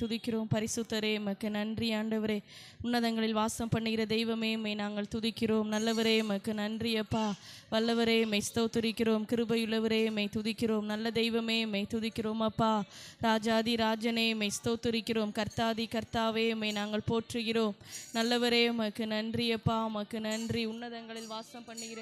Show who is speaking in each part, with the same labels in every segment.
Speaker 1: துதிக்கிறோம். பரிசுத்தரே உமக்கு நன்றி ஆண்டவரே. உன்னதங்களில் வாசம் பண்ணுகிற தெய்வமே உம்மை நாங்கள் துதிக்கிறோம். நல்லவரே உமக்கு நன்றி அப்பா. வல்லவரே உம்மை ஸ்தோத்திரிக்கிறோம். கிருபையுள்ளவரே உம்மை துதிக்கிறோம். நல்ல தெய்வமே உம்மை துதிக்கிறோம் அப்பா. ராஜாதி ராஜனே உம்மை ஸ்தோத்திரிக்கிறோம். கர்த்தாதி கர்த்தாவே உம்மை நாங்கள் போற்றுகிறோம். நல்லவரே உமக்கு நன்றி அப்பா. உமக்கு நன்றி. உன்னதங்களில் வாசம் பண்ணுகிற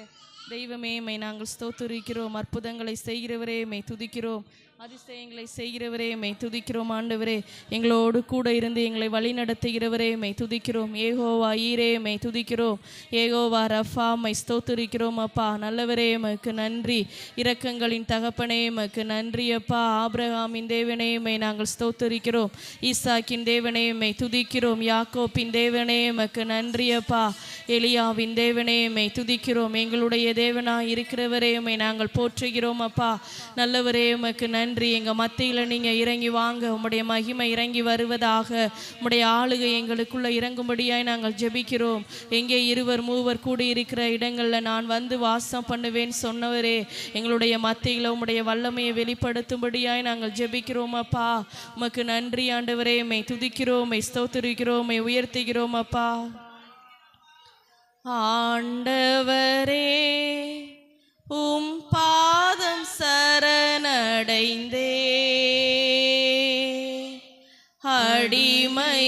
Speaker 1: தெய்வமே உம்மை நாங்கள் ஸ்தோத்திரிக்கிறோம். அற்புதங்களை செய்கிறவரே உம்மை துதிக்கிறோம். அதிசயங்களை செய்கிறவரே உம்மை துதிக்கிறோம் ஆண்டவரே. எங்களோடு கூட இருந்து எங்களை வழி நடத்துகிறவரே உம்மை துதிக்கிறோம். ஏகோவா ஈரே உம்மை துதிக்கிறோம். ஏகோவா ரஃபா உம்மை ஸ்தோத்திரிக்கிறோம் அப்பா. நல்லவரே உமக்கு நன்றி. இரக்கங்களின் தகப்பனே உமக்கு நன்றி அப்பா. ஆபிரகாமின் தேவனே உம்மை நாங்கள் ஸ்தோத்திரிக்கிறோம். ஈசாக்கின் தேவனே உம்மை துதிக்கிறோம். யாக்கோப்பின் தேவனே உமக்கு நன்றி அப்பா. எலியாவின் தேவனே உம்மை துதிக்கிறோம். எங்களுடைய தேவனாய் இருக்கிறவரே உம்மை நாங்கள் போற்றுகிறோம் அப்பா. நல்லவரே உமக்கு நன்றி. எங்க மத்தியில் நீங்க இறங்கி வாங்க. உம்முடைய மகிமை இறங்கி வருவதாக. உம்முடைய ஆளுகை எங்களுக்குள்ள இறங்கும்படியாய் நாங்கள் ஜெபிக்கிறோம். எங்கே இருவர் மூவர் கூடி இருக்கிற இடங்கள்ல நான் வந்து வாசம் பண்ணுவேன் சொன்னவரே, எங்களுடைய மத்தியில் உம்முடைய வல்லமையை வெளிப்படுத்தும்படியாய் நாங்கள் ஜெபிக்கிறோம் அப்பா. உமக்கு நன்றி ஆண்டவரே. உம்மை துதிக்கிறோம், உம்மை ஸ்தோத்திரிக்கிறோம், உம்மை உயர்த்துகிறோம் அப்பா. ஆண்டவரே உம் பாதம் சரணடைந்தே, அடிமை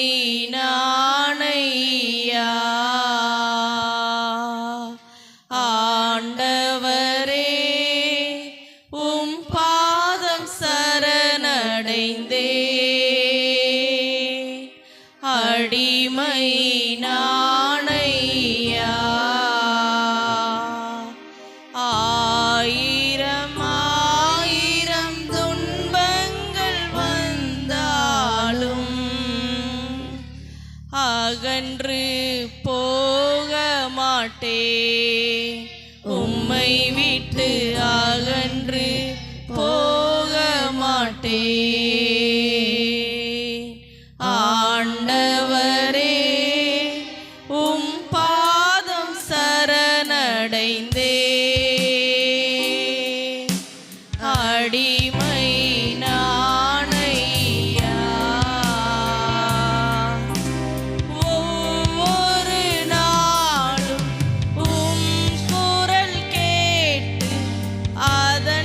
Speaker 1: நானையா. ஆண்டவரே உம் பாதம் சரணடைந்தே, அடிமை நானையா. ஆயிரம் ஆயிரம் துன்பங்கள் வந்தாலும் அகன்று போக மாட்டேன். உம்மை விட்டு அகன்று போக மாட்டேன். ஆண்டவரே உம் பாதம் சரணடைந்தே, அடிமை நானையா. ஒவ்வொரு நாளும் உம் குரல் கேட்டு அதை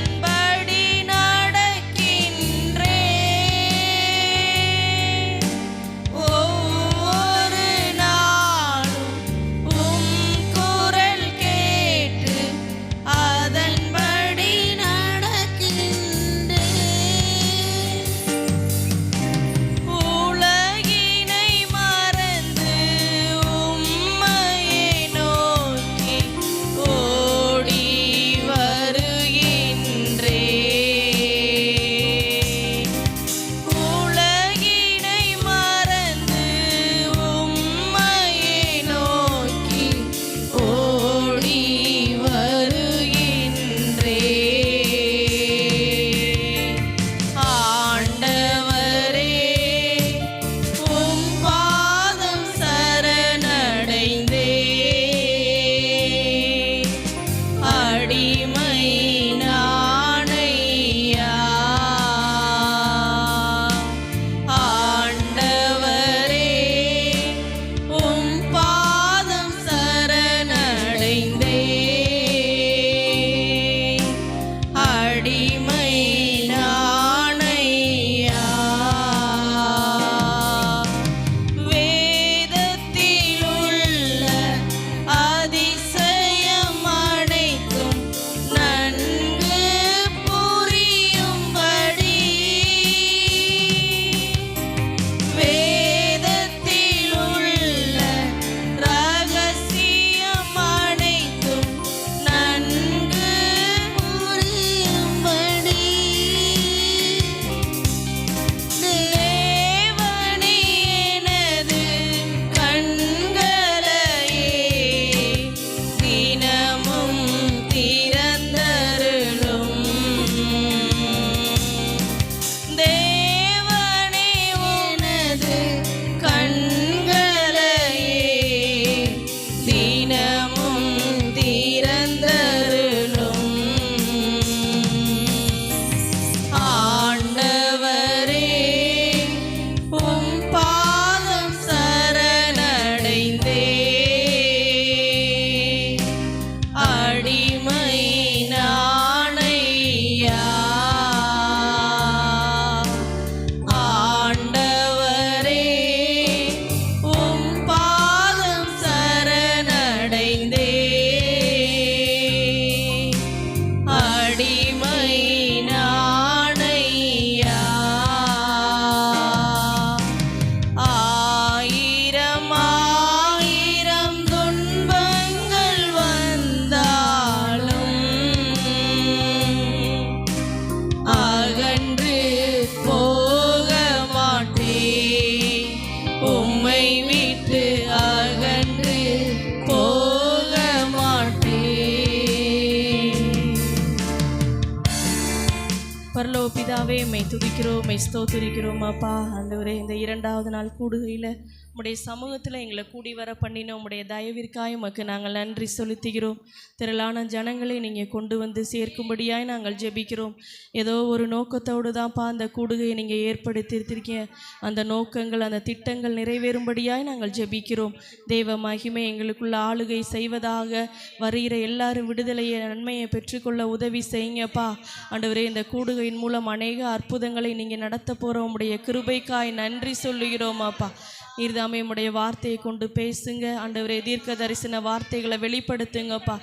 Speaker 1: பிதாவே மை துதிக்கிறோம், மை ஸ்தோத்திரிக்கிறோம் அப்பா. ஆண்டவரே, இந்த 2வது நாள் கூடுகையில் உம்முடைய சமூகத்தில் எங்களை கூடி வர பண்ணின உம்முடைய தயவிற்காய் உமக்கு நாங்கள் நன்றி செலுத்துகிறோம். திரளான ஜனங்களை நீங்கள் கொண்டு வந்து சேர்க்கும்படியாய் நாங்கள் ஜெபிக்கிறோம். ஏதோ ஒரு நோக்கத்தோடு தான்ப்பா அந்த கூடுகையை நீங்கள் ஏற்படுத்தியிருக்கீங்க. அந்த நோக்கங்கள், அந்த திட்டங்கள் நிறைவேறும்படியாய் நாங்கள் ஜெபிக்கிறோம். தெய்வ மகிமை எங்களுக்குள்ள ஆளுகை செய்வதாக, வருகிற எல்லாரும் விடுதலையை, நன்மையை பெற்றுக்கொள்ள உதவி செய்யுங்கப்பா. ஆண்டவரே, இந்த கூடுகையின் மூலம் அநேக அற்புதங்களை நீங்கள் நடத்த போகிற உம்முடைய கிருபைக்காய் நன்றி சொல்லுகிறோம் அப்பா. நீர்தாமே உம்முடைய வார்த்தையை கொண்டு பேசுங்க ஆண்டவரே. தீர்க்க தரிசன வார்த்தைகளை வெளிப்படுத்துங்கப்பா.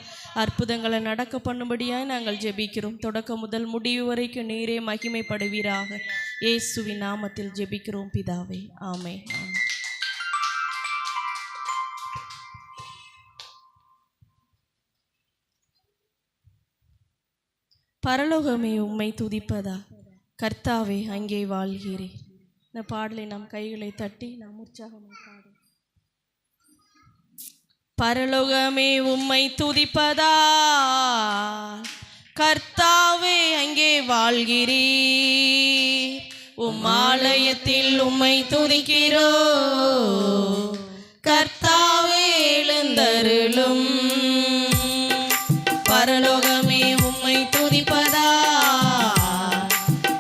Speaker 1: அற்புதங்களை நடக்க பண்ணும்படியாக நாங்கள் ஜெபிக்கிறோம். தொடக்கம் முதல் முடிவு வரைக்கும் நீரே மகிமைப்படுவீராக. இயேசுவின் நாமத்தில் ஜெபிக்கிறோம் பிதாவே, ஆமென். பரலோகமே உம்மை துதிப்பதா, கர்த்தாவே அங்கே வாழ்கிறேன். இந்த பாடலை நாம் கைகளை தட்டி நாம் உற்சாகமாக பாடும். பரலோகமே உம்மை துதிப்பதா, கர்த்தாவே அங்கே வாழ்கிறீர். உம் ஆலயத்தில் உம்மை துதிக்கிறோ, கர்த்தாவே எழுந்தருளும். பரலோகமே உம்மை துதிப்பதா,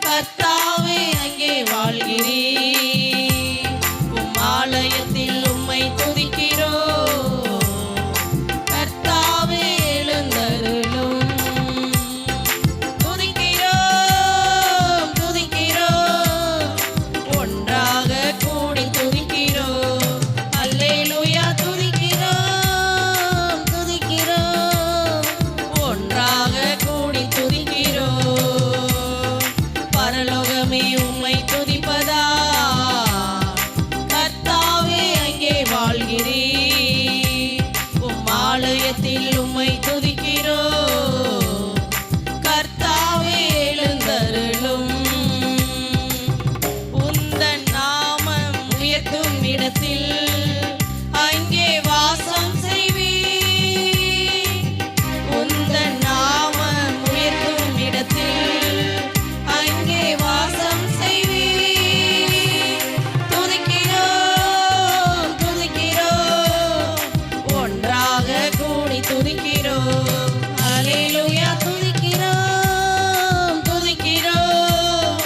Speaker 1: கர்த்தாவே அங்கே வாழ்கிறீர். உம் ஆலயத்தில் உம்மை துதிக்கிறோ, கர்த்தாவே எழுந்தருளும். துதிக்கிறோம் துதிக்கிறோம், ஒன்றாக கூடி துதிக்கிறோம். அல்லேலூயா துதிக்கிறோம் துதிக்கிறோம், ஒன்றாக கூடி துதிக்கிறோம். பரலோகமே உம்மை துதிப்பதா, கர்த்தாவே அங்கே வாழ்கிறீர். உம் ஆலயத்தில் உம்மை துதிக்கிறோம், கர்த்தாவே எழுந்தருளும். உந்தன் நாமம் உயர்த்தும் இடத்தில் அங்கே வாசம் செய்வீர். உந்தன் நாமம் உயர்த்தும் இடத்தில் அங்கே வாசம் செய்வீர். துதிக்கிறோம் துதிக்கிறோம், ஒன்றாக கூடி துதிக்கிறோம். அல்லேலூயா துதிக்கிறோம் துதிக்கிறோம்,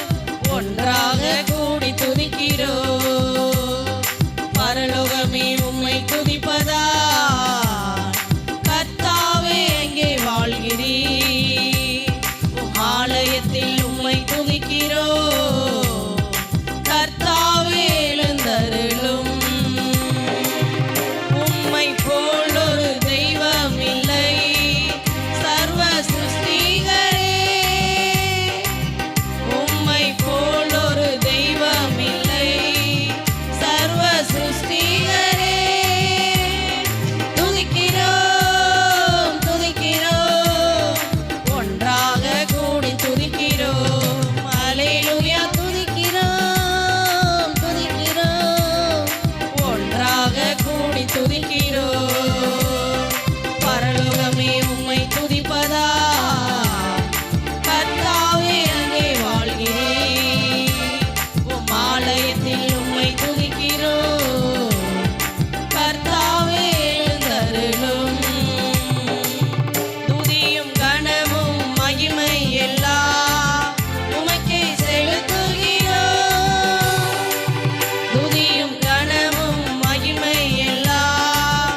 Speaker 1: ஒன்றாக கூடி துதிக்கிறோம். பரலோகமே உம்மை துதிப்பதா, கர்த்தாவே அங்கே வாழ்கிறீர். உம் ஆலயத்தில் உம்மை துதிக்கிறோம், கர்த்தாவே எழுந்தருளும். உம்மை போல் ஒரு தெய்வம் இல்லை, சர்வ சிருஷ்டிகரே. உம்மை போல் ஒரு தெய்வம் இல்லை, சர்வ சிருஷ்டிகரே. துதிக்கிறோம் துதிக்கிறோம், ஒன்றாக கூடி துதிக்கிறோம். அல்லேலூயா துதிக்கிறோம் துதிக்கிறோம், ஒன்றாக கூடி துதிக்கிறோம். பரலோகமே உம்மை துதிப்பதா, கர்த்தாவே அங்கே வாழ்கிறீர். உம் ஆலயத்தில் உம்மை துதிக்கிறோம், கர்த்தாவே எழுந்தருளும். துதியும் கனமும் மகிமை எல்லாம் உமக்கே செலுத்துகிறோம். துதியும் கனமும் மகிமை எல்லாம்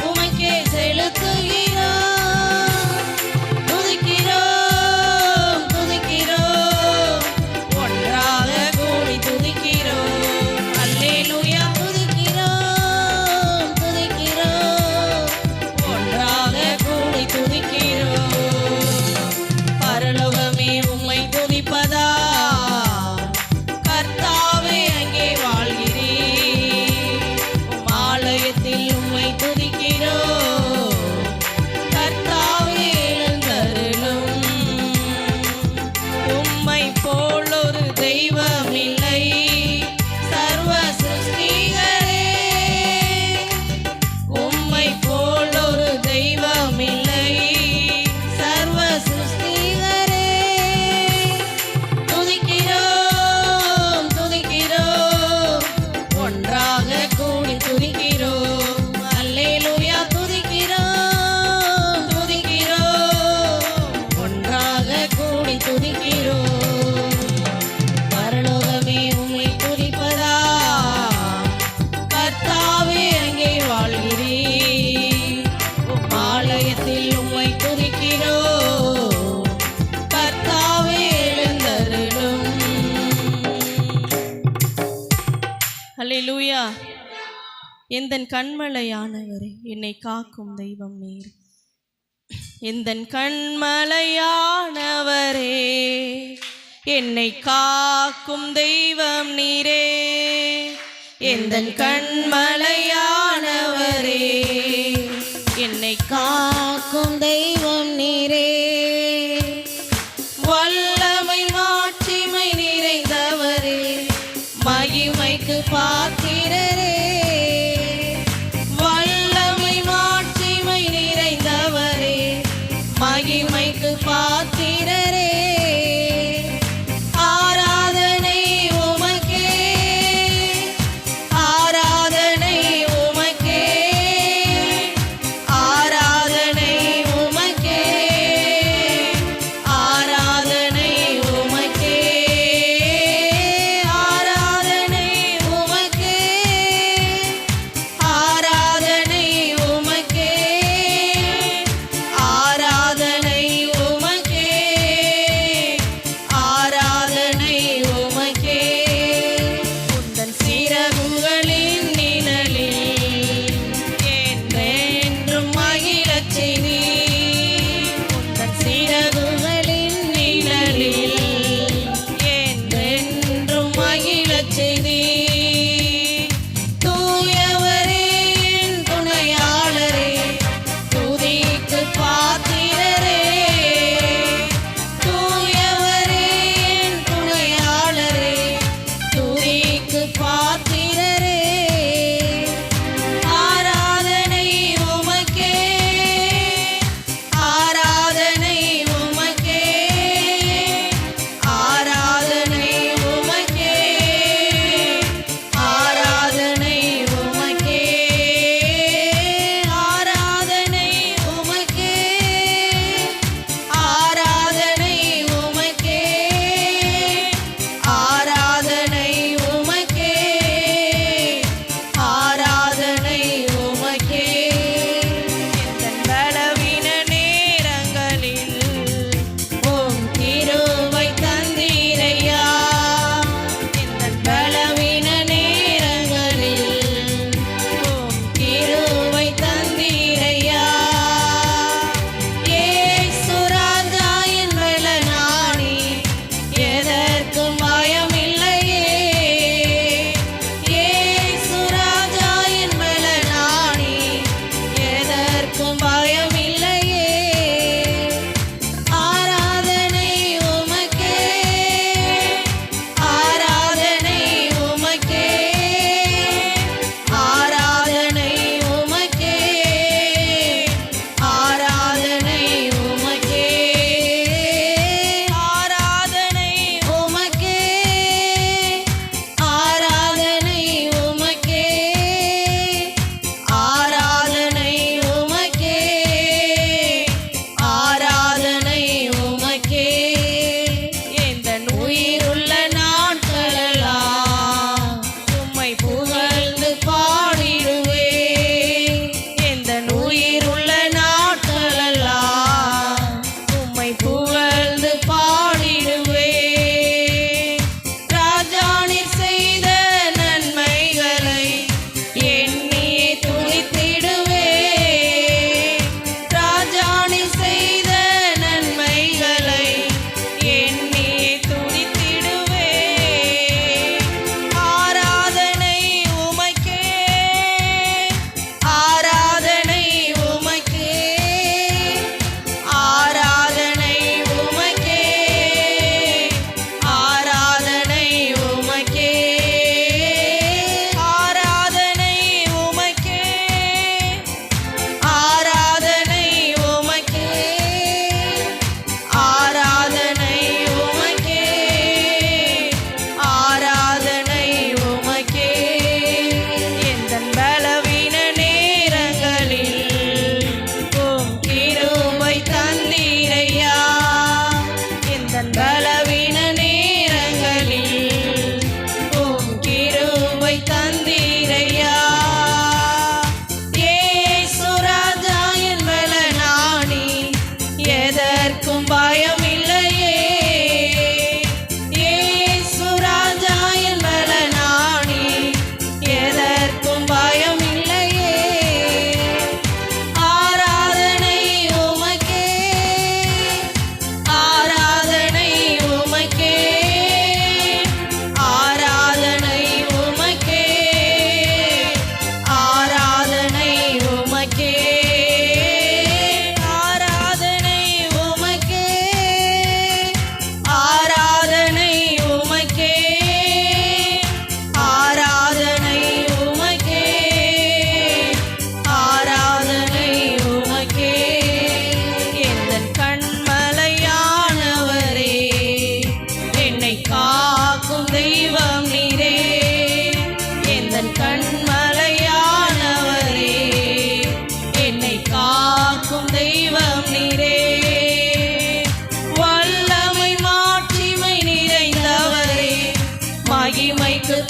Speaker 1: உமக்கே செலுத்துகிறோம். துதிக்கிறோம் துதிக்கிறோம், ஒன்றாக கூடி துதிக்கிறோம். அல்லேலூயா அல்லேலூயா. எந்தன் கண்மலையானவரே, என்னை காக்கும் தெய்வம் நீர். எந்தன் கண்மலையானவரே, என்னை காக்கும் தெய்வம் நீரே. எந்தன் கண்மலையானவரே, என்னை
Speaker 2: காக்கும் தெய்வம் நீரே.
Speaker 1: வல்லமை மாட்சிமை நிறைந்தவரே, மகிமைக்கு பாத்திரரே. வல்லமை மாட்சிமை நிறைந்தவரே, மகிமைக்கு பாத்திரரே. ஆராதனை உமக்கே, ஆராதனை உமக்கே, ஆராதனை உமக்கே, ஆராதனை உமக்கே, ஆராதனை உமக்கே,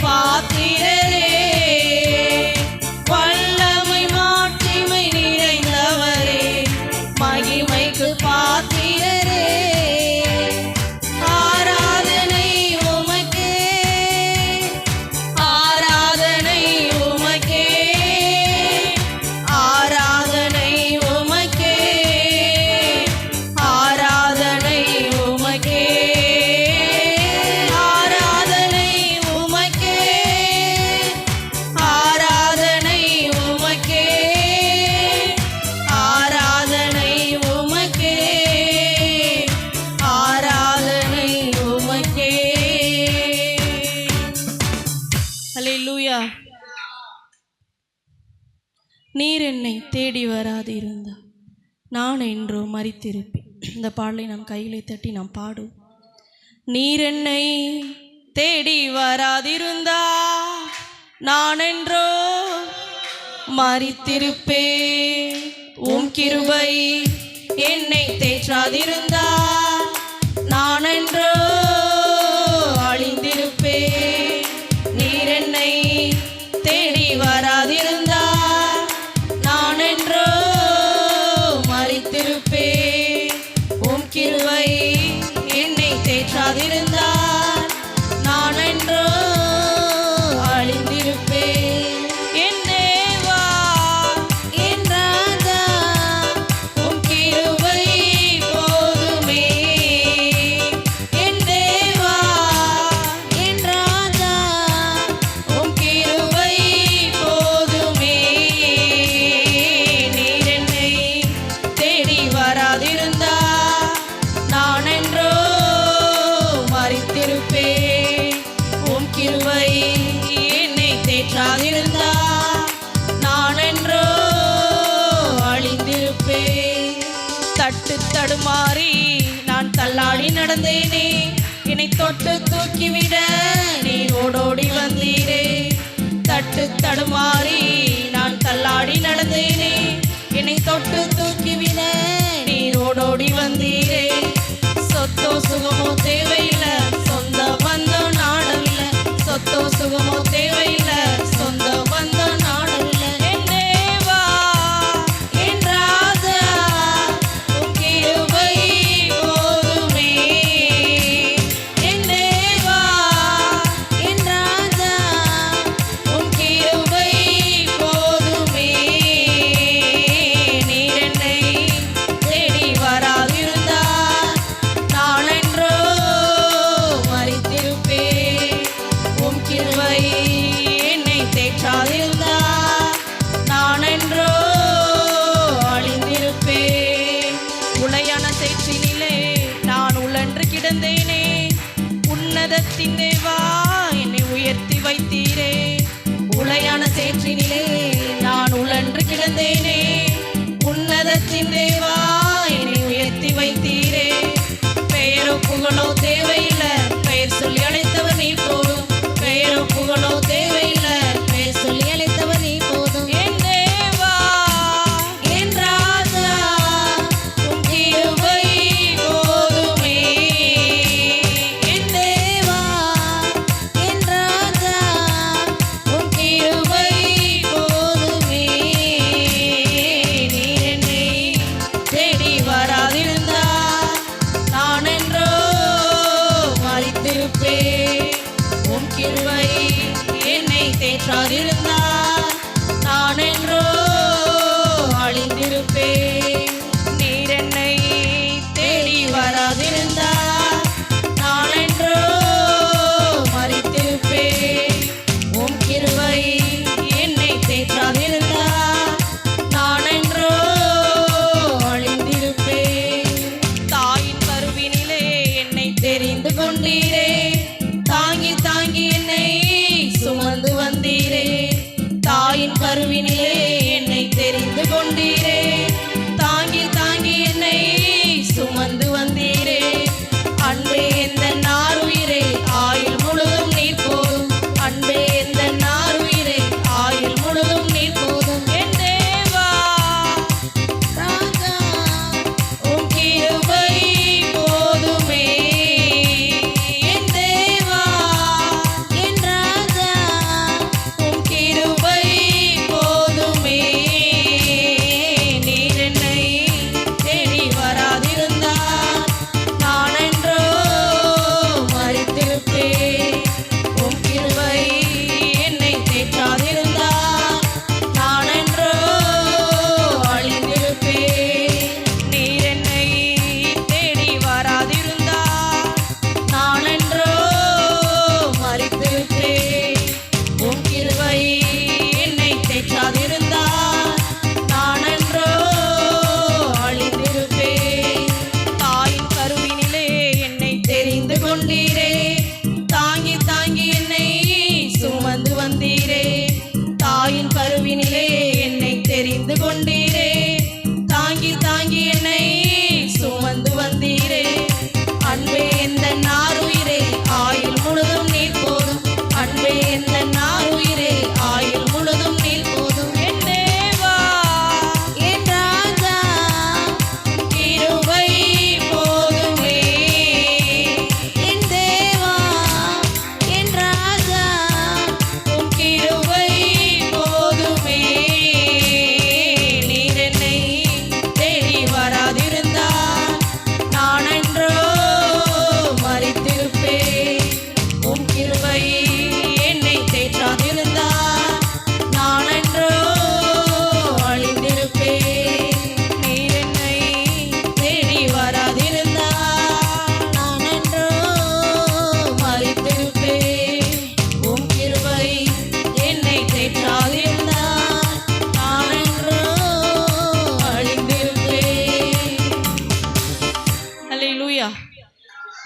Speaker 2: பாத்திரரே, வல்லமை மாட்சிமை நிறைந்தவரே, மகிமைக்கு பாத்திரரே, ஆராதனை உமக்கே, ஆராதனை உமக்கே, ஆராதனை உமக்கே, ஆராதனை உமக்கே, ஆராதனை உமக்கே, ஆராதனை உமக்கே, ஆராதனை உமக்கே, ஆராதனை உமக்கே.
Speaker 1: அல்லேலூயா. நீர் என்னை தேடி வராதிருந்தால் நான் என்றோ மரித்திருப்பேன். இந்த பாடலை நம் கையிலே தட்டி நாம் பாடுவோம். நீர் என்னை தேடி வராதிருந்தா நான் என்றோ மரித்திருப்பேன். உம் கிருபை என்னை தேற்றாதிருந்தா நான் என்றோ அழிந்திருப்பேன். நீர் என்னை தேடி வராதிருந்தா நான் என்றோ மரித்திருப்பேன். உம் கிருபை என்னை தேற்றாதிருந்தா நான் என்றோ அழிந்திருப்பேன். என் தேவா, என் ராஜா, உம் கிருபை போதுமே. என் தேவா, என் ராஜா, உம் கிருபை போதுமே. நீர் என்னை தேடி வராதிருந்தா நான் என்றோ மரித்திருப்பேன். உம் கிருபை என்னை தேற்றாதிருந்தா நான் என்றோ அழிந்திருப்பேன். தட்டு தடுமாறி நான் தள்ளாடி நடந்தேனே, என்னை தொட்டு தூக்கிவிட நீர் ஓடோடி வந்தீரே. தட்டு தடுமாறி நான் தள்ளாடி நடந்தேனே, என்னை தொட்டு தூக்கிவிட நீர் ஓடோடி வந்தீரே. சொத்தோ சுகமோ தேவையில்லை, சொந்த பந்தம் நாடவில்லை. சொத்தோ சுகமோ தேவையில்லை, சொந்த பந்தம் நாடவில்லை. என் தேவா, என் ராஜா, உம் கிருபை போதுமே. என் தேவா, என் ராஜா, உம் கிருபை போதுமே. நீர் என்னை தேடி வராதிருந்தா நான் என்றோ மரித்திருப்பேன். உம் கிருபை என்னை தேற்றாதிருந்தா நான் என்றோ அழிந்திருப்பேன். உளையான சேற்றினிலே நான் உழன்று கிடந்தேனே, உன்னதத்தின் தேவா என்னை உயர்த்தி வைத்தீரே. உளையான சேற்றினிலே நான் உழன்று கிடந்தேனே, உன்னதத்தின் தேவா என்னை உயர்த்தி வைத்தீரே. பெயரோ புகழோ தேவையில்லை, பெயர் சொல்லி அழைத்தவர் நீ போதும். பெயரோ புகழோ தேவையில்லை, பெயர் சொல்லி அழைத்தவர் நீ போதும். என் தேவா, என் ராஜா, உம் கிருபை போதுமே. என் தேவா, என் ராஜா, உம் கிருபை போதுமே. நீர் என்னை தேடி வராதிருந்தா நான் என்றோ மரித்திருப்பேன். உம் கிருபை என்னை தேற்றாதிருந்தா நான் என்றோ அழிந்திருப்பேன். நீர் என்னை தேடி வராதிருந்தா நான் என்றோ மரித்திருப்பேன். உம் கிருபை என்னை தேற்றாதிருந்தா நான் என்றோ அழிந்திருப்பேன். தாயின் கருவினிலே என்னை தெரிந்து கொண்டீரே, தாங்கி தாங்கி என்னை சுமந்து வந்தீரே.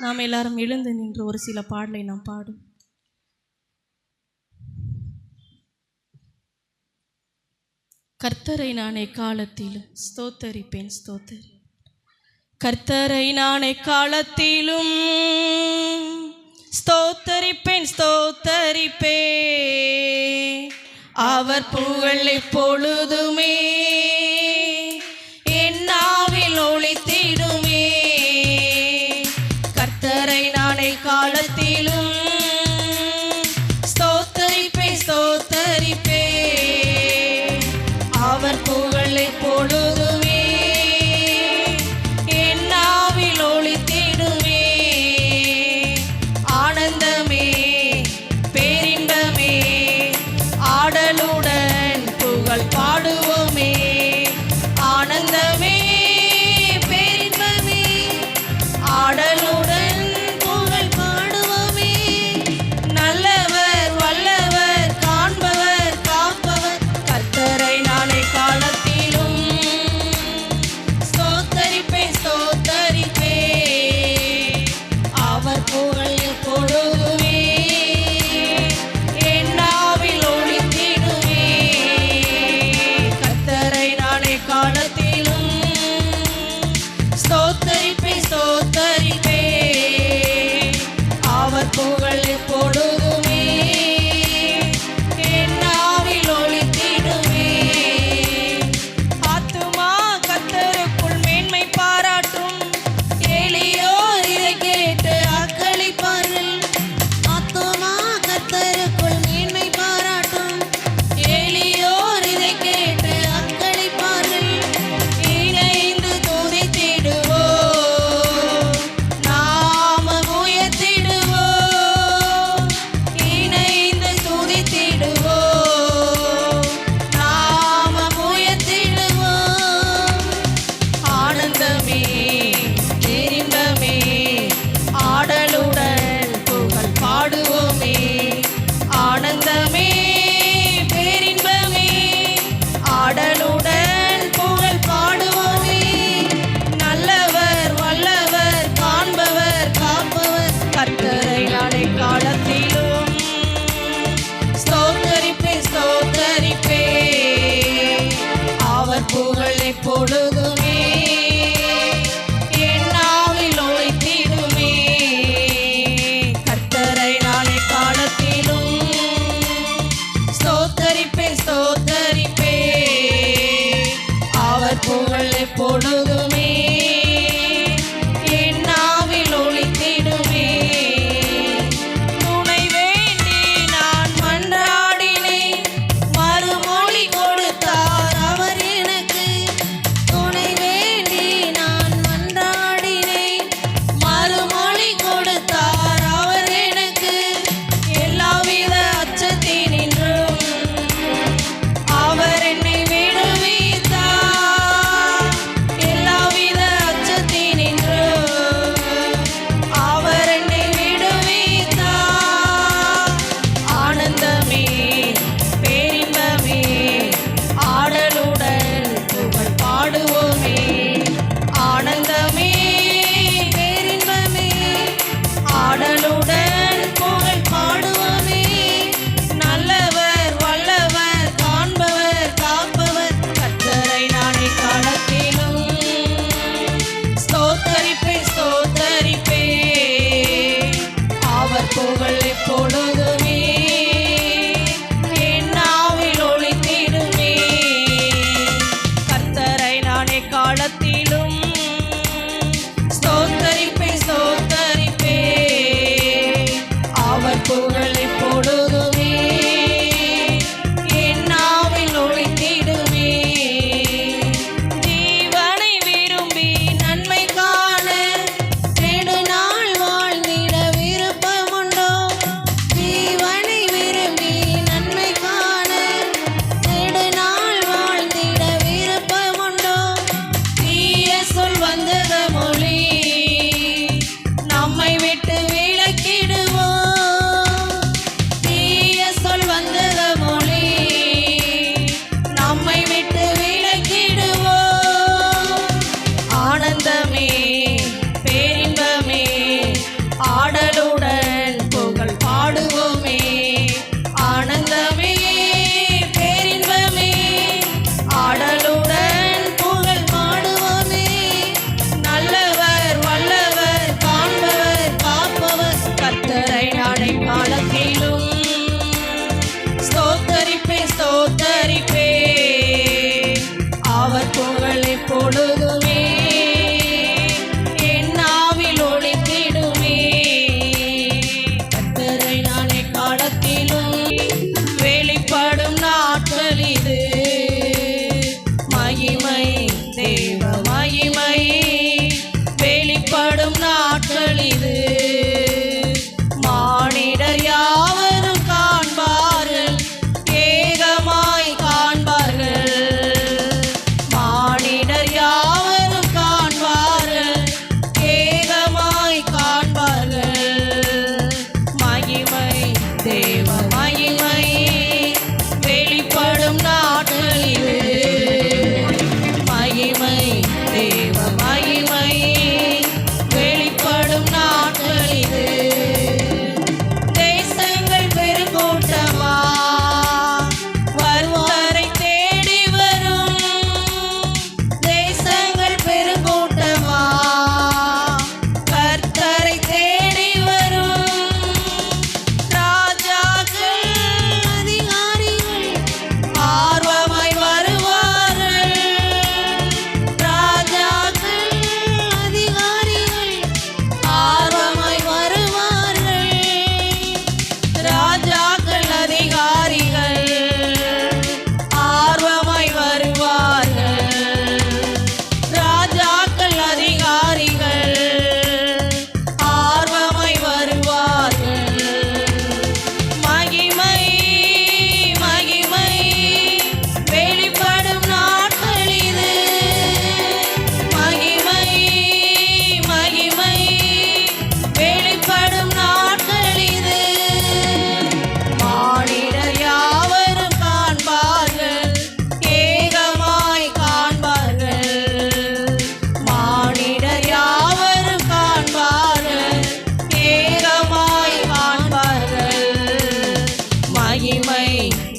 Speaker 1: நாம் எல்லாரும் எழுந்து நின்று ஒரு சில பாடலை நாம் பாடும். கர்த்தரை நான் எக்காலத்திலும் ஸ்தோத்தரிப்பேன் ஸ்தோத்தரி. கர்த்தரை நான் எக்காலத்திலும் ஸ்தோத்தரிப்பேன் ஸ்தோத்தரிப்பேன். அவர் புகழ் எப்பொழுதுமே என் நாவில் ஒலித்திடுமே. கர்த்தரை நான் எக்காலத்திலும் ஸ்தோத்தரிப்பேன் ஸ்தோத்தரிப்பேன். அவர் புகழ் எப்பொழுதுமே என் நாவில் ஒலித்திடுமே. ஆனந்தமே பேரின்பமே ஆடலுடன் புகழ் பாடுவோமே.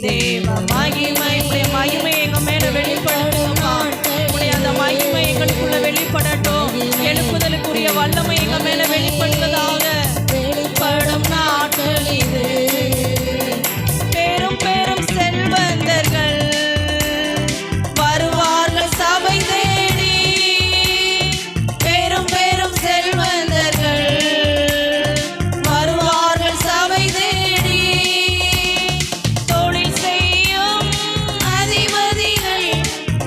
Speaker 2: தேவ மகிமை
Speaker 1: உடைய மகிமை எங்க மேல வெளிப்படுத்துங்கப்பா. உடைய அந்த மகிமை எங்களுக்குள்ள வெளிப்படட்டும். எழுப்புதலுக்குரிய வல்லமை எங்க மேல வெளிப்படுவதாக.
Speaker 2: வெளிப்படும் நாட்கள் இது.
Speaker 1: பேரும் பேரும் செல்வந்தர்கள் வருவார்கள் சபை தேடி.
Speaker 2: பெரும் பெரும் செல்வந்தர்கள் வருவார்கள் சபை தேடி.
Speaker 1: தொழில் செய்யும்
Speaker 2: அதிபதிகள்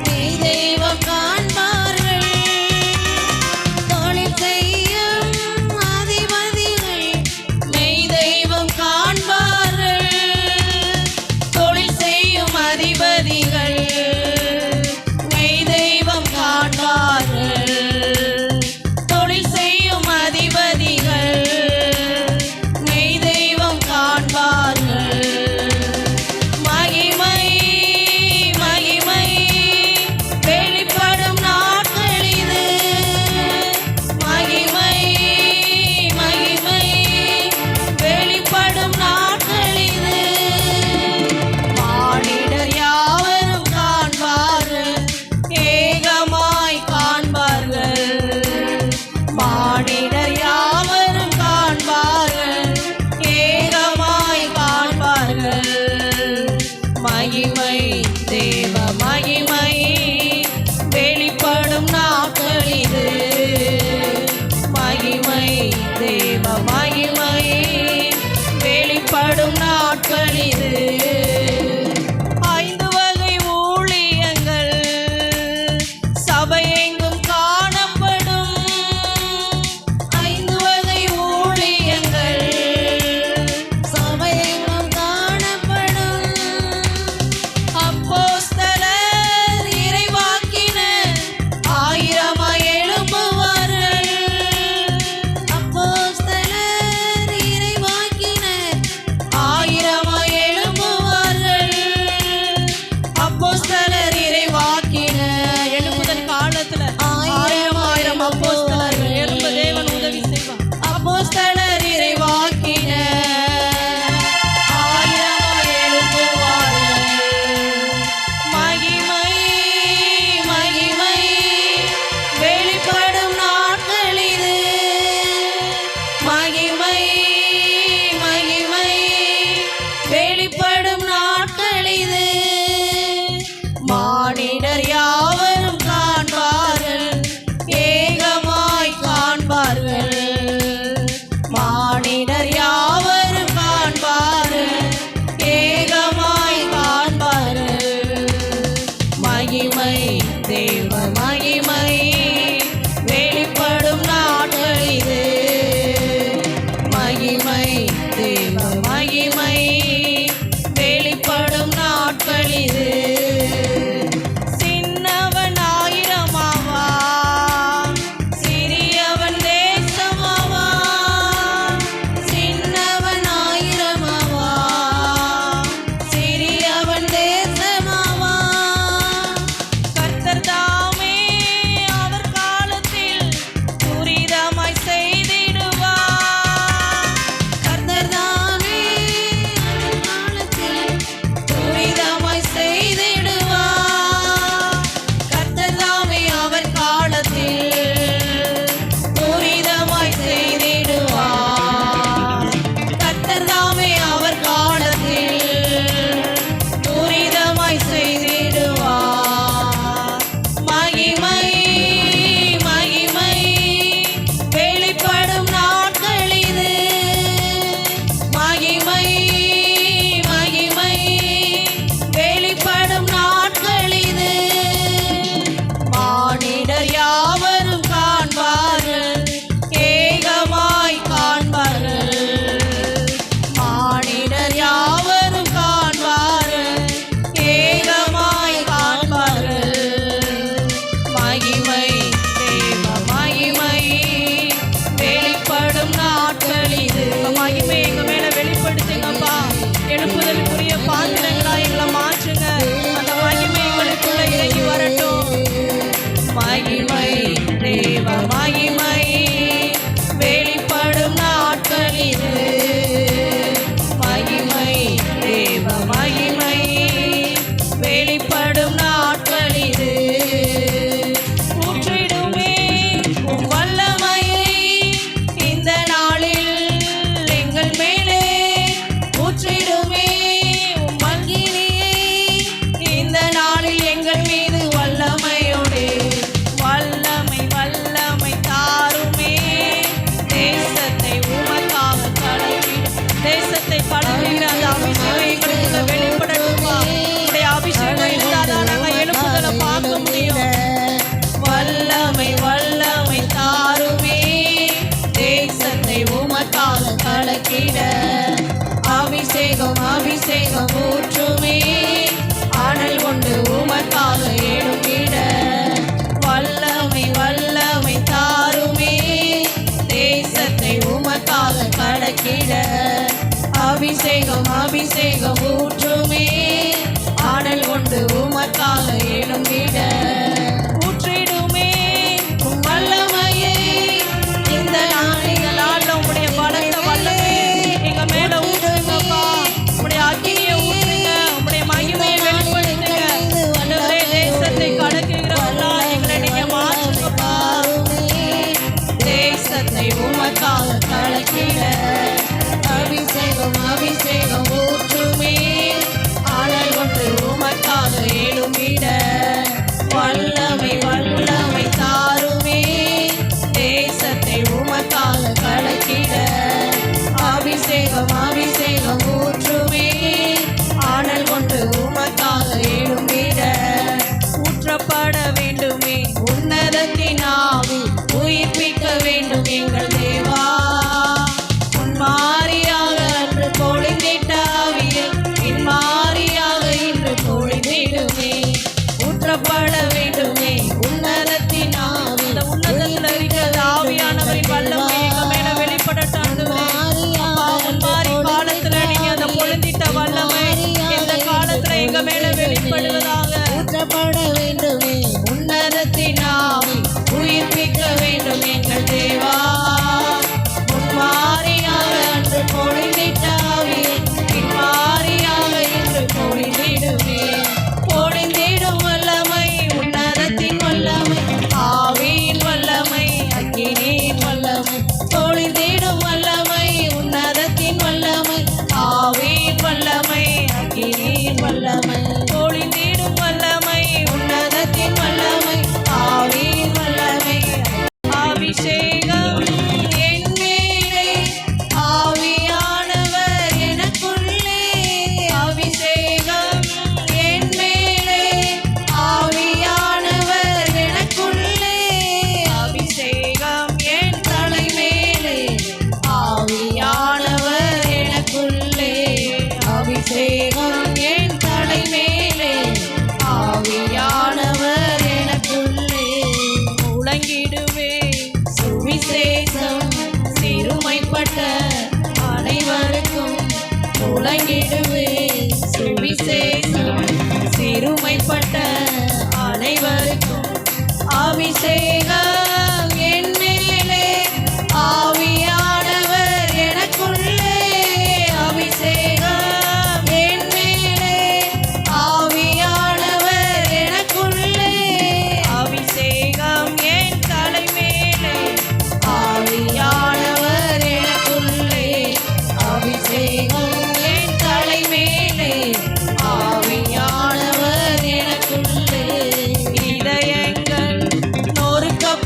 Speaker 2: மெய் தெய்வம் காண்பார்கள். தொழில் செய்யும் அதிபதிகள் மெய் தெய்வம் காண்பார்கள். தொழில் செய்யும் அதிபதிகள் மெய் தெய்வம் காண்பார்கள். தொழில் செய்யும் அதிபதிகள் மெய் தெய்வம் காண்பார்கள். மகிமை மகிமை வெளிப்படும் நாட்கள் இது. மகிமை மகிமை வெளிப்படும் நாட்கள் இது. மானிடர் யாவரும் காண்பார்கள், ஏகமாய் காண்பார்கள். மானிடர் யாவரும் காண்பார்கள், ஏகமாய் காண்பார்கள். மகிமை தேவ மகிமை வெளிப்படும் நாட்கள் இது. மகிமை தேவ மகிமை வெளிப்படும் நாட்கள் இது.
Speaker 1: 5 வகை ஊழியங்கள் சபையெங்கும் காணப்படும்.
Speaker 2: 5 வகை ஊழியங்கள் சபையெங்கும் காணப்படும்.
Speaker 1: அப்போஸ்தலர்
Speaker 2: அபிஷேகம் அபிஷேகம் ஊற்றுமே ஆடல் கொண்டு உமக்காக எழும்பிட
Speaker 1: ஊற்றிடுமே
Speaker 2: உம் வல்லமையை இந்த
Speaker 1: நாள்ல உங்களுடைய பலத்த வல்லமை எங்க மேல ஊற்றுங்கப்பா. உங்களுடைய அக்கினியை ஊற்றுங்க, உங்களுடைய மகிமையை வெளிப்படுத்துங்க. ஆண்டவரே, தேசத்தை கடக்குகிறவர்களா எங்களை நீங்க மாற்றுங்கப்பா.
Speaker 2: தேசத்தை உமக்காக கலக்கிட அபிஷேகம் அபிஷேகம் ஊற்றுமே ஆடல் கொண்டு உமக்காக எழும்பிட வல்லமை வல்லமை தாருமே தேசத்தை உமக்காக கலக்கிட அபிஷேகம் அபிஷேகம் ஊற்றுமே ஆடல் கொண்டு உமக்காக எழும்பிட ஊற்றப்பட வேண்டுமே உன்னதத்தின் ஆவி உயிர்ப்பிக்க வேண்டும் எங்கள் தேவா முன்மாரியாக அன்று பொழிந்திட்ட ஆவியில் பின்மாரியாக இன்று பொழிந்திடுமே ஊற்றப்பட வேண்டுமே உன்னதத்தின் ஆவி
Speaker 1: இந்த உன்னதத்துல இருக்கிற ஆவியானவரின் வல்லமை எங்க மேல வெளிப்படட்டும் ஆண்டவரே. அப்பா, முன்மாரி காலத்துல நீங்க அந்த பொழுந்திட்ட வல்லமை இந்த காலத்துல எங்க மேல வெளிப்படுவதாக.
Speaker 2: ஊற்றப்பட வேண்டுமே உன்னதத்தின் ஆவி உயிர்ப்பிக்க வேண்டும் எங்கள் தேவா முன்மாரியாக அன்று பொழிந்திட்ட ஆவியை பின்மாரியாக இன்று பொழிந்திடுமே பொழிந்திடும் வல்லமை உன்னதத்தின் வல்லமை ஆவியின் வல்லமை அக்கினியின் வல்லமை பொழிந்திடும் வல்லமை உன்னதத்தின் வல்லமை ஆவியின் வல்லமை அக்கினியின் வல்லமை பொழிந்திடும் வல்லமை உன்னதத்தின் வல்லமை ஆவியின் வல்லமை அபிஷேகம் என் மேலே ஆவியானவர் எனக்குள்ளே அபிஷேகம் என் மேலே ஆவியானவர் எனக்குள்ளே அபிஷேகம் என் தலை மேலே ஆவியானவர் எனக்குள்ளே அபிஷேகம் என் தலை மேலே ஆவியானவர் எனக்குள்ளே
Speaker 1: முழங்கிடுவே
Speaker 2: சுவிசேஷம் சிறுமைப்பட்ட அனைவருக்கும் முழங்கிடுவே சுவிசேஷம் சிறுமைப்பட்ட அனைவருக்கும் அபிஷேகம் என் மேலே ஆவியானவர் எனக்குள்ளே அபிஷேகம் என் மேலே ஆவியானவர் எனக்குள்ளே
Speaker 1: அபிஷேகம் என் தலை மேலே
Speaker 2: ஆவியானவர் எனக்குள்ளே அபிஷேகம் என் தலை மேலே ஆவியானவர் எனக்குள்ளே இதயங்கள் நொறுக்கப்பட்ட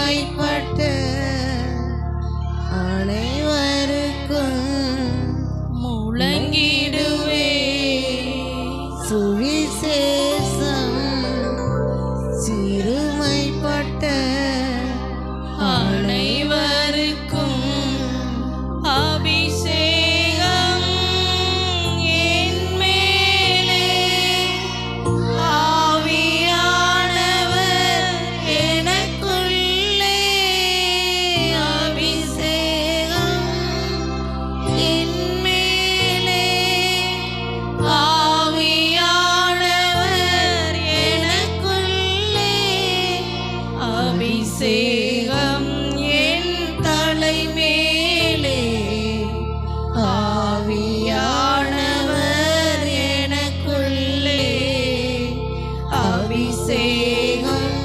Speaker 2: சிறுமைப்பட்ட அனைவருக்கும்
Speaker 1: முழங்கிடுவே
Speaker 2: சுவிசேஷம் சிறுமைப்பட்ட
Speaker 1: அனைவருக்கும் அபிஷேகம் என் மேலே
Speaker 2: ஆவியானவர் எனக்குள்ளே அபிஷேகம் என் மேலே ஆவியானவர் எனக்குள்ளே
Speaker 1: அபிஷேகம் என்
Speaker 2: தலை மேலே ஆவியானவர் எனக்குள்ளே அபிஷேகம்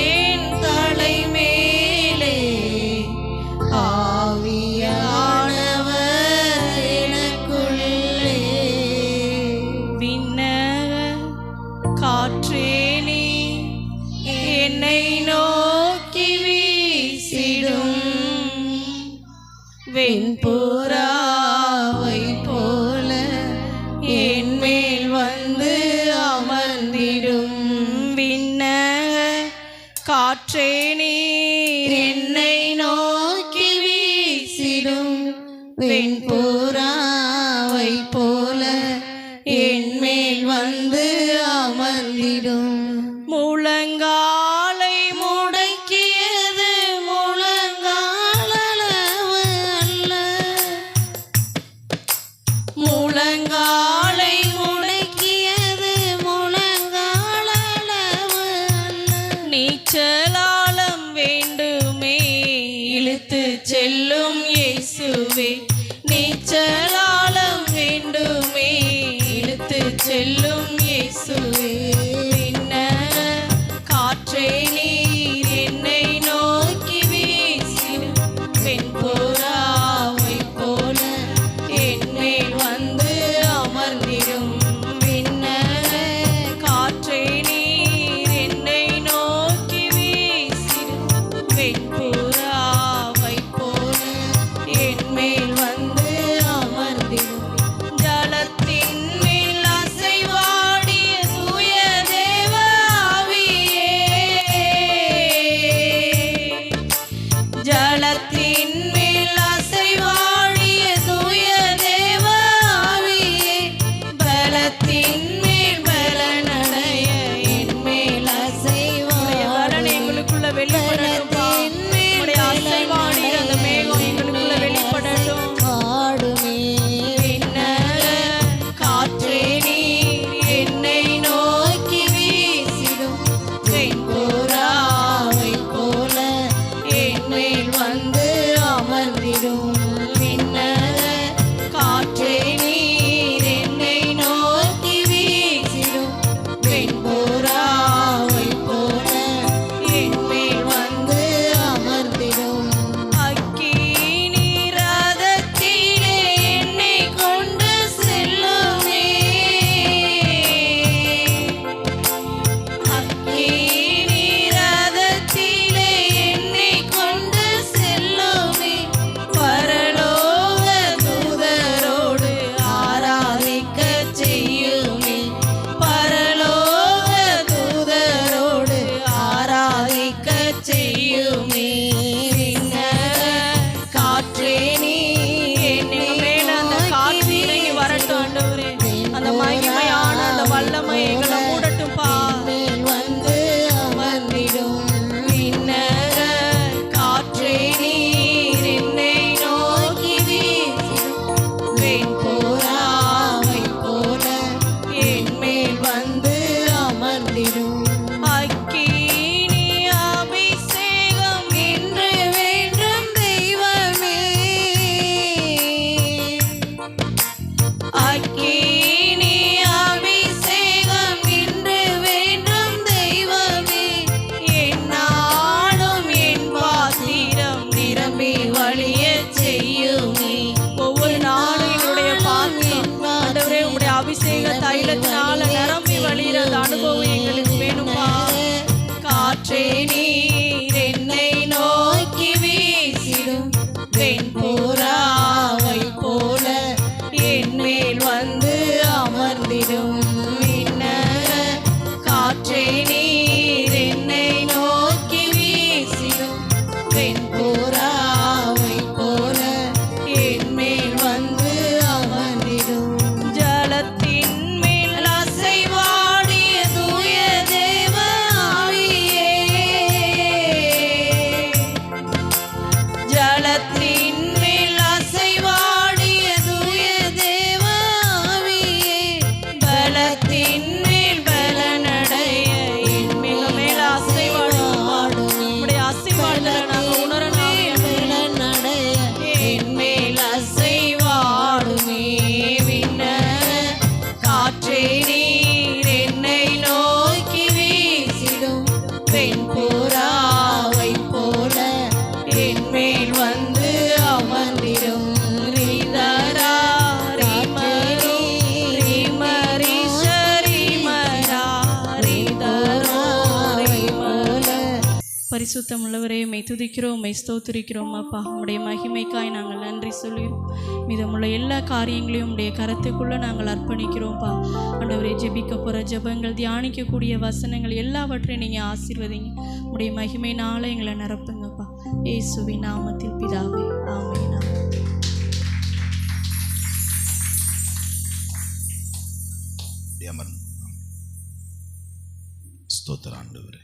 Speaker 2: என் தலை மேலே ஆவியானவர் எனக்குள்ளே
Speaker 1: விண்ணக காற்றே நீ என்னை நோக்கி வீசிடும்
Speaker 2: வெண்புறாவை போல என் மேல் வந்து அமர்ந்திடும்
Speaker 1: விண்ணக காற்றே நீர்
Speaker 2: என்னை நோக்கி வீசிடும் வெண்புறாவை போல என் மேல் வந்து அமர்ந்திடும்
Speaker 1: முழங்காலை
Speaker 2: முடக்கியது முழங்காலளவு அல்ல முழங்காலை முடக்கியது முழங்காலளவு அல்ல
Speaker 1: நீச்சலாலம் வேண்டுமே இழுத்து செல்லும் இயேசுவே நீச்சலாலம் வேண்டுமே இழுத்து செல்லும் இயேசுவே விண்ணக காற்றே நீர் என்னை நோக்கி வீசிடும் வெண்புறாவை போல என் மேல் வந்து அமர்ந்திடும் விண்ணக காற்றே நீர் என்னை நோக்கி வீசிடும் வெண்புறாவை போல என் மேல் வந்து அமர்ந்திடும் ஜலத்தின் மேல் அசைவாடிய தூய தேவ ஆவியே ஜலத்தின் மேல் அசைவாடிய தூய தேவ ஆவியே பலத்தின் மேல் பலனடைய என் மேல் அசைவாடிய பலன் எங்களுக்குள்ள வெளிப்படட்டும்பா உம்முடைய அசைவாடி அந்த மேகம் எங்களுக்குள்ள வெளிப்படட்டும்
Speaker 2: பாடுமே
Speaker 1: விண்ணக காற்றே நீர் என்னை நோக்கி வீசிடும் வெண்புறாவை போல என் மேல் வந்து
Speaker 2: வெண்புறாவை போல என் மேல் வந்து அமர்ந்திடும்.
Speaker 1: ஜலத்தின் மேல்
Speaker 2: அசைவாடிய தூய தேவ ஆவியே,
Speaker 1: ஜலத்தின்
Speaker 2: மேல் அசைவாடிய தூய தேவ ஆவியே, பலத்தின் மேல் பலனடைய என் மேல் அசைவாடும்.
Speaker 1: உம்முடைய ஆசீர்வாதத்தை நாங்கள் உணரணும்.
Speaker 2: பலனடைய என் மேல் அசைவாடுமே. காற்றே நீர் என்னை நோக்கி வீசிடும் வெண்புறாவை போல என் மேல் வந்து அமர்ந்திடும். ரீதரா ரீமரி ரீமரி ஷரீமரா ரீதராவை போல.
Speaker 1: பரிசுத்தம் உள்ளவரே, மெய் துதிக்கிறோம், மெய் ஸ்தோத்திரிக்கிறோம் அப்பா. உம்முடைய மகிமைக்காய் நாங்கள் நன்றி சொல்கிறோம். மீதமுள்ள எல்லா காரியங்களையும் உடைய கரத்துக்குள்ளே நாங்கள் அர்ப்பணிக்கிறோம்ப்பா. ஆண்டவரே, ஜெபிக்க போகிற ஜெபங்கள், தியானிக்கக்கூடிய வசனங்கள் எல்லாவற்றையும் நீங்கள் ஆசீர்வதிங்க. உடைய மகிமையினால எங்களை நிரப்புங்கப்பா. இயேசுவின் நாமத்தில் பிதாவே, ஆமென்.
Speaker 3: ஸ்தோத்திர ஆண்டவரே.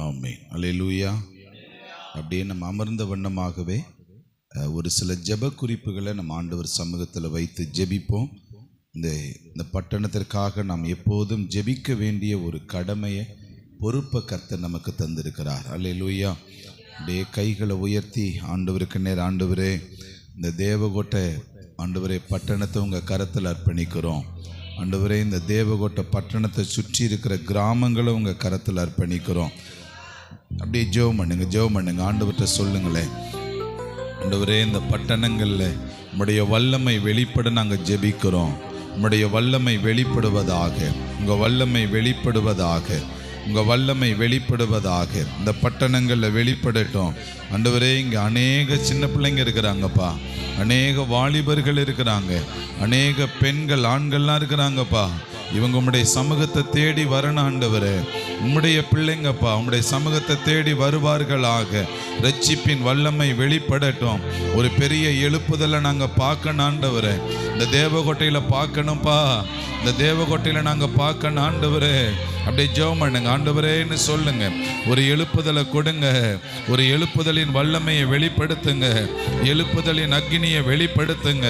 Speaker 3: ஆமென். அல்லேலூயா. அப்படியே நம்ம அமர்ந்த வண்ணமாகவே ஒரு சில ஜெப குறிப்புகளை நம்ம ஆண்டவர் சமூகத்தில் வைத்து ஜெபிப்போம். இந்த பட்டணத்திற்காக நாம் எப்போதும் ஜெபிக்க வேண்டிய ஒரு கடமையை, பொறுப்பை கர்த்தர் நமக்கு தந்திருக்கிறார். அல்லேலூயா. அப்படியே கைகளை உயர்த்தி ஆண்டவருக்கு நேர், ஆண்டவரே இந்த தேவகோட்டை ஆண்டவரே பட்டணத்தை உங்கள் கரத்தில் அர்ப்பணிக்கிறோம். ஆண்டவரே இந்த தேவகோட்டை பட்டணத்தை சுற்றி இருக்கிற கிராமங்களை உங்கள் கரத்தில் அர்ப்பணிக்கிறோம். அப்படியே ஜெபம் பண்ணுங்க. ஆண்டவர்கிட்ட சொல்லுங்களேன், ஆண்டவரே இந்த பட்டணங்களில் உம்முடைய வல்லமை வெளிப்பட நாங்கள் ஜெபிக்கிறோம். உம்முடைய வல்லமை வெளிப்படுவதாக, உங்கள் வல்லமை வெளிப்படுவதாக, உங்கள் வல்லமை வெளிப்படுவதாக. இந்த பட்டணங்களில் வெளிப்படட்டும். ஆண்டவரே, இங்கே அநேக சின்ன பிள்ளைங்க இருக்கிறாங்கப்பா, அநேக வாலிபர்கள் இருக்கிறாங்க, அநேக பெண்கள் ஆண்கள்லாம் இருக்கிறாங்கப்பா. இவங்க உம்முடைய சமூகத்தை தேடி வரணும் ஆண்டவரே. உம்முடைய பிள்ளைங்கப்பா உம்முடைய சமூகத்தை தேடி வருவார்களாக. ரட்சிப்பின் வல்லமை வெளிப்படட்டும். ஒரு பெரிய எழுப்புதலை நாங்கள் பார்க்கணும் ஆண்டவரே. இந்த தேவகோட்டையில் பார்க்கணும்ப்பா, இந்த தேவகோட்டையில் நாங்கள் பார்க்கணும் ஆண்டவரே. அப்படியே ஜெபம் பண்ணுங்க. ஆண்டவரேன்னு சொல்லுங்க. ஒரு எழுப்புதலை கொடுங்க. ஒரு எழுப்புதலின் வல்லமையை வெளிப்படுத்துங்க. எழுப்புதலின் அக்னியை வெளிப்படுத்துங்க.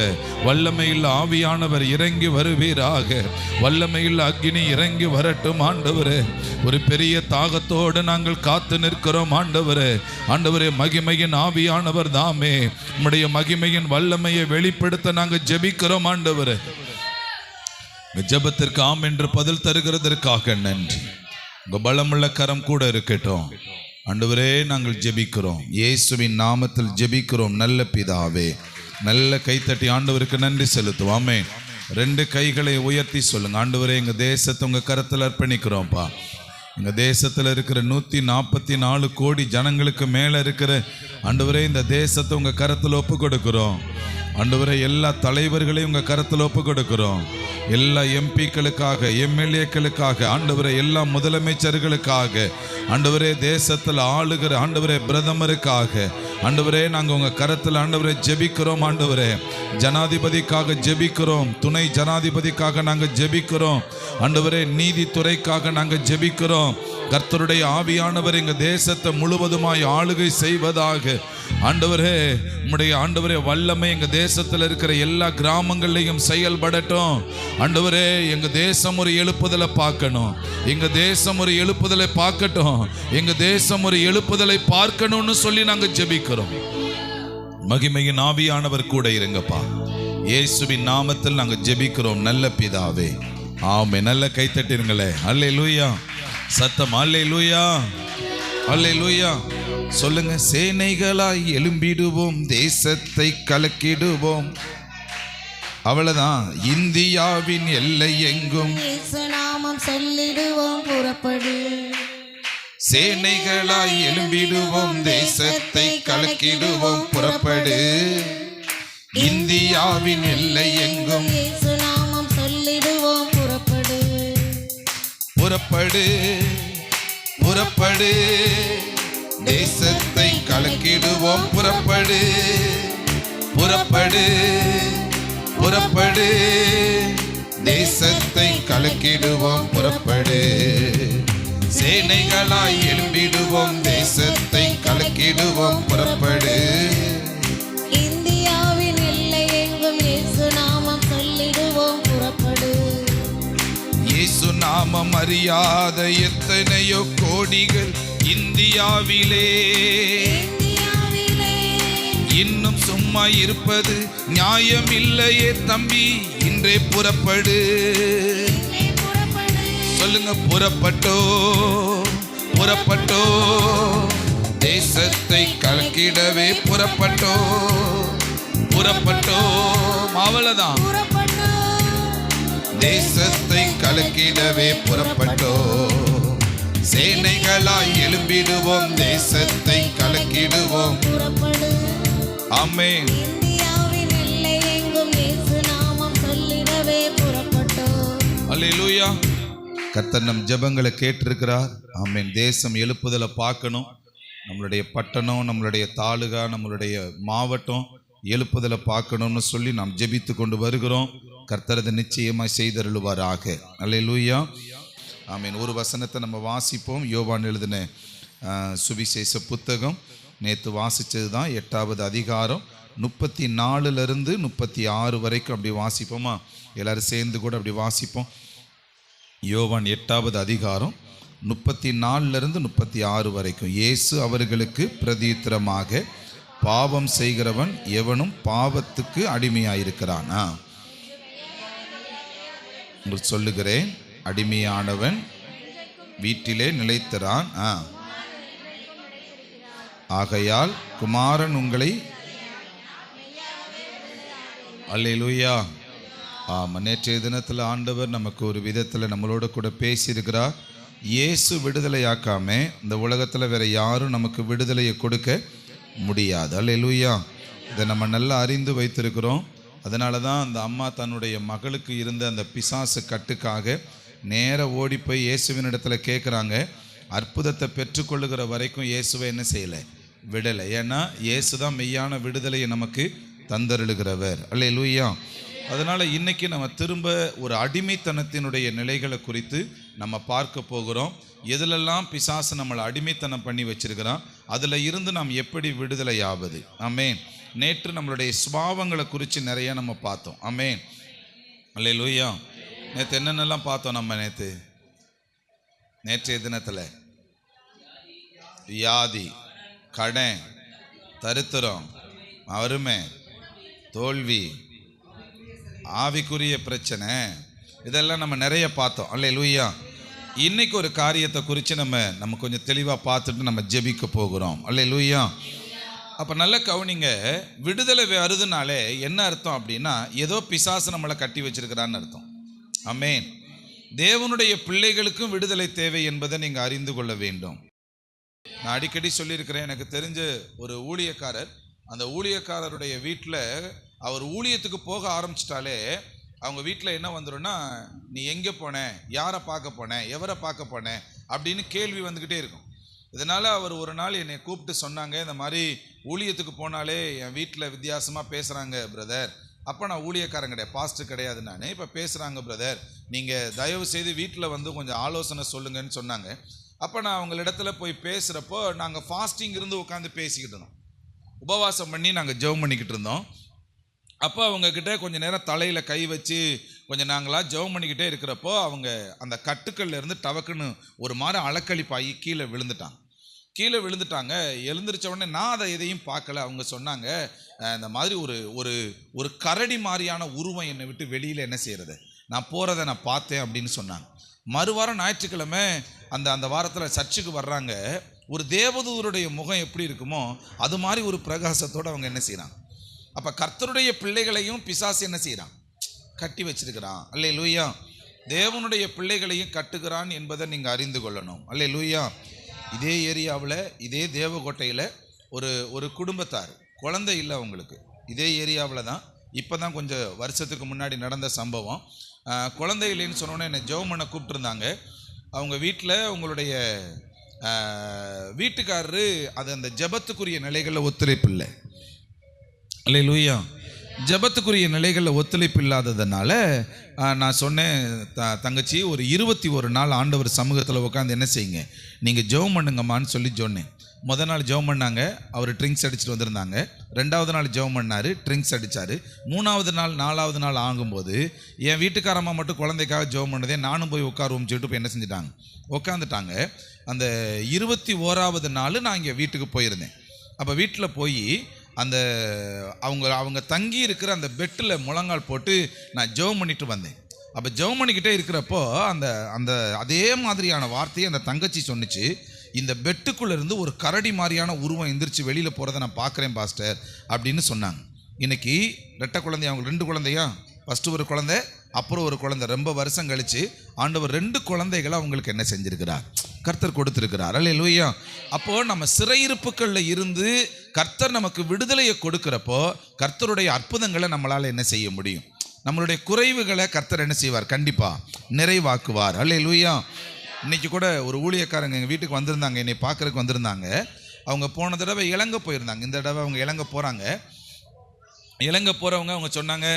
Speaker 3: வல்லமையில் ஆவியானவர் இறங்கி வருவீராக. வல்லமையில் அக்னி இறங்கி வரட்டும் ஆண்டவரே. ஒரு பெரிய தாகத்தோடு நாங்கள் காத்து நிற்கிறோம் ஆண்டவரே. ஆண்டவரே, மகிமையின் ஆவியானவர் தாமே உம்முடைய மகிமையின் வல்லமையை வெளிப்படுத்த நாங்கள் ஜெபிக்கிறோம் ஆண்டவரே. ஜெபத்திற்கு ஆம் என்று பதில் தருகிறதற்காக நன்றி. உங்க பலமுள்ள கரம் கூட இருக்கட்டும் ஆண்டவரே. நாங்கள் ஜெபிக்கிறோம், இயேசுவின் நாமத்தில் ஜெபிக்கிறோம் நல்ல பிதாவே. நல்ல கைத்தட்டி ஆண்டவருக்கு நன்றி செலுத்துவோம். ஆமென். 2 கைகளை உயர்த்தி சொல்லுங்க. ஆண்டவரே, எங்க தேசத்தை உங்க கரத்தில் அர்ப்பணிக்கிறோம்ப்பா. எங்க தேசத்தில் இருக்கிற 144 கோடி ஜனங்களுக்கு மேல இருக்கிற ஆண்டவரே இந்த தேசத்தை உங்க கரத்தில் ஒப்பு கொடுக்கிறோம் ஆண்டவரே. எல்லா தலைவர்களையும் உங்க கரத்தில் ஒப்பு கொடுக்கிறோம். எல்லா எம்பிக்களுக்காக, எம்எல்ஏக்களுக்காக ஆண்டவரே, எல்லா முதலமைச்சர்களுக்காக ஆண்டவரே, தேசத்தில் ஆளுகிற ஆண்டவரே பிரதமருக்காக ஆண்டவரே நாங்கள் உங்க கரத்தில் ஆண்டவரே ஜெபிக்கிறோம் ஆண்டவரே. ஜனாதிபதிக்காக ஜெபிக்கிறோம், துணை ஜனாதிபதிக்காக நாங்கள் ஜெபிக்கிறோம் ஆண்டவரே. நீதித்துறைக்காக நாங்கள் ஜெபிக்கிறோம். கர்த்தருடைய ஆவியானவர் எங்க தேசத்தை முழுவதுமாய் ஆளுகை செய்வதாக ஆண்டவரே. உம்முடைய ஆண்டவரே வல்லமை எங்க தேசத்தில் இருக்கிற எல்லா கிராமங்கள்லையும் செயல்படட்டும் ஆண்டவரே. எங்க தேசம் ஒரு எழுப்புதலை பார்க்கணும். எங்க தேசம் ஒரு எழுப்புதலை பார்க்கட்டும். எங்க தேசம் ஒரு எழுப்புதலை பார்க்கணும்னு சொல்லி நாங்க ஜெபிக்கிறோம். மகிமையின் ஆவியானவர் கூட இருங்கப்பா. இயேசுவின் நாமத்தில் நாங்க ஜெபிக்கிறோம் நல்ல பிதாவே. ஆமே. நல்ல கைத்தட்டிருங்களே. அல்லேலூயா. சத்தம் அல்லேலூயா, அல்லேலூயா சொல்லுங்க. சேனைகளாய் எழும்பிடுவோம், தேசத்தை கலக்கிடுவோம். அவ்வளவுதான். இந்தியாவின் எல்லை எங்கும்
Speaker 2: நாமம் சொல்லிடுவோம், புறப்படு.
Speaker 3: சேனைகளாய் எழும்பிடுவோம், தேசத்தை கலக்கிடுவோம், புறப்படு. இந்தியாவின் எல்லை எங்கும்
Speaker 2: நாமம் சொல்லிடுவோம், புறப்படு.
Speaker 3: புறப்படு புறப்படு, தேசத்தை கலக்கிடுவோம். புறப்படு புறப்படு புறப்படு, தேசத்தை கலக்கிடுவோம். புறப்படு, சேனைகளாய் எழும்பிடுவோம், தேசத்தை கலக்கிடுவோம். புறப்படு,
Speaker 2: இந்தியாவின் எல்லை எங்கும் இயேசு நாமம் சொல்லிடுவோம். புறப்படு,
Speaker 3: இயேசு நாமம் அறியாத எத்தனையோ கோடிகள் இந்தியாவிலே இன்னும் சும்மா இருப்பது நியாயம் இல்லையே தம்பி. இன்றே புறப்படு, சொல்லுங்க, புறப்பட்டோ புறப்பட்டோ, தேசத்தை கலக்கிடவே புறப்பட்டோ புறப்பட்டோ. அவ்வளவுதான், தேசத்தை கலக்கிடவே புறப்பட்டோ, சேனைகளாய் எழும்பிடுவோம், தேசத்தை கலக்கிடுவோம். ஆமென்.
Speaker 2: இந்தியாவின் எல்லை எங்கும் இயேசு நாமம் சொல்லிடவே புறப்பட்டோம்.
Speaker 3: அல்லேலூயா. கர்த்தர் நம் ஜெபங்களை கேட்டிருக்கிறார். ஆமென். தேசம் எழுப்புதலை பார்க்கணும். நம்மளுடைய பட்டணம், நம்மளுடைய தாலுகா, நம்மளுடைய மாவட்டம் எழுப்புதலை பார்க்கணும்னு சொல்லி நாம் ஜெபித்து கொண்டு வருகிறோம். கர்த்தர் அதை நிச்சயமாய் செய்தருளுவாராக. அல்லேலூயா. ஆமென். ஒரு வசனத்தை நம்ம வாசிப்போம். யோவான் எழுதின சுவிசேஷ புத்தகம் நேற்று வாசித்தது தான் 8வது அதிகாரம் 34 36 வரைக்கும் அப்படி வாசிப்போமா? எல்லாரும் சேர்ந்து கூட அப்படி வாசிப்போம். யோவான் 8வது அதிகாரம் 34 36 வரைக்கும். இயேசு அவர்களுக்கு பிரதியுத்தரமாக, பாவம் செய்கிறவன் எவனும் பாவத்துக்கு அடிமையாயிருக்கிறான். உங்களுக்கு சொல்லுகிறேன், அடிமையானவன் வீட்டிலே நிலைத்திரான். ஆகையால் குமாரன் உங்களை, அல்லேலூயா. ஆமாம், நேற்றைய தினத்தில் ஆண்டவர் நமக்கு ஒரு விதத்தில் நம்மளோட கூட பேசியிருக்கிறார். இயேசு விடுதலையாக்காம இந்த உலகத்தில் வேற யாரும் நமக்கு விடுதலையை கொடுக்க முடியாது. அல்லேலூயா. இதை நம்ம நல்லா அறிந்து வைத்திருக்கிறோம். அதனால தான் அந்த அம்மா தன்னுடைய மகளுக்கு இருந்த அந்த பிசாசு கட்டுக்காக நேர ஓடி போய் இயேசுவின் இடத்துல கேட்குறாங்க. அற்புதத்தை பெற்றுக்கொள்ளுகிற வரைக்கும் இயேசுவை என்ன செய்யலை, விடலை. ஏன்னா இயேசு தான் மெய்யான விடுதலையை நமக்கு தந்தருளுகிறவர். அல்லேலூயா. அதனால் இன்னைக்கு நம்ம திரும்ப ஒரு அடிமைத்தனத்தினுடைய நிலைகளை குறித்து நம்ம பார்க்க போகிறோம். எதிலெல்லாம் பிசாசு நம்மளை அடிமைத்தனம் பண்ணி வச்சிருக்கிறான், அதில் இருந்து நாம் எப்படி விடுதலை ஆவது. ஆமென். நேற்று நம்மளுடைய சுபாவங்களை குறித்து நிறைய நம்ம பார்த்தோம். ஆமென். அல்லேலூயா. நேற்று என்னென்னலாம் பார்த்தோம் நம்ம? நேற்றைய தினத்தில் வியாதி, கடன், தரித்திரம், வறுமை, தோல்வி, ஆவிக்குரிய பிரச்சனை, இதெல்லாம் நம்ம நிறைய பார்த்தோம். அல்லேலூயா. இன்னைக்கு ஒரு காரியத்தை குறித்து நம்ம கொஞ்சம் தெளிவாக பார்த்துட்டு நம்ம ஜெபிக்க போகிறோம். அல்லேலூயா. அப்போ நல்ல கவனிங்க. விடுதலை வருதுனாலே என்ன அர்த்தம் அப்படின்னா, ஏதோ பிசாசு நம்மளை கட்டி வச்சிருக்கிறான்னு அர்த்தம். ஆமென். தேவனுடைய பிள்ளைகளுக்கும் விடுதலை தேவை என்பதை நீங்கள் அறிந்து கொள்ள வேண்டும். நான் அடிக்கடி சொல்லியிருக்கிறேன், எனக்கு தெரிஞ்ச ஒரு ஊழியக்காரர், அந்த ஊழியக்காரருடைய வீட்டில் அவர் ஊழியத்துக்கு போக ஆரம்பிச்சிட்டாலே அவங்க வீட்டில் என்ன வந்துடும்னா, நீ எங்கே போன, யாரை பார்க்க போனேன், எவரை பார்க்க போனேன் அப்படின்னு கேள்வி வந்துக்கிட்டே இருக்கும். இதனால் அவர் ஒரு நாள் என்னை கூப்பிட்டு சொன்னாங்க, இந்த மாதிரி ஊழியத்துக்கு போனாலே என் வீட்டில் வித்தியாசமாக பேசுகிறாங்க பிரதர். அப்போ நான் ஊழியக்காரன் கிடையாது, பாஸ்டர் கிடையாது, நான் இப்போ பேசுகிறாங்க பிரதர், நீங்கள் தயவு செய்து வீட்டில் வந்து கொஞ்சம் ஆலோசனை சொல்லுங்கன்னு சொன்னாங்க. அப்போ நான் அவங்களிடத்துல போய் பேசுகிறப்போ நாங்கள் ஃபாஸ்டிங் இருந்து உட்காந்து பேசிக்கிட்டு இருந்தோம், உபவாசம் பண்ணி நாங்கள் ஜெபம் பண்ணிக்கிட்டு இருந்தோம். அப்போ அவங்கக்கிட்ட கொஞ்சம் நேரம் தலையில் கை வச்சு கொஞ்சம் நாங்களாக ஜெபம் பண்ணிக்கிட்டே இருக்கிறப்போ அவங்க அந்த கட்டுக்கள்ல இருந்து டவக்குன்னு ஒரு மாதிரி அலக்களிப்பாகி கீழே விழுந்துட்டாங்க. எழுந்திரிச்ச உடனே நான் அதை எதையும் பார்க்கல. அவங்க சொன்னாங்க, இந்த மாதிரி ஒரு கரடி மாதிரியான உருவம் என்னை விட்டு வெளியில் என்ன செய்கிறது, நான் போகிறத நான் பார்த்தேன் அப்படின்னு சொன்னாங்க. மறுவாரம் ஞாயிற்றுக்கிழமை அந்த வாரத்தில் சர்ச்சுக்கு வர்றாங்க. ஒரு தேவதூதருடைய முகம் எப்படி இருக்குமோ அது மாதிரி ஒரு பிரகாசத்தோடு அவங்க என்ன செய்கிறாங்க. அப்போ கர்த்தருடைய பிள்ளைகளையும் பிசாசு என்ன செய்கிறான், கட்டி வச்சிருக்கிறான். அல்லேலூயா. தேவனுடைய பிள்ளைகளையும் கட்டுகிறான் என்பதை நீங்கள் அறிந்து கொள்ளணும். அல்லேலூயா. இதே ஏரியாவில், இதே தேவகோட்டையில் ஒரு குடும்பத்தார் குழந்தை இல்லை அவங்களுக்கு. இதே ஏரியாவில் தான், இப்போ தான் கொஞ்சம் வருஷத்துக்கு முன்னாடி நடந்த சம்பவம். குழந்தை இல்லைன்னு சொன்னோன்னே என்னை ஜெபம் பண்ண கூப்பிட்டுருந்தாங்க. அவங்க வீட்டில் உங்களுடைய வீட்டுக்காரரு அது அந்த ஜெபத்துக்குரிய நிலைகளில் ஒத்துழைப்பு இல்லை. அல்லேலூயா. ஜெபத்துக்குரிய நிலைகளில் ஒத்துழைப்பு இல்லாததுனால நான் சொன்னேன், தங்கச்சி ஒரு 21 நாள் ஆண்டவர் சமூகத்தில் உட்காந்து என்ன செய்யுங்க, நீங்கள் ஜெபம் பண்ணுங்கம்மான்னு சொல்லி சொன்னேன். முதல் நாள் ஜெபம் பண்ணாங்க, அவர் ட்ரிங்க்ஸ் அடிச்சுட்டு வந்திருந்தாங்க. 2வது நாள் ஜெபம் பண்ணார், ட்ரிங்க்ஸ் அடித்தார். 3வது நாள் 4வது நாள் ஆகும்போது என் வீட்டுக்காரம்மா மட்டும் குழந்தைக்காக ஜெபம் பண்ணதே நானும் போய் உட்காருவோம் சொல்லிட்டு இப்போ என்ன செஞ்சுட்டாங்க, உட்காந்துட்டாங்க. அந்த 21வது நாள் நான் இங்கே வீட்டுக்கு போயிருந்தேன். அப்போ வீட்டில் போய் அந்த அவங்க தங்கி இருக்கிற அந்த பெட்டில் முழங்கால் போட்டு நான் ஜெபம் பண்ணிட்டு வந்தேன். அப்போ ஜெபம் பண்ணிக்கிட்டே இருக்கிறப்போ அந்த அந்த அதே மாதிரியான வார்த்தையை அந்த தங்கச்சி சொன்னிச்சு, இந்த பெட்டுக்குள்ளேருந்து ஒரு கரடி மாதிரியான உருவம் எந்திரிச்சு வெளியில் போகிறத நான் பார்க்குறேன் பாஸ்டர் அப்படின்னு சொன்னாங்க. இன்றைக்கி ரெட்டை குழந்தை, அவங்க 2 குழந்தையா, ஃபஸ்ட்டு ஒரு குழந்தை அப்புறம் ஒரு குழந்தை, ரொம்ப வருஷம் கழித்து ஆண்டவர் 2 குழந்தைகளை அவங்களுக்கு என்ன செஞ்சுருக்கிறார், கர்த்தர் கொடுத்துருக்கிறார். அல்லேலூயா. அப்போது நம்ம சிறையிருப்புகளில் இருந்து கர்த்தர் நமக்கு விடுதலையை கொடுக்குறப்போ கர்த்தருடைய அற்புதங்களை நம்மளால் என்ன செய்ய முடியும், நம்மளுடைய குறைவுகளை கர்த்தர் என்ன செய்வார், கண்டிப்பாக நிறைவாக்குவார். அல்லேலூயா. இன்றைக்கி கூட ஒரு ஊழியக்காரங்க எங்கள் வீட்டுக்கு வந்திருந்தாங்க, என்னை பார்க்குறதுக்கு வந்திருந்தாங்க. அவங்க போன தடவை இலங்கை போயிருந்தாங்க, இந்த தடவை அவங்க இலங்கை போகிறாங்க. இலங்கை போகிறவங்க அவங்க சொன்னாங்க,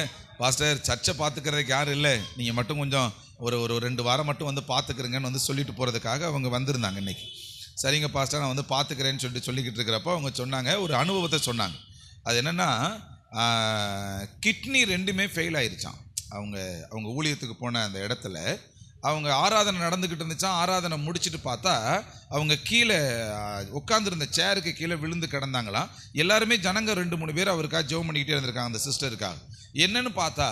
Speaker 3: பாஸ்டர் சர்ச்சை பார்த்துக்கிறதுக்கு யாரும் இல்லை, நீங்கள் மட்டும் கொஞ்சம் ஒரு 2 வாரம் மட்டும் வந்து பார்த்துக்கிறீங்கன்னு வந்து சொல்லிட்டு போகிறதுக்காக அவங்க வந்திருந்தாங்க இன்றைக்கி. சரிங்க பாஸ்டர் நான் வந்து பார்த்துக்கிறேன்னு சொல்லிக்கிட்டு இருக்கிறப்போ அவங்க சொன்னாங்க, ஒரு அனுபவத்தை சொன்னாங்க. அது என்னென்னா, கிட்னி 2மே ஃபெயில் ஆயிடுச்சான். அவங்க ஊழியத்துக்கு போன அந்த இடத்துல அவங்க ஆராதனை நடந்துக்கிட்டு இருந்துச்சான். ஆராதனை முடிச்சுட்டு பார்த்தா அவங்க கீழே உட்காந்துருந்த சேருக்கு கீழே விழுந்து கிடந்தாங்களாம். எல்லாருமே ஜனங்க 2-3 பேர் அவருக்காக ஜெபம் பண்ணிக்கிட்டே இருந்திருக்காங்க, அந்த சிஸ்டருக்காக. என்னன்னு பார்த்தா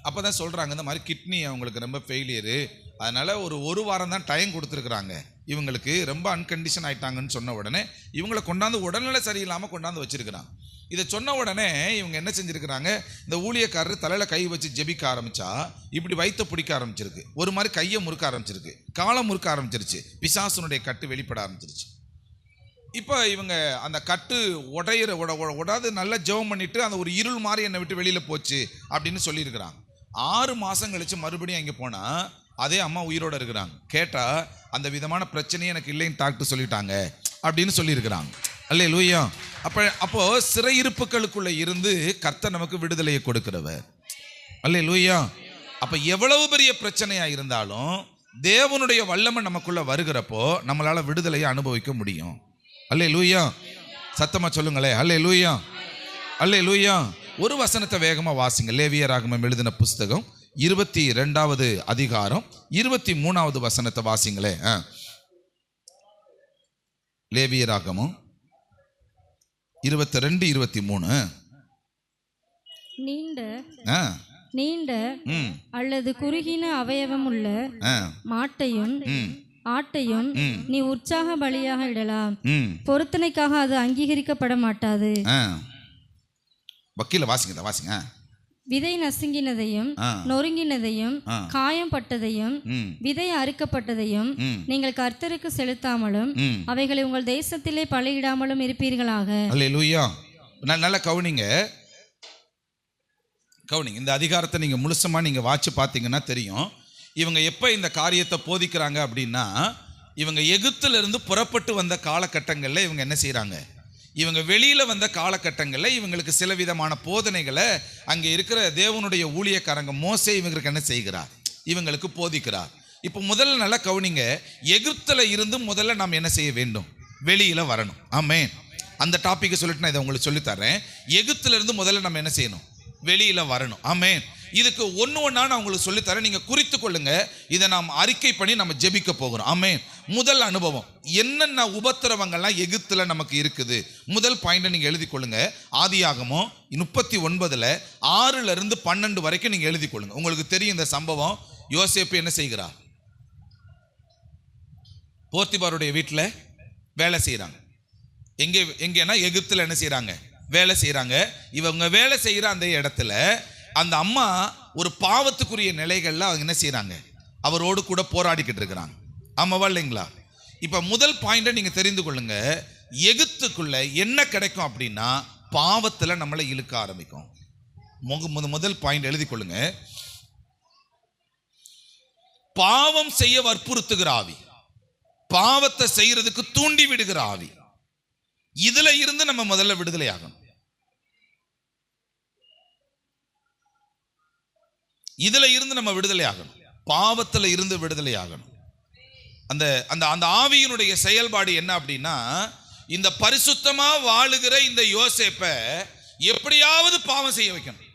Speaker 3: அப்போ தான் சொல்கிறாங்க, இந்த மாதிரி கிட்னி அவங்களுக்கு ரொம்ப ஃபெயிலியரு, அதனால் ஒரு வாரம் தான் டைம் கொடுத்துருக்குறாங்க, இவங்களுக்கு ரொம்ப அன்கண்டிஷன் ஆகிட்டாங்கன்னு சொன்ன உடனே இவங்களை கொண்டாந்து உடல்நிலை சரியில்லாமல் கொண்டாந்து வச்சுருக்கிறாங்க. இதை சொன்ன உடனே இவங்க என்ன செஞ்சுருக்கிறாங்க, இந்த ஊழியக்காரர் தலையில் கை வச்சு ஜெபிக்க ஆரம்பித்தா இப்படி வயிற்ற பிடிக்க ஆரம்பிச்சிருக்கு, ஒரு மாதிரி கையை முறுக்க ஆரம்பிச்சிருக்கு, காலை முறுக்க ஆரம்பிச்சிருச்சு, பிசாசுனுடைய கட்டு வெளிப்பட ஆரம்பிச்சிருச்சு. இப்போ இவங்க அந்த கட்டு உடாது நல்லா ஜெபம் பண்ணிவிட்டு அந்த ஒரு இருள் மாதிரி என்னை விட்டு வெளியில் போச்சு அப்படின்னு சொல்லியிருக்கிறாங்க. 6 மாதம் கழித்து மறுபடியும் அங்கே போனால் அதே அம்மா உயிரோடு இருக்கிறாங்க. கேட்டால் அந்த விதமான பிரச்சனையே எனக்கு இல்லைன்னு டாக்டர் சொல்லிட்டாங்க அப்படின்னு சொல்லியிருக்கிறாங்க. அல்லேலூயா. அப்போது சிறையிருப்புகளுக்குள்ளே இருந்து கர்த்தர் நமக்கு விடுதலையை கொடுக்கிறவர். அல்லேலூயா. அப்போ எவ்வளவு பெரிய பிரச்சனையாக இருந்தாலும் தேவனுடைய வல்லமை நமக்குள்ளே வருகிறப்போ நம்மளால் விடுதலையை அனுபவிக்க முடியும். அல்லேலூயா. சத்தமாக சொல்லுங்களேன், அல்லேலூயா, அல்லேலூயா. ஒரு வசனத்தை வேகமாக வாசிங்க. லேவியராகமம் எழுதின புஸ்தகம் 22வது அதிகாரம் 23வது வசனத்தை வாசிங்களே. லேவியராகமம் 22-23.
Speaker 2: நீண்ட அல்லது குறுகின அவயவம் உள்ள மாட்டையும் ஆட்டையும் நீ உற்சாக பலியாக இடலாம், பொருத்தனைக்காக அது அங்கீகரிக்கப்பட மாட்டாது.
Speaker 3: வக்கீல வாசிங்க.
Speaker 2: விதை நசுங்கினதையும் நொறுங்கினதையும் காயம்பட்டதையும் விதை அறுக்கப்பட்டதையும் நீங்கள் கர்த்தருக்கு செலுத்தாமலும் அவைகளை உங்கள் தேசத்திலே பலியிடாமலும் இருப்பீர்களாக.
Speaker 3: அல்லேலூயா. நல்ல கவனிங்க. இந்த அதிகாரத்தை நீங்க முழுசமா நீங்க வாட்சி பார்த்தீங்கன்னா தெரியும். இவங்க எப்போ இந்த காரியத்தை போதிக்கிறாங்க அப்படின்னா, இவங்க எகிப்திலிருந்து புறப்பட்டு வந்த காலகட்டங்களில் இவங்க என்ன செய்கிறாங்க, இவங்க வெளியில் வந்த காலகட்டங்களில் இவங்களுக்கு சில விதமான போதனைகளை அங்கே இருக்கிற தேவனுடைய ஊழியக்காரங்க மோசே இவங்களுக்கு என்ன செய்கிறார், இவங்களுக்கு போதிக்கிறார். இப்போ முதல்ல நல்லா கவனிங்க, எகிப்தில் இருந்து முதல்ல நாம் என்ன செய்ய வேண்டும், வெளியில் வரணும். ஆமென். அந்த டாப்பிக்கை சொல்லிட்டு நான் இதை உங்களுக்கு சொல்லித்தரேன். எகிப்திலிருந்து முதல்ல நம்ம என்ன செய்யணும், வெளியில் வரணும். ஆமென். இதுக்கு ஒன்று நான் உங்களுக்கு சொல்லித்தரேன், நீங்கள் குறித்து கொள்ளுங்க. இதை நாம் அறிக்கை பண்ணி நம்ம ஜெபிக்க போகிறோம். ஆமென். முதல் அனுபவம், என்னென்ன உபத்திரவங்கள்லாம் எகிப்தில் நமக்கு இருக்குது, முதல் பாயிண்டை நீங்கள் எழுதி கொள்ளுங்க. ஆதியாகமம் 39 6 - 12 வரைக்கும் நீங்கள் எழுதி கொள்ளுங்க. உங்களுக்கு தெரியும் இந்த சம்பவம். யோசேப்பு என்ன செய்கிறார், போர்த்திபாருடைய வீட்டில் வேலை செய்கிறாங்க. எங்கேனா எகிப்தில் என்ன செய்கிறாங்க, வேலை செய்கிறாங்க. இவங்க வேலை செய்கிற அந்த இடத்துல அந்த அம்மா ஒரு பாவத்துக்குரிய நிலைகளில் அவங்க என்ன செய்கிறாங்க, அவரோடு கூட போராடிக்கிட்டு இருக்கிறாங்க. ஆமாவா இல்லைங்களா? இப்போ முதல் பாயிண்டை நீங்கள் தெரிந்து கொள்ளுங்க. எகிப்துக்குள்ள என்ன கிடைக்கும் அப்படின்னா பாவத்தில் நம்மளை இழுக்க ஆரம்பிக்கும். முதல் பாயிண்ட் எழுதி கொள்ளுங்க. பாவம் செய்ய வற்புறுத்துகிற ஆவி, பாவத்தை செய்யறதுக்கு தூண்டி விடுகிற ஆவி. இதுல இருந்து நம்ம முதல்ல விடுதலை ஆகணும். இதுல இருந்து நம்ம விடுதலை ஆகணும். பாவத்துல இருந்து விடுதலை ஆகணும். அந்த அந்த அந்த ஆவியினுடைய செயல்பாடு என்ன அப்படின்னா, இந்த பரிசுத்தமா வாழுகிற இந்த யோசேப்பை எப்படியாவது பாவம் செய்ய வைக்கணும்.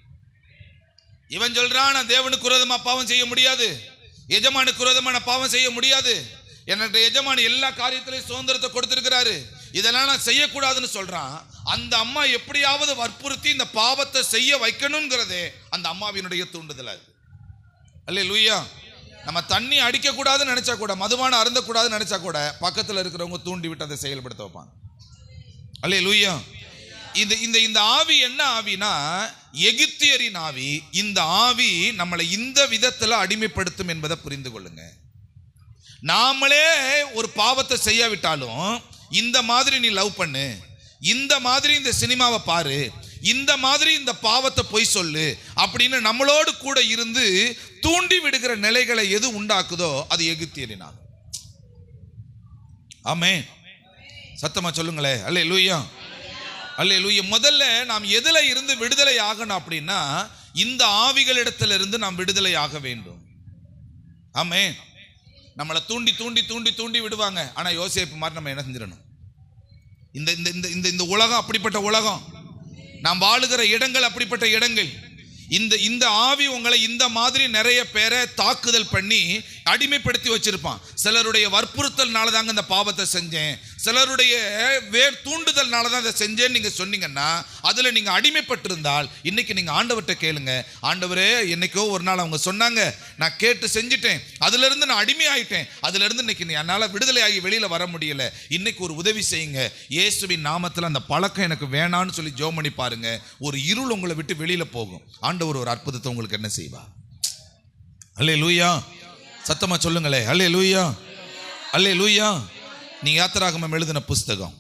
Speaker 3: இவன் சொல்றான், நான் தேவனுக்கு விரோதமா பாவம் செய்ய முடியாது, எஜமானுக்கு விரோதமா நான் பாவம் செய்ய முடியாது, எனக்கு எஜமான் எல்லா காரியத்திலையும் சுதந்திரத்தை கொடுத்திருக்கிறாரு, இதெல்லாம் நான் செய்யக்கூடாதுன்னு சொல்றான். அந்த அம்மா எப்படியாவது வற்புறுத்தி இந்த பாவத்தை செய்ய வைக்கணுங்கிறதே அந்த அம்மாவினுடைய தூண்டுதலா இருக்கு. அல்லேலூயா. நம்ம தண்ணி அடிக்க கூடாதுன்னு நினைச்சா கூட, மதுபானம் அருந்தக்கூடாதுன்னு நினைச்சா கூட பக்கத்தில் இருக்கிறவங்க தூண்டி விட்டு அதை செயல்படுத்த வைப்பாங்க. அல்லேலூயா. இந்த ஆவி என்ன ஆவினா, எகிப்தியரின் ஆவி. இந்த ஆவி நம்மளை இந்த விதத்தில் அடிமைப்படுத்தும் என்பதை புரிந்து கொள்ளுங்க. நாமளே ஒரு பாவத்தை செய்யாவிட்டாலும் இந்த மாதிரி நீ லவ் பண்ணு, இந்த மாதிரி இந்த சினிமாவை பாரு, இந்த மாதிரி இந்த பாவத்தை பொய் சொல்லு அப்படின்னு நம்மளோடு கூட இருந்து தூண்டி விடுகிற நிலைகளை எது உண்டாக்குதோ அது எகிப்தியரின் ஆவி. ஆமென். சத்தமா சொல்லுங்களே அல்லேலூயா. அல்லேலூயா. முதல்ல நாம் எதுல இருந்து விடுதலை ஆகணும் அப்படின்னா, இந்த ஆவிகளிடத்திலிருந்து நாம் விடுதலை ஆக வேண்டும். ஆமென். நம்மளை தூண்டி தூண்டி தூண்டி தூண்டி விடுவாங்க. ஆனா யோசேப்பு மாதிரி நம்ம என்ன செஞ்சிடணும்? இந்த இந்த இந்த இந்த உலகம் அப்படிப்பட்ட உலகம், நாம் வாழுகிற இடங்கள் அப்படிப்பட்ட இடங்கள். இந்த ஆவி உங்களை இந்த மாதிரி நிறைய பேரை தாக்குதல் பண்ணி அடிமைப்படுத்தி வச்சிருப்பான். சிலருடைய வற்புறுத்தல்னால தாங்க இந்த பாவத்தை செஞ்சேன், சிலருடைய தூண்டுதல்னால தான் அதை செஞ்சேன்னு நீங்க சொன்னீங்கன்னா அதுல நீங்க அடிமைப்பட்டிருந்தால் இன்னைக்கு நீங்க ஆண்டவர்கிட்ட கேளுங்க, ஆண்டவரே என்னைக்கோ ஒரு நாள் அவங்க சொன்னாங்க, நான் கேட்டு செஞ்சுட்டேன், அதுல இருந்து நான் அடிமையாயிட்டேன், அதுல இருந்து இன்னைக்கு என்னால விடுதலை ஆகி வெளியில வர முடியல, இன்னைக்கு ஒரு உதவி செய்யுங்க, இயேசுவின் நாமத்தில் அந்த பழக்கம் எனக்கு வேணான்னு சொல்லி ஜெபம் பண்ணி பாருங்க. ஒரு இருள் உங்களை விட்டு வெளியில போகும். ஆண்டவர் ஒரு அற்புதத்தை உங்களுக்கு என்ன செய்வார்? அல்லேலூயா. சத்தமா சொல்லுங்களே அல்லேலூயா. அல்லேலூயா. நீங்க யாத்திராகமம் எழுதின புஸ்தகம்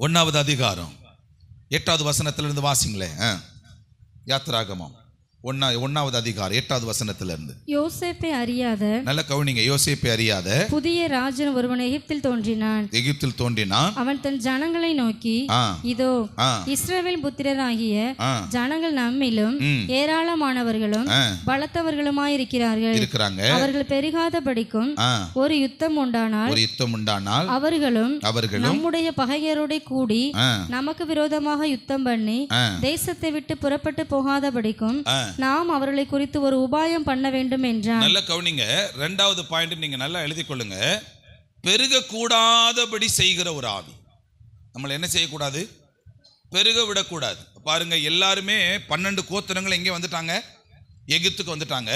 Speaker 3: 1வது அதிகாரம் 8வது வசனத்திலிருந்து வாசிங்களே. யாத்திராகமம் 1வது அதிகாரம் 8வது வசனத்திலிருந்து.
Speaker 2: யோசேப்பை அறியாத,
Speaker 3: நல்ல கவனிங்க, யோசேப்பை அறியாத
Speaker 2: புதிய ராஜன் ஒருவன் எகிப்தில் தோன்றினான். அவன் தன் ஜனங்களை நோக்கி, இதோ இஸ்ரவேல் புத்திரராகிய ஜனங்கள் நம்மிலும் ஏராளமானவர்களும் பலத்தவர்களுமாயிருக்கிறார்கள். அவர்கள் பெருகாதபடிக்கும் ஒரு யுத்தம் உண்டானால் அவர்களும் நம்முடைய பகையரோட கூடி நமக்கு விரோதமாக யுத்தம் பண்ணி தேசத்தை விட்டு புறப்பட்டு போகாதபடிக்கும் நாம் அவர்களை குறித்து ஒரு உபாயம் பண்ண வேண்டும் என்றான்.
Speaker 3: நல்ல கவனிங்க, 2வது பாயிண்ட் நீங்க நல்லா எழுதி கொள்ளுங்க. பெருக கூடாதபடி செய்கிற ஒரு ஆவி. நம்மள என்ன செய்யக்கூடாது? பெருக விடக்கூடாது. பாருங்க, எல்லாருமே 12 கோத்திரங்கள் எங்கே வந்துட்டாங்க? எகிப்துக்கு வந்துட்டாங்க.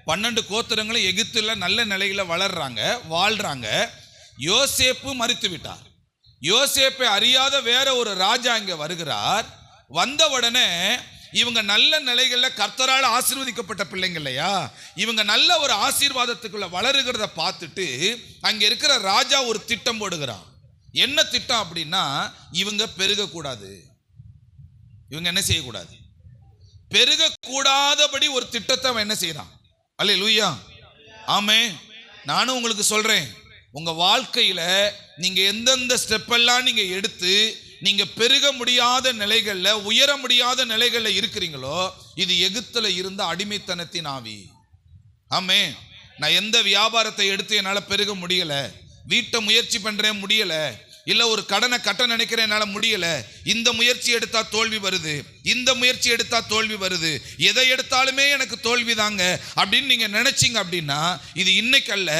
Speaker 3: 12 கோத்திரங்களும் எகிப்துல நல்ல நிலையில வளர்றாங்க, வாழ்றாங்க. யோசேப்பு மரித்து விட்டார். யோசேப்பை அறியாத வேற ஒரு ராஜா இங்க வருகிறார். வந்த உடனே இவங்க நல்ல நிலைகள்ல கர்த்தரால் ஆசீர்வதிக்கப்பட்ட பிள்ளைங்க இல்லையா, இவங்க நல்ல ஒரு ஆசீர்வாதத்துக்குள்ள வளருகிறத பார்த்துட்டு அங்க இருக்கிற ராஜா ஒரு திட்டம் போடுகிறான். என்ன திட்டம் அப்படின்னா, இவங்க பெருகக்கூடாது, இவங்க என்ன செய்யக்கூடாது, பெருகக்கூடாதபடி ஒரு திட்டத்தை அவன் என்ன செய்யறான். அல்லேலூயா. ஆமென். நானும் உங்களுக்கு சொல்றேன், உங்க வாழ்க்கையில நீங்க எந்தெந்த ஸ்டெப் எல்லாம் நீங்க எடுத்து நீங்க பெருக முடியாத நிலைகள்ல, உயர முடியாத நிலைகள்ல இருக்கிறீங்களோ, இது எகிப்துல இருந்த அடிமைத்தனத்தின் ஆவி. ஆமென். நான் எந்த வியாபாரத்தை எடுத்து என்னால பெருக முடியல, வீட்டை முயற்சி பண்றேன் முடியல, இல்ல ஒரு கடனை கட்ட நினைக்கிறேன் என்னால முடியல, இந்த முயற்சி எடுத்தா தோல்வி வருது, இந்த முயற்சி எடுத்தா தோல்வி வருது, எதை எடுத்தாலுமே எனக்கு தோல்வி தாங்க அப்படின்னு நீங்க நினைச்சீங்க அப்படின்னா, இது இன்னைக்கு அல்ல,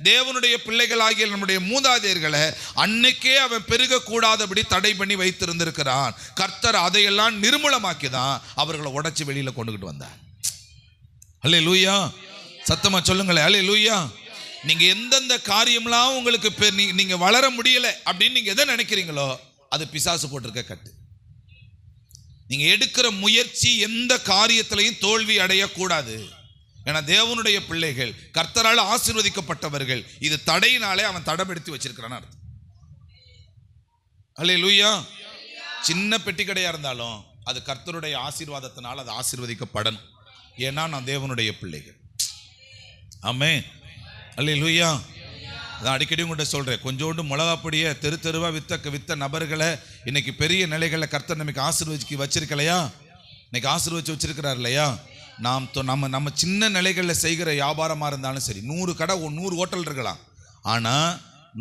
Speaker 3: தேவனுடைய பிள்ளைகளாகிய நம்முடைய மூதாதையர்களை அன்னைக்கே அவன் பெருக கூடாதபடி தடை பண்ணி வைத்திருந்திருக்கிறான். கர்த்தர் அதையெல்லாம் நிர்மூலமாக்கி தான் அவர்களை உடைச்சு வெளியில கொண்டுகிட்டு வந்தார். அல்லேலூயா. சத்தமா சொல்லுங்களேன் அல்லேலூயா. நீங்க எந்தெந்த காரியம்லாம் உங்களுக்கு நீங்க வளர முடியல அப்படின்னு நீங்க எதை நினைக்கிறீங்களோ அது பிசாசு போட்டிருக்க கட்டு. நீங்க எடுக்கிற முயற்சி எந்த காரியத்திலையும் தோல்வி அடையக்கூடாது. ஏன்னா தேவனுடைய பிள்ளைகள், கர்த்தரால் ஆசீர்வதிக்கப்பட்டவர்கள், இது தடையினாலே அவன் தடப்படுத்தி வச்சிருக்கிறான் அர்த்தம். அல்லேலூயா. சின்ன பெட்டி கடையா இருந்தாலும் அது கர்த்தருடைய ஆசீர்வாதத்தினால் அது ஆசீர்வதிக்கப்படணும். ஏன்னா நான் தேவனுடைய பிள்ளைகள். ஆமென். அல்லேலூயா. அதான் அடிக்கடி உங்கள்கிட்ட சொல்கிறேன், கொஞ்சோண்டு மிளகாப்பொடியை தெரு தெருவாக வித்த நபர்களை இன்னைக்கு பெரிய நிலைகளில் கர்த்தர் நமக்கு ஆசீர்வதிக்கு வச்சிருக்கலையா? இன்னைக்கு ஆசீர்வதிச்சு வச்சிருக்கிறார் இல்லையா? நம்ம சின்ன நிலைகளில் செய்கிற வியாபாரமாக இருந்தாலும் சரி, 100 கடை 100 ஹோட்டல் இருக்கலாம். ஆனால்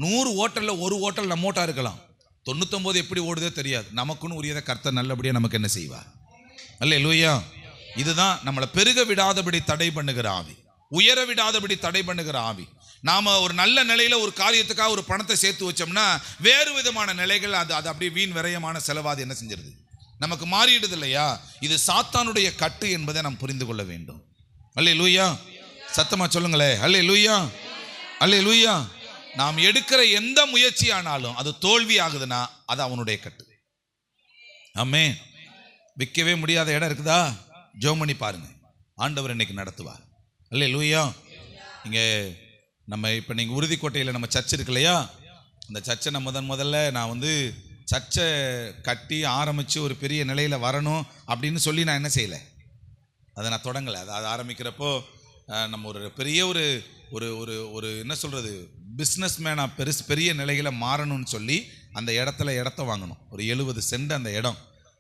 Speaker 3: 100 ஹோட்டலில் ஒரு ஹோட்டல் நம்மோட்டா இருக்கலாம். 99 எப்படி ஓடுதோ தெரியாது. நமக்குன்னு உரியதை கர்த்தர் நல்லபடியாக நமக்கு என்ன செய்வார்? அல்லேலூயா. இதுதான் நம்மளை பெருக விடாதபடி தடை பண்ணுகிற ஆவி, உயர விடாதபடி தடை பண்ணுகிற ஆவி. நாம் ஒரு நல்ல நிலையில் ஒரு காரியத்துக்காக ஒரு பணத்தை சேர்த்து வச்சோம்னா வேறு விதமான நிலைகள் அது அப்படியே வீண் விரயமான செலவாது என்ன செஞ்சிருது, நமக்கு மாறிடுது இல்லையா? இது சாத்தானுடைய கட்டு என்பதை நாம் புரிந்து கொள்ள வேண்டும். அல்லேலூயா. சத்தமா சொல்லுங்களே, அல்லேலூயா, அல்லேலூயா. நாம் எடுக்கிற எந்த முயற்சி ஆனாலும் அது தோல்வி ஆகுதுன்னா அது அவனுடைய கட்டு. ஆமென். விற்கவே முடியாத இடம் இருக்குதா? ஜெபம் பண்ணி பாருங்க, ஆண்டவர் இன்னைக்கு நடத்துவார். அல்லேலூயா. இங்கே நம்ம இப்போ நீங்கள் உறுதிக்கோட்டையில் நம்ம சர்ச் இருக்கு இல்லையா? அந்த சர்ச்சை நான் முதல்ல நான் சர்ச்சை கட்டி ஆரம்பித்து ஒரு பெரிய நிலையில் வரணும் அப்படின்னு சொல்லி நான் என்ன செய்யலை, அதை நான் தொடங்கலை. அது ஆரம்பிக்கிறப்போ நம்ம ஒரு பெரிய ஒரு ஒரு ஒரு ஒரு என்ன சொல்கிறது, பிஸ்னஸ் மேனாக பெரிய நிலைகளை மாறணும்னு சொல்லி அந்த இடத்த வாங்கணும். ஒரு 70 சென்ட்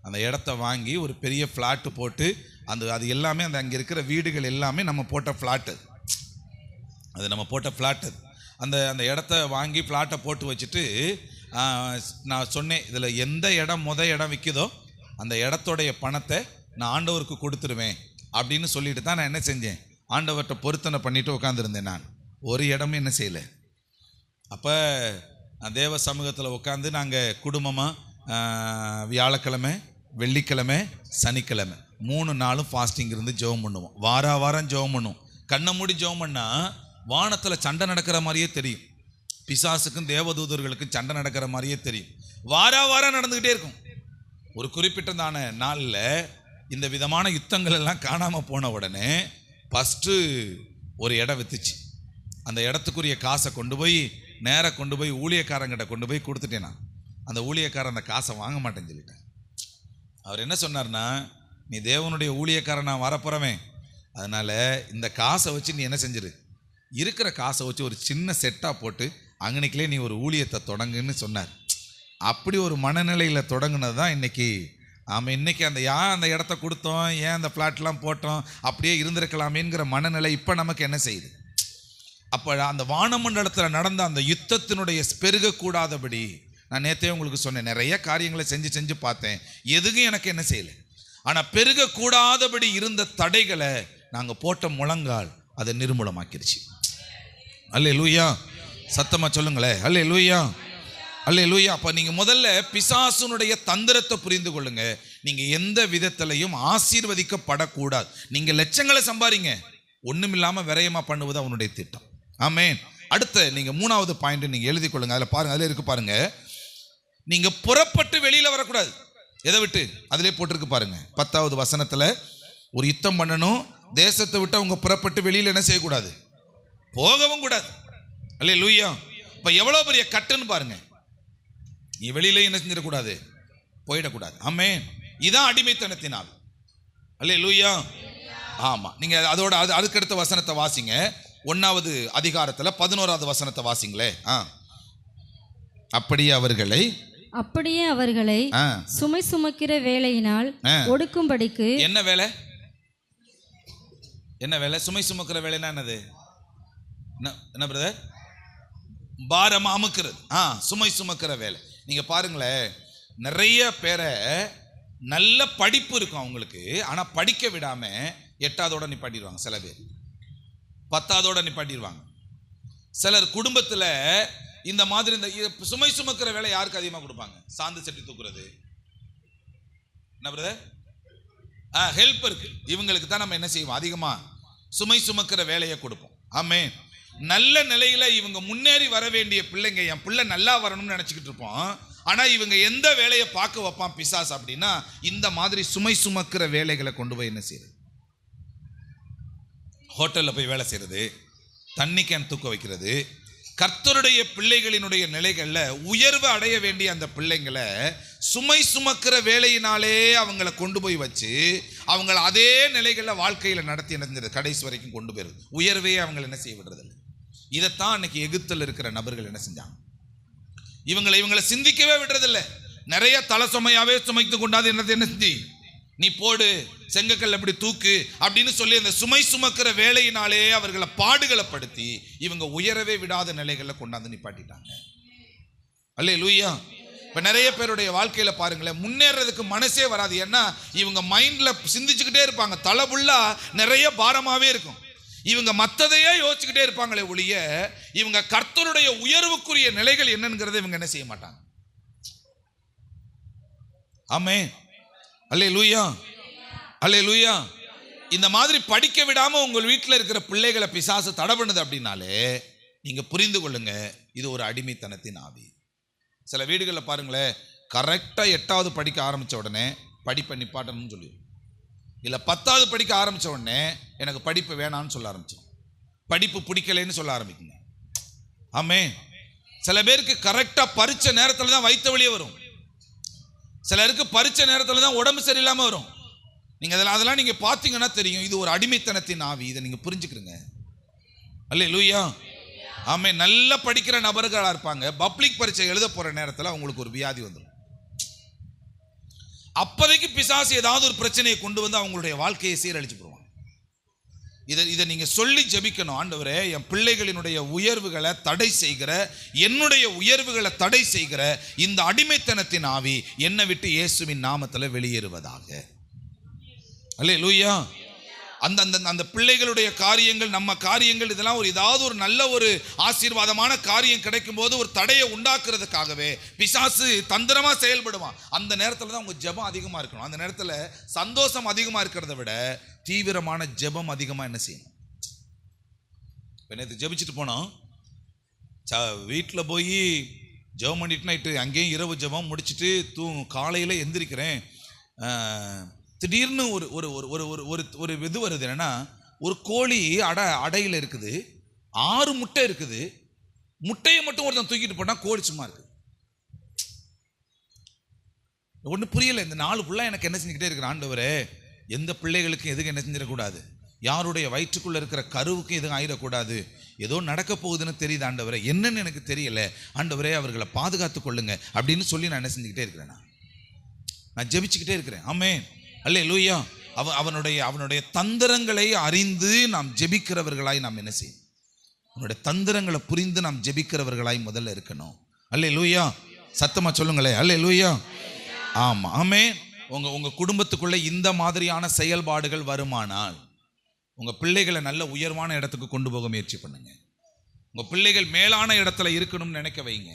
Speaker 3: அந்த இடத்த வாங்கி ஒரு பெரிய ஃப்ளாட்டு போட்டு அது எல்லாமே அங்கே இருக்கிற வீடுகள் எல்லாமே நம்ம போட்ட ஃப்ளாட்டு, அந்த இடத்த வாங்கி ஃப்ளாட்டை போட்டு வச்சுட்டு நான் சொன்னேன், இதில் எந்த இடம் விற்கிதோ அந்த இடத்தோடைய பணத்தை நான் ஆண்டவருக்கு கொடுத்துருவேன் அப்படின்னு சொல்லிட்டு தான் நான் என்ன செஞ்சேன், ஆண்டவர்கிட்ட பொருத்தனை பண்ணிட்டு உட்காந்துருந்தேன். நான் ஒரு இடமும் என்ன செய்யலை. அப்போ தேவ சமூகத்தில் உட்காந்து நாங்கள் குடும்பமாக வியாழக்கிழமை, வெள்ளிக்கிழமை, சனிக்கிழமை 3 நாளும் ஃபாஸ்டிங் இருந்து ஜெபம் பண்ணுவோம். வாரம் ஜெபம் பண்ணுவோம். கண்ணை மூடி ஜெபம் பண்ணால் வானத்தில் சண்டை நடக்கிற மாதிரியே தெரியும். பிசாசுக்கும் தேவதூதர்களுக்கும் சண்டை நடக்கிற மாதிரியே தெரியும். வாரம் நடந்துக்கிட்டே இருக்கும். ஒரு குறிப்பிட்டதான நாளில் இந்த விதமான யுத்தங்கள் எல்லாம் காணாமல் போன உடனே ஃபஸ்ட்டு ஒரு இடம் வித்துச்சு. அந்த இடத்துக்குரிய காசை கொண்டு போய் ஊழியக்காரங்கிட்ட கொண்டு போய் கொடுத்துட்டேன். நான் அந்த ஊழியக்காரன் அந்த காசை வாங்க மாட்டேன்னு சொல்லிட்டேன். அவர் என்ன சொன்னார்னா, நீ தேவனுடைய ஊழியக்காரன், நான் வரப்போகிறவன், அதனால் இந்த காசை வச்சு நீ என்ன செஞ்சிரு, இருக்கிற காசை வச்சு ஒரு சின்ன செட்டாக போட்டு அங்கனைக்கிலே நீ ஒரு ஊழியத்தை தொடங்குன்னு சொன்னார். அப்படி ஒரு மனநிலையில் தொடங்குனது தான் இன்றைக்கி. இன்றைக்கி அந்த இடத்த கொடுத்தோம், ஏன் அந்த ஃப்ளாட்லாம் போட்டோம், அப்படியே இருந்திருக்கலாமேங்கிற மனநிலை இப்போ நமக்கு என்ன செய்யுது. அப்போ அந்த வானமண்டலத்தில் நடந்த அந்த யுத்தத்தினுடைய பெருகக்கூடாதபடி நான் நேற்றே உங்களுக்கு சொன்னேன், நிறைய காரியங்களை செஞ்சு பார்த்தேன், எதுவும் எனக்கு என்ன செய்யலை. ஆனால் பெருகக்கூடாதபடி இருந்த தடைகளை நாங்கள் போட்ட முழங்கால் அதை நிர்மூலமாக்கிருச்சு. அல்லேலூயா. சத்தமாக சொல்லுங்களேன், அல்லேலூயா, அல்லேலூயா. அப்போ நீங்கள் முதல்ல பிசாசுனுடைய தந்திரத்தை புரிந்து கொள்ளுங்க. நீங்கள் எந்த விதத்திலையும் ஆசீர்வதிக்கப்படக்கூடாது. நீங்கள் லட்சங்களை சம்பாதிங்க, ஒன்றுமில்லாமல் விரயமாக பண்ணுவது அவனுடைய திட்டம். ஆமென். அடுத்த நீங்கள் 3வது பாயிண்ட் நீங்கள் எழுதி கொள்ளுங்க. அதில் பாருங்க, அதில் இருக்கு பாருங்க, நீங்கள் புறப்பட்டு வெளியில் வரக்கூடாது. எதை விட்டு? அதிலே போட்டிருக்கு பாருங்க, 10வது வசனத்தில் ஒரு யுத்தம் பண்ணணும், தேசத்தை விட்டு அவங்க புறப்பட்டு வெளியில் என்ன செய்யக்கூடாது, போகவும் கூடாது. அல்லேலூயா. இப்போ எவ்வளோ பெரிய கட்டுன்னு பாருங்க. நீ வெளியில என்ன செஞ்சிடக்கூடாது, போயிடக்கூடாது. ஆமென். இதான் அடிமைத்தனத்தினால். அல்லேலூயா. ஆமாம். நீங்கள் அதுக்கடுத்த வசனத்தை வாசிங்க. 1வது அதிகாரத்தில் 11வது வசனத்தை வாசிங்களே. அப்படியே அவர்களை சுமை சுமக்கிற வேலையினால் ஒடுக்கும்படிக்கு. என்ன வேலை? சுமை சுமக்கிற வேலைன்னா என்னது? என்ன பிரதர்? பாரம் அமுக்கிறது. சுமை சுமக்கிற வேலை. நீங்க பாருங்களேன், நிறைய பேரை நல்ல படிப்பு இருக்கும் அவங்களுக்கு, ஆனா படிக்க விடாம 8வதோட நிப்பாட்டிடுவாங்க. சில பேர் 10வதோட நிப்பாட்டிடுவாங்க. சிலர் குடும்பத்தில் இந்த மாதிரி இந்த சுமை சுமக்கிற வேலை யாருக்கு அதிகமாக கொடுப்பாங்க? சாந்து சட்டி தூக்குறது, என்ன பிரதர், ஹெல்ப்பருக்கு, இவங்களுக்கு தான் நம்ம என்ன செய்வோம், அதிகமாக சுமை சுமக்கிற வேலையை கொடுப்போம். ஆமென். நல்ல நிலையில இவங்க முன்னேறி வர வேண்டிய பிள்ளைங்க, என் பிள்ளை நல்லா வரணும்னு நினைச்சுக்கிட்டு இருப்போம். ஆனா இவங்க எந்த வேலையை பார்க்க வைப்பான் பிசாசு அப்படின்னா, இந்த மாதிரி சுமை சுமக்கிற வேலைகளை கொண்டு போய் என்ன செய்யுது, ஹோட்டலில் போய் வேலை செய்யறது, தண்ணி கேன் தூக்க வைக்கிறது. கர்த்தருடைய பிள்ளைகளினுடைய நிலைகளில் உயர்வு அடைய வேண்டிய அந்த பிள்ளைங்களை சுமை சுமக்கிற வேலையினாலே அவங்கள கொண்டு போய் வச்சு அவங்கள அதே நிலைகளில் வாழ்க்கையில் நடத்தி நடந்தது கடைசி வரைக்கும் கொண்டு போயிருது. உயர்வே அவங்களை என்ன செய்ய விடுறதில்லை. இதைத்தான் அன்னைக்கு எகிப்தில் இருக்கிற நபர்கள் என்ன செஞ்சாங்க, இவங்களை சிந்திக்கவே விடுறதில்லை. நிறைய தலை சுமையாவே சுமைத்து கொண்டாது என்ன செஞ்சு நீ போடு செங்கக்கல் அப்படி தூக்கு அப்படின்னு சொல்லி அந்த சுமை சுமக்கிற வேலையினாலே அவர்களை பாடுகளை படுத்தி இவங்க உயரவே விடாத நிலைகளில் கொண்டாந்து நிப்பாட்டிட்டாங்க. அல்லேலூயா. இப்போ நிறைய பேருடைய வாழ்க்கையில பாருங்களேன், முன்னேறதுக்கு மனசே வராது. ஏன்னா இவங்க மைண்ட்ல சிந்திச்சுக்கிட்டே இருப்பாங்க, தலை ஃபுல்லா நிறைய பாரமாவே இருக்கும். இவங்க மற்றதையே யோசிச்சுக்கிட்டே இருப்பாங்களே ஒழிய இவங்க கர்த்தருடைய உயர்வுக்குரிய நிலைகள் என்னங்கிறத இவங்க என்ன செய்ய மாட்டாங்க. ஆமென். அல்லேலூயா, அல்லேலூயா. இந்த மாதிரி படிக்க விடாம உங்கள் வீட்டில் இருக்கிற பிள்ளைகளை பிசாசு தடை பண்ணுது அப்படின்னாலே நீங்க புரிந்து கொள்ளுங்க, இது ஒரு அடிமைத்தனத்தின் ஆவி. சில வீடுகளில் பாருங்களேன், கரெக்டாக 8வது படிக்க ஆரம்பித்த உடனே படிப்பை நிப்பாட்டணும்னு சொல்லி, இல்லை 10வது படிக்க ஆரம்பித்த உடனே எனக்கு படிப்பு வேணான்னு சொல்ல ஆரம்பிச்சோம், படிப்பு பிடிக்கலைன்னு சொல்ல ஆரம்பிக்குங்க. ஆமென். சில பேருக்கு கரெக்டாக பரீட்சை நேரத்தில் தான் வயிற்று வலியே வரும், சிலருக்கு பரீட்சை நேரத்தில் தான் உடம்பு சரியில்லாமல் வரும். நீங்கள் அதெல்லாம் நீங்கள் பார்த்தீங்கன்னா தெரியும், இது ஒரு அடிமைத்தனத்தின் ஆவி. இதை நீங்கள் புரிஞ்சுக்கிறீங்க. அல்லேலூயா. ஆமென். நல்லா படிக்கிற நபர்களாக இருப்பாங்க, பப்ளிக் பரீட்சை எழுத போகிற நேரத்தில் அவங்களுக்கு ஒரு வியாதி வந்துடும். அப்போதைக்கு பிசாசு ஏதாவது ஒரு பிரச்சனையை கொண்டு வந்து அவங்களுடைய வாழ்க்கையை சீரழிச்சு போடுவாங்க. இதை நீங்கள் சொல்லி ஜெபிக்கணும், ஆண்டவரே என் பிள்ளைகளினுடைய உயர்வுகளை தடை செய்கிற, என்னுடைய உயர்வுகளை தடை செய்கிற இந்த அடிமைத்தனத்தின் ஆவி என்னை விட்டு இயேசுவின் நாமத்தில் வெளியேறுவதாக. அல்லேலூயா. அந்த அந்த அந்த பிள்ளைகளுடைய காரியங்கள், நம்ம காரியங்கள், இதெல்லாம் ஏதாவது ஒரு நல்ல ஒரு ஆசீர்வாதமான காரியம் கிடைக்கும் போது ஒரு தடையை உண்டாக்குறதுக்காகவே பிசாசு தந்திரமா செயல்படுவான். அந்த நேரத்தில் தான் உங்க ஜெபம் அதிகமாக இருக்கணும். அந்த நேரத்தில் சந்தோஷம் அதிகமாக இருக்கிறத விட தீவிரமான ஜெபம் அதிகமாக என்ன செய்யணும். இப்போ நேற்று ஜெபிச்சுட்டு போனோம், வீட்டில் போய் ஜெபம் பண்ணிட்டு நைட்டு அங்கேயும் இரவு ஜெபம் முடிச்சுட்டு காலையில் எந்திரிக்கிறேன். திடீர்னு ஒரு ஒரு ஒரு ஒரு ஒரு இது வருது. என்னன்னா, ஒரு கோழி அடையில் இருக்குது, 6 முட்டை இருக்குது, முட்டையை மட்டும் ஒருத்தன் தூக்கிட்டு போனா கோழி சும்மா இருக்கு. ஒன்றும் புரியல. இந்த 4 ஃபுல்லாக எனக்கு என்ன செஞ்சுக்கிட்டே இருக்கிற, ஆண்டவரே எந்த பிள்ளைகளுக்கும் எதுக்கு என்ன செஞ்சிடக்கூடாது, யாருடைய வயிற்றுக்குள்ள இருக்கிற கருவுக்கும் எதுவும் ஆயிடக்கூடாது, ஏதோ நடக்க போகுதுன்னு தெரியுது ஆண்டவரே, என்னன்னு எனக்கு தெரியல ஆண்டவரே, அவர்களை பாதுகாத்து கொள்ளுங்க அப்படின்னு சொல்லி நான் என்ன செஞ்சுக்கிட்டே இருக்கிறேன், நான் ஜெபிச்சுக்கிட்டே இருக்கிறேன். ஆமென். அல்லேலூயா. அவனுடைய தந்திரங்களை அறிந்து நாம் ஜெபிக்கிறவர்களாய் நாம் என்ன செய்யணும், அவனுடைய தந்திரங்களை புரிந்து நாம் ஜெபிக்கிறவர்களாய் முதல்ல இருக்கணும். அல்லேலூயா. சத்தமா சொல்லுங்களேன், அல்லேலூயா. ஆமா, ஆமென். உங்க குடும்பத்துக்குள்ள இந்த மாதிரியான செயல்பாடுகள் வருமானால் உங்க பிள்ளைகளை நல்ல உயர்வான இடத்துக்கு கொண்டு போக முயற்சி பண்ணுங்க. உங்க பிள்ளைகள் மேலான இடத்துல இருக்கணும்னு நினைக்க வைங்க.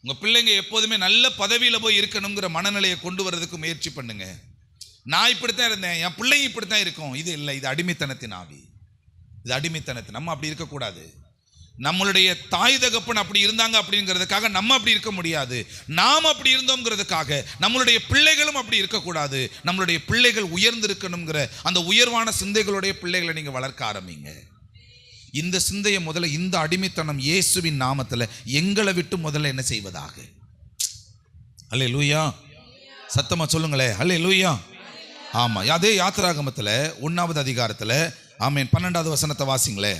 Speaker 3: உங்க பிள்ளைங்க எப்போதுமே நல்ல பதவியில போய் இருக்கணுங்கிற மனநிலையை கொண்டு வர்றதுக்கு முயற்சி பண்ணுங்க. நான் இப்படித்தான் இருந்தேன், என் பிள்ளைங்க இப்படித்தான் இருக்கும், இது இல்லை, இது அடிமைத்தனத்தின் ஆவி, இது அடிமைத்தனத்தை. நம்ம அப்படி இருக்கக்கூடாது. நம்மளுடைய தாய் தகப்பன் அப்படி இருந்தாங்க அப்படிங்கிறதுக்காக நம்ம அப்படி இருக்க முடியாது. நாம் அப்படி இருந்தோங்கிறதுக்காக நம்மளுடைய பிள்ளைகளும் அப்படி இருக்கக்கூடாது. நம்மளுடைய பிள்ளைகள் உயர்ந்து இருக்கணுங்கிற அந்த உயர்வான சிந்தைகளுடைய பிள்ளைகளை நீங்க வளர்க்க ஆரம்பிங்க. இந்த சிந்தையை முதல்ல, இந்த அடிமைத்தனம் இயேசுவின் நாமத்தில் எங்களை விட்டு முதல்ல என்ன செய்வதாக. அல்லேலூயா. சத்தமா சொல்லுங்களே, அல்லேலூயா. ஆமா, அதே யாத்திராகமத்தில் 1வது அதிகாரத்தில் ஆமென் 12வது வசனத்தை வாசிங்களே.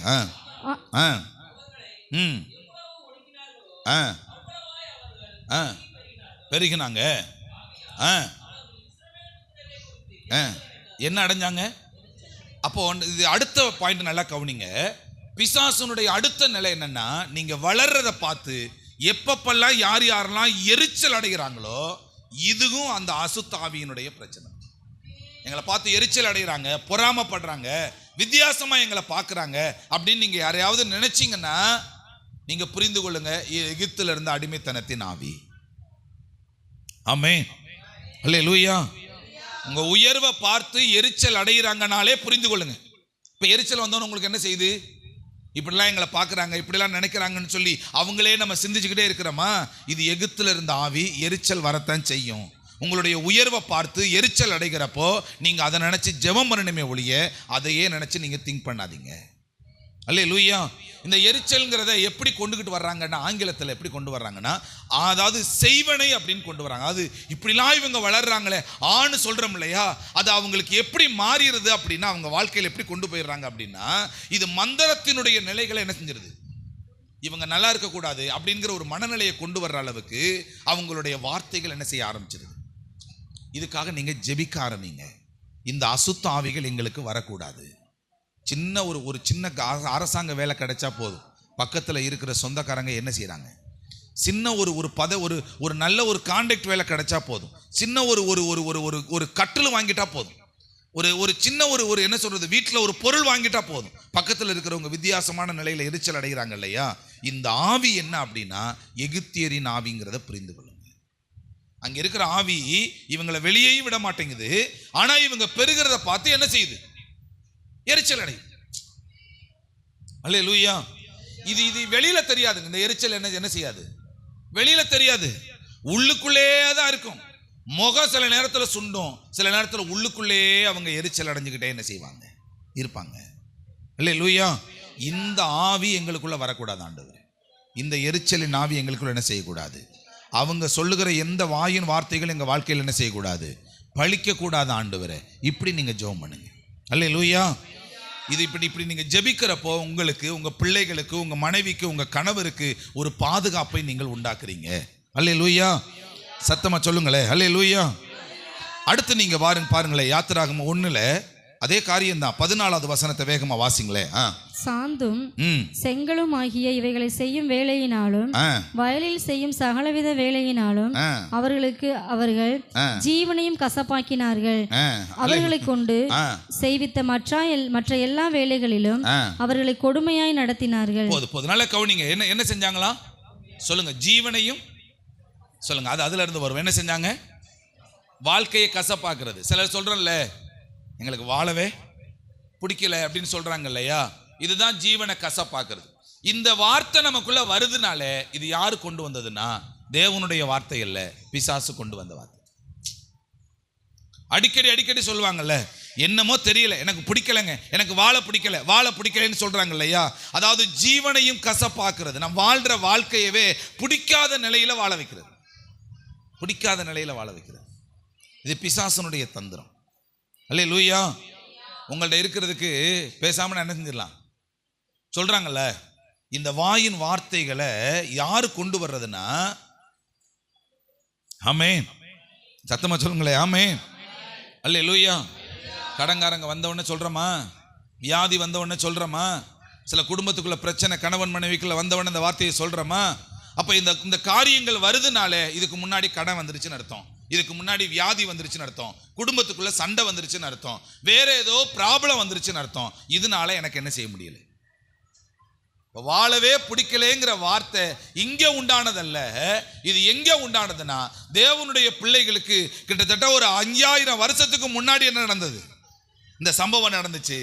Speaker 3: பெருகினாங்க. என்ன அடைஞ்சாங்க? அப்போ இது அடுத்த பாயிண்ட் நல்லா கவனிங்க. பிசாசுனுடைய அடுத்த நிலை என்னன்னா, நீங்க வளர்றதை பார்த்து எப்பப்பெல்லாம் யார் யாரெல்லாம் எரிச்சல் அடைகிறாங்களோ இதுவும் அந்த அசுத்தாவியினுடைய பிரச்சனை. எங்களை பார்த்து எரிச்சல் அடைகிறாங்க, பொறாமப்படுறாங்க, வித்தியாசமா எங்களை பார்க்குறாங்க அப்படின்னு நீங்க யாரையாவது நினைச்சீங்கன்னா நீங்க புரிந்து கொள்ளுங்க, எகிப்தில் இருந்த அடிமைத்தனத்தின் ஆவி. ஆமென். அல்லேலூயா. உங்க உயர்வை பார்த்து எரிச்சல் அடைகிறாங்கனாலே புரிந்து கொள்ளுங்க. இப்ப எரிச்சல் வந்தோன்னு உங்களுக்கு என்ன செய்யுது, இப்படிலாம் எங்களை பார்க்குறாங்க, இப்படிலாம் நினைக்கிறாங்கன்னு சொல்லி அவங்களே நம்ம சிந்திச்சுக்கிட்டே இருக்கிறோமா? இது எகிப்தில் இருந்த ஆவி, எரிச்சல் வரத்தான் செய்யும். உங்களுடைய உயர்வை பார்த்து எரிச்சல் அடைகிறப்போ நீங்க அதை நினைச்சு ஜெபம் பண்ணணுமே ஒழிய அதையே நினைச்சு நீங்க திங்க் பண்ணாதீங்க. அல்லேலூயா. இந்த எரிச்சல்ங்கிறத எப்படி கொண்டுகிட்டு வர்றாங்கன்னா, ஆங்கிலத்தில் எப்படி கொண்டு வர்றாங்கன்னா, அதாவது செய்வனை அப்படின்னு கொண்டு வர்றாங்க. அது இப்படிலாம் இவங்க வளர்றாங்களே ஆன்னு சொல்றோம் இல்லையா, அது அவங்களுக்கு எப்படி மாறிடுது அப்படின்னா, அவங்க வாழ்க்கையில் எப்படி கொண்டு போயிடுறாங்க அப்படின்னா, இது மந்திரத்தினுடைய நிலைகளை என்ன செஞ்சிருது, இவங்க நல்லா இருக்கக்கூடாது அப்படிங்கிற ஒரு மனநிலையை கொண்டு வர்ற அளவுக்கு அவங்களுடைய வார்த்தைகள் என்ன செய்ய ஆரம்பிச்சிருது. இதுக்காக நீங்க ஜெபிக்க ஆரம்பிங்க. இந்த அசுத்த ஆவிகள் எங்களுக்கு வரக்கூடாது. சின்ன ஒரு சின்ன அரசாங்க வேலை கிடைச்சா போதும், பக்கத்தில் இருக்கிற சொந்தக்காரங்க என்ன செய்கிறாங்க, சின்ன ஒரு நல்ல ஒரு கான்ட்ராக்ட் வேலை கிடைச்சா போதும், சின்ன ஒரு கட்டில் வாங்கிட்டா போதும், ஒரு சின்ன ஒரு என்ன சொல்றது, வீட்டில் ஒரு பொருள் வாங்கிட்டா போதும், பக்கத்தில் இருக்கிறவங்க வித்தியாசமான நிலையில் எரிச்சல் அடைகிறாங்க இல்லையா. இந்த ஆவி என்ன அப்படின்னா எகிப்தியரின் ஆவிங்கிறத புரிந்து கொள்ளுங்க. அங்க இருக்கிற ஆவி இவங்களை வெளியேயும் விட மாட்டேங்குது, ஆனா இவங்க பெருகிறத பார்த்து என்ன செய்யுது, எரிச்சல் அடையுது. அல்லேலூயா. இது வெளியில தெரியாதுங்க. இந்த எரிச்சல் என்ன செய்யாது, வெளியில தெரியாது, உள்ளுக்குள்ளே தான் இருக்கும். முகம் சில நேரத்தில் சுண்டும், சில நேரத்தில் உள்ளுக்குள்ளே அவங்க எரிச்சல் அடைஞ்சுக்கிட்டே என்ன செய்வாங்க, இருப்பாங்க. அல்லேலூயா. இந்த ஆவி எங்களுக்குள்ள வரக்கூடாது ஆண்டவரே. இந்த எரிச்சலின் ஆவி எங்களுக்குள்ள என்ன செய்யக்கூடாது. அவங்க சொல்லுகிற எந்த வாயின் வார்த்தைகள் எங்கள் வாழ்க்கையில் என்ன செய்யக்கூடாது, பழிக்கக்கூடாது ஆண்டவரே. இப்படி நீங்கள் ஜெபம் பண்ணுங்க. அல்லேலூயா. இது இப்படி நீங்கள் ஜெபிக்கிறப்போ உங்களுக்கு, உங்கள் பிள்ளைகளுக்கு, உங்கள் மனைவிக்கு, உங்கள் கணவருக்கு ஒரு பாதுகாப்பை நீங்கள் உண்டாக்குறீங்க. அல்லேலூயா. சத்தமாக சொல்லுங்களே அல்லேலூயா. அடுத்து நீங்கள் பாருங்களேன், யாத்திராகமம் 1 அதே காரியம்தான். 14வது வசனத்தை வேகமா வாசிங்களே.
Speaker 2: சாந்தும் செங்கலும் ஆகிய இவைகளை செய்யும் வேலையினாலும் வயலில் செய்யும் சகலவித வேலையினாலும் அவர்கள் ஜீவனையும் கசப்பாக்கினார்கள். அவர்களை கொண்டு செய்வித்த மற்ற எல்லா வேலைகளிலும் அவர்களை கொடுமையாய் நடத்தினார்கள்.
Speaker 3: போது நல்ல கவனிங்க. என்ன செஞ்சாங்களா சொல்லுங்க, ஜீவனையும் சொல்லுங்க, அது அதுல இருந்து வரும். என்ன செஞ்சாங்க, வாழ்க்கையை கசப்பாக்குறது. சிலர் சொல்றோம்ல, எங்களுக்கு வாழவே பிடிக்கல அப்படின்னு சொல்றாங்க இல்லையா, இதுதான் ஜீவனை கசப்பாக்குறது. இந்த வார்த்தை நமக்குள்ள வருதுனாலே இது யாரு கொண்டு வந்ததுன்னா தேவனுடைய வார்த்தை இல்ல, பிசாசு கொண்டு வந்த வார்த்தை. அடிக்கடி சொல்லுவாங்கல்ல, என்னமோ தெரியல, எனக்கு பிடிக்கலங்க, எனக்கு வாழ பிடிக்கலன்னு சொல்றாங்க இல்லையா. அதாவது ஜீவனையும் கசப்பாக்குறது, நம்ம வாழ்ற வாழ்க்கையவே பிடிக்காத நிலையில வாழ வைக்கிறது, பிடிக்காத நிலையில வாழ வைக்கிறது. இது பிசாசனுடைய தந்திரம். அல்லேலூயா. உங்கள்ட்ட இருக்கிறதுக்கு பேசாம என்ன செஞ்சிடலாம் சொல்றாங்கல்ல. இந்த வாயின் வார்த்தைகளை யாரு கொண்டு வர்றதுன்னா, ஆமென், சத்தமா சொல்லுங்களே ஆமென். அல்லேலூயா. கடங்காரங்க வந்தவொடனே சொல்றோமா, வியாதி வந்தவொடனே சொல்றோமா, சில குடும்பத்துக்குள்ள பிரச்சனை கணவன் மனைவிக்குள்ள வந்தவொடனே இந்த வார்த்தையை சொல்றோமா. அப்ப இந்த காரியங்கள் வருதுனாலே இதுக்கு முன்னாடி கடன் வந்துருச்சுன்னு அர்த்தம், இதுக்கு முன்னாடி வியாதி வந்துருச்சுன்னு அர்த்தம், குடும்பத்துக்குள்ள சண்டை வந்துருச்சுன்னு அர்த்தம், வேற ஏதோ ப்ராப்ளம் வந்துருச்சுன்னு அர்த்தம். இதனால எனக்கு என்ன செய்ய முடியல, வாழவே பிடிக்கலேங்கிற வார்த்தை இங்கே உண்டானதல்ல. இது எங்கே உண்டானதுன்னா தேவனுடைய பிள்ளைகளுக்கு கிட்டத்தட்ட ஒரு 5000 வருஷத்துக்கு முன்னாடி என்ன நடந்தது, இந்த சம்பவம் நடந்துச்சு.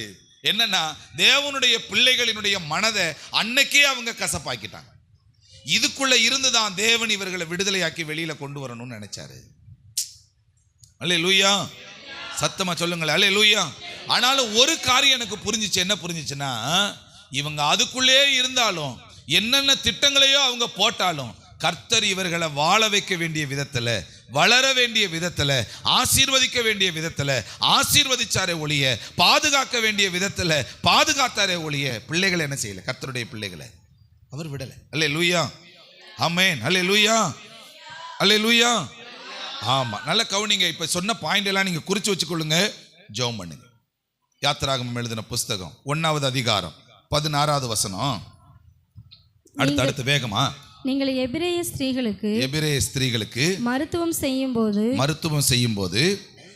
Speaker 3: என்னன்னா தேவனுடைய பிள்ளைகளினுடைய மனதை அன்னைக்கே அவங்க கசப்பாக்கிட்டாங்க. இதுக்குள்ள இருந்துதான் தேவன் இவர்களை விடுதலையாக்கி வெளியில கொண்டு வரணும்னு நினைச்சாரு. அல்லேலூயா. சத்தமா சொல்லுங்களேன் அல்லேலூயா. ஆனாலும் ஒரு காரியம் எனக்கு புரிஞ்சிச்சு. என்ன புரிஞ்சிச்சுன்னா, இவங்க அதுக்குள்ளே இருந்தாலும் என்னென்ன திட்டங்களையோ அவங்க போட்டாலும் கர்த்தர் இவர்களை வாழ வைக்க வேண்டிய விதத்துல, வளர வேண்டிய விதத்துல, ஆசீர்வதிக்க வேண்டிய விதத்துல ஆசீர்வதிச்சாரே ஒழிய, பாதுகாக்க வேண்டிய விதத்துல பாதுகாத்தாரே ஒழிய பிள்ளைகளை என்ன செய்யல, கர்த்தருடைய பிள்ளைகளை அவர் விடல. அல்லேலூயா. ஆமென். அல்லேலூயா. அல்லேலூயா. ஆமா, நல்ல கவனிங்க. இப்ப சொன்ன பாயிண்ட் எல்லாம் நீங்க குறிச்சு வச்சுக்கொள்ளுங்க, ஜெபம் பண்ணுங்க. யாத்திராகமம் எழுதின புஸ்தகம் 1வது அதிகாரம் 16வது வசனம். அடுத்து வேகமா.
Speaker 2: நீங்கள் எபிரேய ஸ்திரீகளுக்கு மருத்துவம் செய்யும் போது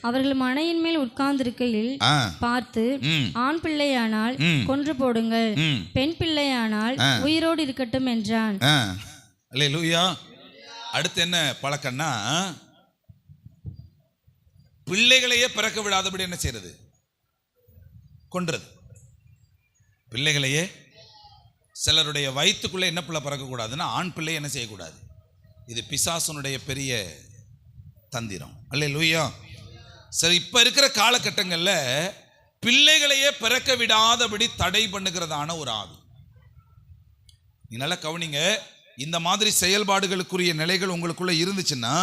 Speaker 2: அவர்கள் மனையின் மேல் உட்கார்ந்திருக்கையில் பார்த்து, ஆண் பிள்ளையானால் கொன்று போடுங்கள், பெண் பிள்ளையானால் உயிரோடு இருக்கட்டும் என்றான்.
Speaker 3: அல்லேலூயா. அடுத்து என்ன பழக்கம்னா, பிள்ளைகளையே பிறக்க விடாதபடி என்ன செய்யறது, கொன்றது. பிள்ளைகளையே, சிலருடைய வயிற்றுக்குள்ளே என்ன பிள்ளை பிறக்கக்கூடாதுன்னா ஆண் பிள்ளை என்ன செய்யக்கூடாது. இது பிசாசனுடைய பெரிய தந்திரம். அல்லேலூயா. சரி, இப்ப இருக்கிற காலகட்டங்களில் பிள்ளைகளையே பிறக்க விடாதபடி தடை பண்ணுகிறதான ஒரு ஆவி. நீ நல்லா கவனிங்க. இந்த மாதிரி செயல்பாடுகளுக்குரிய நிலைகள் உங்களுக்குள்ள இருந்துச்சுன்னா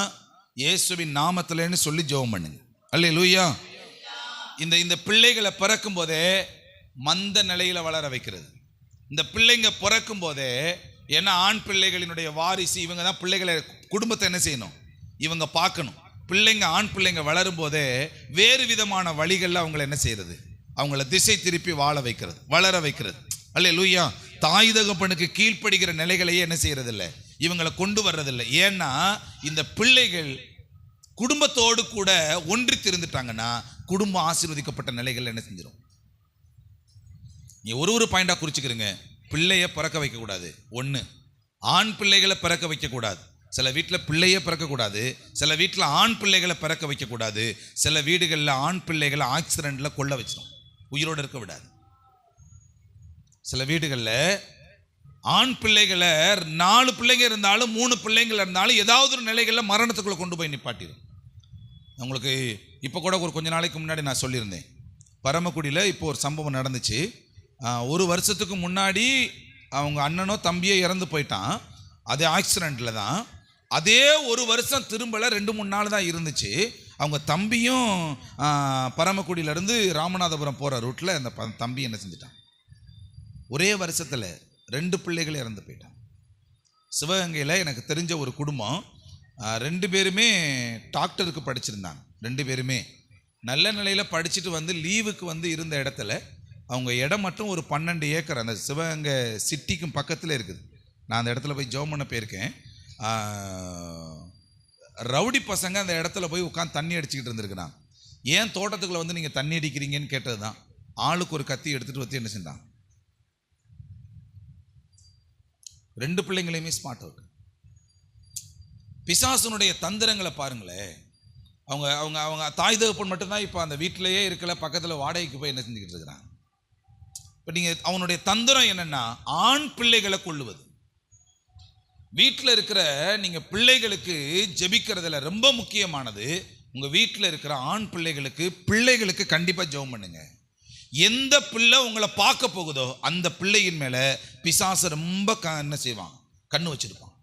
Speaker 3: இயேசுவின் நாமத்திலேன்னு சொல்லி ஜெபம் பண்ணுங்க. அல்லேலூயா. இந்த பிள்ளைகளை பிறக்கும் போதே மந்த நிலையில வளர வைக்கிறது. இந்த பிள்ளைங்க பிறக்கும் போதே, ஏன்னா ஆண் பிள்ளைகளினுடைய வாரிசு இவங்க தான். பிள்ளைகளை குடும்பத்தை என்ன செய்யணும், இவங்க பார்க்கணும். பிள்ளைங்க ஆண் பிள்ளைங்க வளரும் போதே வேறு விதமான வழிகளில் அவங்களை என்ன செய்யறது, அவங்கள திசை திருப்பி வாழ வைக்கிறது, வளர வைக்கிறது. அல்லேலூயா. தாய் தகப்பனுக்கு கீழ்ப்படுகிற நிலைகளையே என்ன செய்யறது இல்லை, இவங்களை கொண்டு வர்றதில்லை. ஏன்னா இந்த பிள்ளைகள் குடும்பத்தோடு கூட ஒன்றி திருந்துட்டாங்கன்னா குடும்பம் ஆசீர்வதிக்கப்பட்ட நிலைகள் என்ன செஞ்சிடும். நீ ஒரு பாயிண்டா குறிச்சுக்கிறீங்க. பிள்ளைய பிறக்க வைக்கக்கூடாது. ஒன்று, ஆண் பிள்ளைகளை பிறக்க வைக்கக்கூடாது. சில வீட்டில் பிள்ளையே பிறக்கக்கூடாது, சில வீட்டில் ஆண் பிள்ளைகளை பிறக்க வைக்கக்கூடாது. சில வீடுகளில் ஆண் பிள்ளைகளை ஆக்சிடென்ட்ல கொல்ல வச்சிடும், உயிரோடு இருக்க விடாது. சில வீடுகளில் ஆண் பிள்ளைகளை 4 பிள்ளைங்க இருந்தாலும் 3 பிள்ளைங்கள் இருந்தாலும் ஏதாவது ஒரு நிலைகளில் மரணத்துக்குள்ளே கொண்டு போய் நிப்பாட்டிடும். உங்களுக்கு இப்போ கூட ஒரு கொஞ்ச நாளைக்கு முன்னாடி நான் சொல்லியிருந்தேன், பரமக்குடியில் இப்போ ஒரு சம்பவம் நடந்துச்சு. 1 வருஷத்துக்கு முன்னாடி அவங்க அண்ணனோ தம்பியோ இறந்து போயிட்டான். அதே ஆக்சிடெண்ட்டில் தான். அதே 1 வருஷம் திரும்பலை, 2-3 நாள் தான் இருந்துச்சு. அவங்க தம்பியும் பரமக்குடியிலேருந்து ராமநாதபுரம் போகிற ரூட்டில் அந்த தம்பி என்ன செஞ்சிட்டான், ஒரே வருஷத்தில் 2 பிள்ளைகள் இறந்து போயிட்டான். சிவகங்கையில் எனக்கு தெரிஞ்ச ஒரு குடும்பம், 2 பேருமே டாக்டருக்கு படிச்சிருந்தாங்க. 2 பேருமே நல்ல நிலையில் படிச்சுட்டு வந்து லீவுக்கு வந்து இருந்த இடத்துல அவங்க இடம் மட்டும் ஒரு 12 ஏக்கர் அந்த சிவகங்கை சிட்டிக்கும் பக்கத்தில் இருக்குது. நான் அந்த இடத்துல போய் ஜெபம் பண்ண போயிருக்கேன். ரவுடி பசங்க அந்த இடத்துல போய் உட்காந்து தண்ணி அடிச்சுக்கிட்டு இருந்திருக்கிறான். ஏன் தோட்டத்துக்குள்ள வந்து நீங்கள் தண்ணி அடிக்கிறீங்கன்னு கேட்டது தான். ஆளுக்கு ஒரு கத்தி எடுத்துகிட்டு வந்து என்ன செஞ்சான், 2 பிள்ளைங்களையுமே ஸ்மார்ட் அவுட். பிசாசுனுடைய தந்திரங்களை பாருங்களேன். அவங்க அவங்க அவங்க தாய் தகப்பன் மட்டும்தான் இப்போ அந்த வீட்டிலேயே இருக்கல, பக்கத்தில் வாடகைக்கு போய் என்ன செஞ்சுக்கிட்டு இருக்கிறாங்க. இப்போ நீங்கள் அவனுடைய தந்திரம் என்னென்னா ஆண் பிள்ளைகளை கொள்ளுவது. வீட்டில் இருக்கிற நீங்கள் பிள்ளைகளுக்கு ஜெபிக்கிறதுல ரொம்ப முக்கியமானது, உங்கள் வீட்டில் இருக்கிற ஆண் பிள்ளைகளுக்கு கண்டிப்பாக ஜெபம் பண்ணுங்க. எந்த பிள்ளை உங்களை பார்க்க போகுதோ அந்த பிள்ளையின் மேலே பிசாசு ரொம்ப என்ன செய்வான், கண்ணு வச்சிருப்பான்.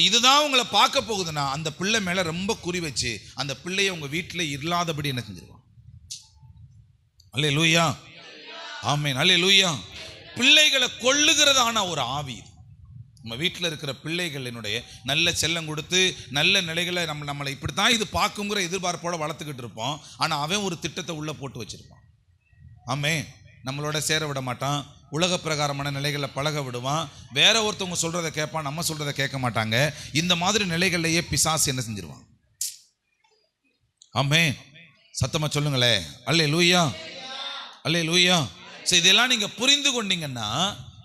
Speaker 3: இதுதான் உங்களை பார்க்க போகுதுன்னா அந்த பிள்ளை மேலே ரொம்ப குறி வச்சு அந்த பிள்ளையை உங்கள் வீட்டில் இல்லாதபடி என்ன செஞ்சிருவான். அல்லேலூயா, ஆமென், அல்லேலூயா. பிள்ளைகளை கொள்ளுகிறதான ஒரு ஆவி. நம்ம வீட்டில் இருக்கிற பிள்ளைகளினுடைய நல்ல செல்லம் கொடுத்து நல்ல நிலைகளை நம்மளை இப்படித்தான் இது பார்க்குங்கிற எதிர்பார்ப்போட வளர்த்துக்கிட்டு இருப்போம். ஆனால் அவன் ஒரு திட்டத்தை உள்ளே போட்டு வச்சிருப்பான். ஆமென். நம்மளோட சேர விட மாட்டான், உலக பிரகாரமான நிலைகளில் பழக விடுவான், வேற ஒருத்தவங்க சொல்கிறத கேட்பான், நம்ம சொல்கிறத கேட்க மாட்டாங்க. இந்த மாதிரி நிலைகள்லையே பிசாசு என்ன செஞ்சிருவான். ஆமென், சத்தமாக சொல்லுங்களே, அல்லேலூயா, அல்லேலூயா. சரி, இதெல்லாம் நீங்கள் புரிந்து கொண்டீங்கன்னா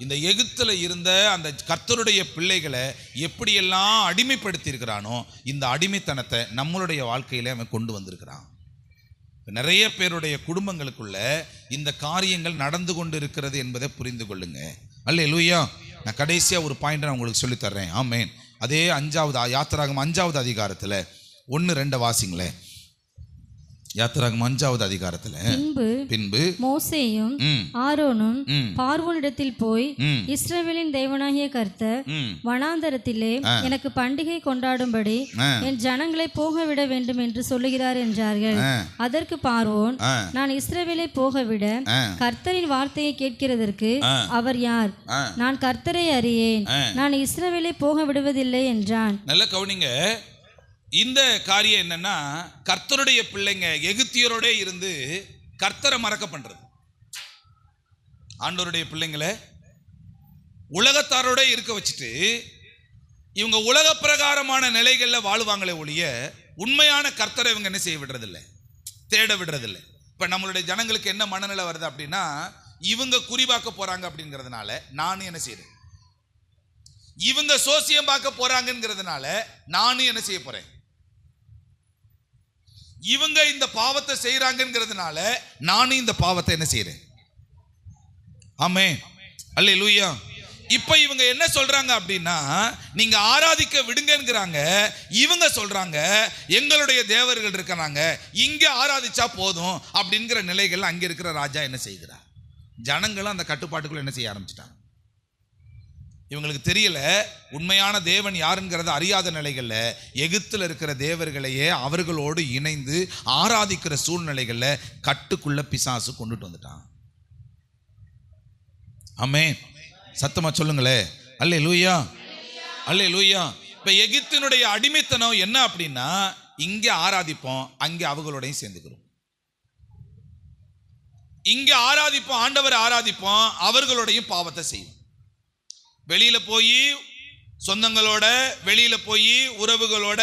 Speaker 3: இந்த எகிப்தில் இருந்த அந்த கர்த்தருடைய பிள்ளைகளை எப்படியெல்லாம் அடிமைப்படுத்தி இருக்கிறானோ இந்த அடிமைத்தனத்தை நம்மளுடைய வாழ்க்கையில அவன் கொண்டு வந்திருக்கிறான். நிறைய பேருடைய குடும்பங்களுக்குள்ள இந்த காரியங்கள் நடந்து கொண்டு இருக்கிறது என்பதை புரிந்து கொள்ளுங்க. அல்லேலூயா. நான் கடைசியாக ஒரு பாயிண்ட் நான் உங்களுக்கு சொல்லித்தர்றேன். ஆமென். அதே 5வது யாத்திராகமம் 5வது அதிகாரத்தில் 1-2 வாசிங்களேன். யாத்திராகமம் 5வது அதிகாரத்துல பின்பு மோசேயும்
Speaker 2: ஆரோனும் பார்வோனிடத்தில் போய் இஸ்ரவேலின் தேவனாகிய கர்த்தர் வனாந்தரத்திலே எனக்கு பண்டிகை கொண்டாடும்படி என் ஜனங்களை போக விட வேண்டும் என்று சொல்லுகிறார் என்றார்கள். அதற்கு பார்வோன், நான் இஸ்ரவேலை போகவிட கர்த்தரின் வார்த்தையை கேட்கிறதற்கு அவர் யார்? நான் கர்த்தரை அறியேன், நான் இஸ்ரவேலை போக விடுவதில்லை என்றான்.
Speaker 3: நல்ல கவனிங்க. இந்த காரியம் என்னன்னா, கர்த்தருடைய பிள்ளைங்க எகிப்தியரோட இருந்து கர்த்தரை மறக்க பண்றது. ஆண்டவருடைய பிள்ளைங்களை உலகத்தாரோட இருக்க வச்சுட்டு இவங்க உலக பிரகாரமான நிலைகளில் வாழுவாங்களே ஒழிய உண்மையான கர்த்தரை இவங்க என்ன செய்ய விடுறதில்லை, தேட விடுறதில்லை. இப்போ நம்மளுடைய ஜனங்களுக்கு என்ன மனநிலை வருது அப்படின்னா, இவங்க குறிபாக்க போறாங்க அப்படிங்கிறதுனால நானும் என்ன செய்யறேன், இவங்க சோசியம் பார்க்க போறாங்கிறதுனால நானும் என்ன செய்ய போறேன், இவங்க இந்த பாவத்தை செய்யறாங்கிறதுனால நானும் இந்த பாவத்தை என்ன செய்யறேன். ஆமென், அல்லேலூயா. இப்ப இவங்க என்ன சொல்றாங்க அப்படின்னா, நீங்க ஆராதிக்க விடுங்கிறாங்க. இவங்க சொல்றாங்க எங்களுடைய தேவர்கள் இருக்கிறாங்க, இங்க ஆராதிச்சா போதும் அப்படிங்கிற நிலைகள் அங்க இருக்கிற ராஜா என்ன செய்கிறார். ஜனங்களும் அந்த கட்டுப்பாட்டுக்குள்ள என்ன செய்ய ஆரம்பிச்சிட்டாங்க. இவங்களுக்கு தெரியல உண்மையான தேவன் யாருங்கிறத அறியாத நிலைகள்ல எகிப்தில் இருக்கிற தேவர்களையே அவர்களோடு இணைந்து ஆராதிக்கிற சூழ்நிலைகள்ல கட்டுக்குள்ள பிசாசு கொண்டுட்டு வந்துட்டான். ஆமென். சத்தமா சொல்லுங்களே அல்லேலூயா, அல்லேலூயா. இப்ப எகிப்தினுடைய அடிமைத்தனம் என்ன அப்படின்னா, இங்க ஆராதிப்போம், அங்க அவங்களோடையும் சேர்ந்துக்கிறோம். இங்க ஆராதிப்போம், ஆண்டவர் ஆராதிப்போம், அவர்களோடையும் பாவத்தை செய்வோம். வெளியில போய் சொந்தங்களோட, வெளியில போய் உறவுகளோட,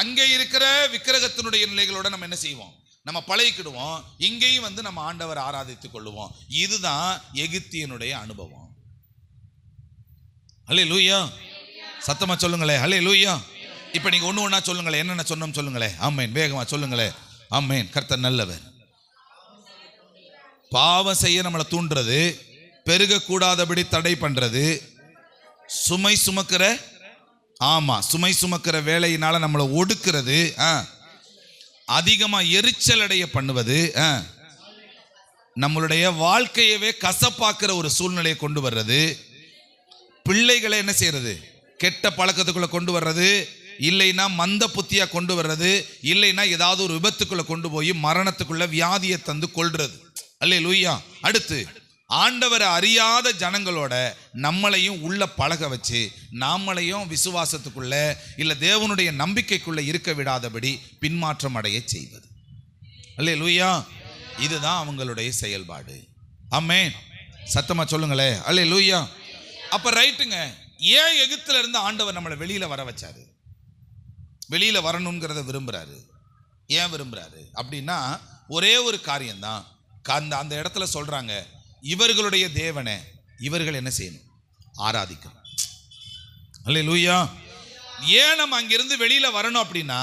Speaker 3: அங்கே இருக்கிற விக்கிரகத்தினுடைய நிலைகளோட நம்ம என்ன செய்வோம், நம்ம பழகிக்கிடுவோம். இங்கேயும் வந்து நம்ம ஆண்டவர் ஆராதித்துக் கொள்ளுவோம். இதுதான் எகிப்தியனுடைய அனுபவம். அல்லேலூயா, சத்தமா சொல்லுங்களே அல்லேலூயா. இப்ப நீங்க ஒண்ணு ஒண்ணா சொல்லுங்களேன், என்னென்ன சொன்னோம் சொல்லுங்களேன். ஆமென், வேகமா சொல்லுங்களேன். ஆமென். கர்த்தர் நல்லவர். பாவம் செய்ய நம்மளை தூண்டுறது, பெருகக்கூடாதபடி தடை பண்றது, சுமை சுமக்கிற, ஆமா சுமை சுமக்கிற வேலையினால நம்மளை ஒடுக்கிறது, அதிகமா எரிச்சல் அடைய பண்ணுவது, நம்மளுடைய வாழ்க்கையவே கசப்பாக்குற ஒரு சூழ்நிலையை கொண்டு வர்றது, பிள்ளைகளை என்ன செய்யறது, கெட்ட பழக்கத்துக்குள்ள கொண்டு வர்றது, இல்லைன்னா மந்த புத்தியா கொண்டு வர்றது, இல்லைன்னா ஏதாவது ஒரு விபத்துக்குள்ள கொண்டு போய் மரணத்துக்குள்ள வியாதியை தந்து கொள்றது. அல்லேலூயா. அடுத்து ஆண்டவரை அறியாத ஜனங்களோட நம்மளையும் உள்ள பழக வச்சு நாமளையும் விசுவாசத்துக்குள்ள இல்ல தேவனுடைய நம்பிக்கைக்குள்ள இருக்க விடாதபடி பின்மாற்றம் அடைய செய்வது. அல்லேலூயா. இதுதான் அவங்களுடைய செயல்பாடு. ஆமென். சத்தமா சொல்லுங்களே அல்லேலூயா. அப்ப ரைட்டுங்க, ஏன் எகிப்தில இருந்து ஆண்டவர் நம்மளை வெளியில வர வச்சாரு? வெளியில வரணுங்கிறத விரும்புறாரு. ஏன் விரும்புறாரு அப்படின்னா ஒரே ஒரு காரியம்தான். அந்த இடத்துல சொல்றாங்க, இவர்களுடைய தேவனை இவர்கள் என்ன செய்யணும், ஆராதிக்கணும். அல்லேலூயா. ஏன் நம்ம அங்கிருந்து வெளியில வரணும் அப்படின்னா,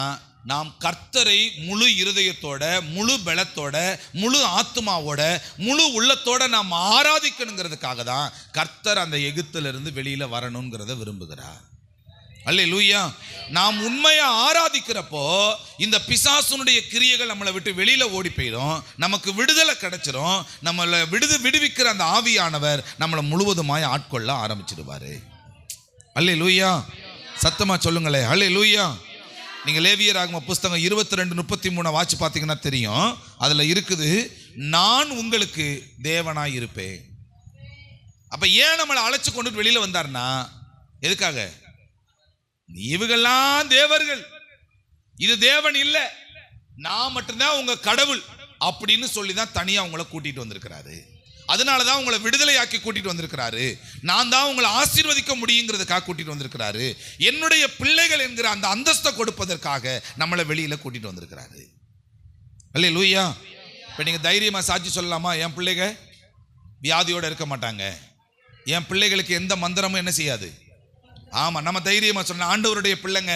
Speaker 3: நாம் கர்த்தரை முழு இருதயத்தோட, முழு பலத்தோட, முழு ஆத்மாவோட, முழு உள்ளத்தோட நாம் ஆராதிக்கணுங்கிறதுக்காக தான் கர்த்தர் அந்த எகிப்திலிருந்து வெளியில வரணுங்கிறத விரும்புகிறார். அல்லேலூயா. நாம் உண்மையா ஆராதிக்கிறப்போ இந்த பிசாசுனுடைய கிரியைகள் நம்மளை விட்டு வெளியில ஓடி போயிடும், நமக்கு விடுதலை கிடைச்சிரும், நம்மளை விடுவிக்கிற அந்த ஆவியானவர் நம்மளை முழுவதுமாய் ஆட்கொள்ள ஆரம்பிச்சிடுவாரு. அல்லேலூயா. சத்தமா சொல்லுங்களே அல்லேலூயா. நீங்க லேவியராகம புஸ்தகம் 22:33 வாட்சி பார்த்தீங்கன்னா தெரியும். அதுல இருக்குது, நான் உங்களுக்கு தேவனாய் இருப்பேன். அப்ப ஏன் நம்மளை அழைச்சு கொண்டு வெளியில வந்தார்னா, எதுக்காக? இவங்கெல்லாம் தேவர்கள், இது தேவன் இல்ல, நான் மட்டும்தான் உங்க கடவுள் அப்படின்னு சொல்லிதான் தனியா உங்களை கூட்டிட்டு வந்திருக்கிறாரு. அதனாலதான் உங்களை விடுதலையாக்கி கூட்டிட்டு வந்திருக்கிறாரு. நான் தான் உங்களை ஆசீர்வதிக்க முடியுங்கிறதுக்காக கூட்டிட்டு வந்திருக்கிறாரு. என்னுடைய பிள்ளைகள் என்கிற அந்த அந்தஸ்தை கொடுப்பதற்காக நம்மளை வெளியில கூட்டிட்டு வந்திருக்கிறாரு. அல்லேலூயா. இப்ப நீங்க தைரியமா சாட்சி சொல்லலாமா, என் பிள்ளைங்க வியாதியோட இருக்க மாட்டாங்க, என் பிள்ளைகளுக்கு எந்த மந்திரமும் என்ன செய்யாது. ஆமா, நம்ம தைரியமா சொன்ன ஆண்டவருடைய பிள்ளைங்க.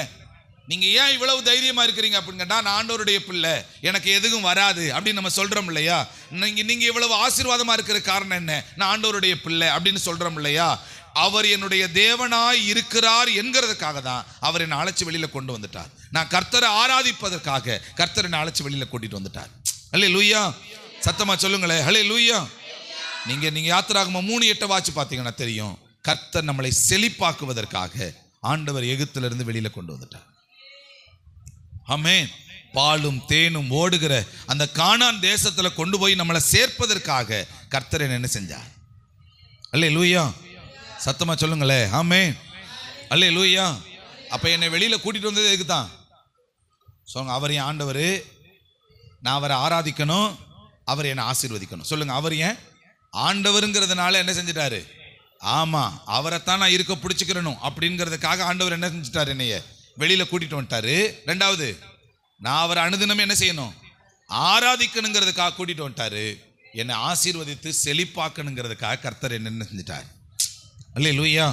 Speaker 3: நீங்க ஏன் இவ்வளவு தைரியமா இருக்கிறீங்க அப்படின்னு கேட்டா, நான் ஆண்டவருடைய பிள்ளை, எனக்கு எதுவும் வராது அப்படின்னு நம்ம சொல்றோம் இல்லையா. நீங்க இவ்வளவு ஆசீர்வாதமா இருக்கிற காரணம் என்ன, நான் ஆண்டவருடைய பிள்ளை அப்படின்னு சொல்றோம் இல்லையா. அவர் என்னுடைய தேவனாய் இருக்கிறார் என்கிறதுக்காக தான் அவர் என்னை அழைச்சி வெளியில கொண்டு வந்துட்டார். நான் கர்த்தரை ஆராதிப்பதற்காக கர்த்தர் என்னை அழைச்சி வெளியில கூட்டிட்டு வந்துட்டார். அல்லேலூயா. சத்தமா சொல்லுங்களே அல்லேலூயா. நீங்க யாத்திராகமம் 3:8 வாட்சி பார்த்தீங்கன்னா தெரியும், கர்த்தர் நம்மளை செழிப்பாக்குவதற்காக ஆண்டவர் எகிப்திலிருந்து வெளியில கொண்டு வந்துட்டார். ஆமென். பாலும் தேனும் ஓடுகிற அந்த கானான் தேசத்துல கொண்டு போய் நம்மளை சேர்ப்பதற்காக கர்த்தர் என்ன செஞ்சார். அல்லேலூயா. சத்தமா சொல்லுங்களே ஆமென். அல்லேலூயா. அப்ப என்னை வெளியில கூட்டிட்டு வந்தது எதுக்கு தான் சொல்லுங்க, அவர் என் ஆண்டவர், நான் அவரை ஆராதிக்கணும், அவர் என்னை ஆசீர்வதிக்கணும். சொல்லுங்க, அவர் ஏன் ஆண்டவருங்கிறதுனால என்ன செஞ்சிட்டாரு, ஆமா அவரைத்தான் நான் இருக்க பிடிச்சிக்கிறணும் அப்படிங்கிறதுக்காக ஆண்டவர் என்ன செஞ்சிட்டாரு, என்னைய வெளியில கூட்டிட்டு வந்துட்டாரு. ரெண்டாவது, நான் அவரை அனுதினமே என்ன செய்யணும், ஆராதிக்கணுங்கிறதுக்காக கூட்டிட்டு வந்துட்டாரு. என்னை ஆசீர்வதித்து செழிப்பாக்கணுங்கிறதுக்காக கர்த்தர் என்ன செஞ்சிட்டார். அல்லேலூயா.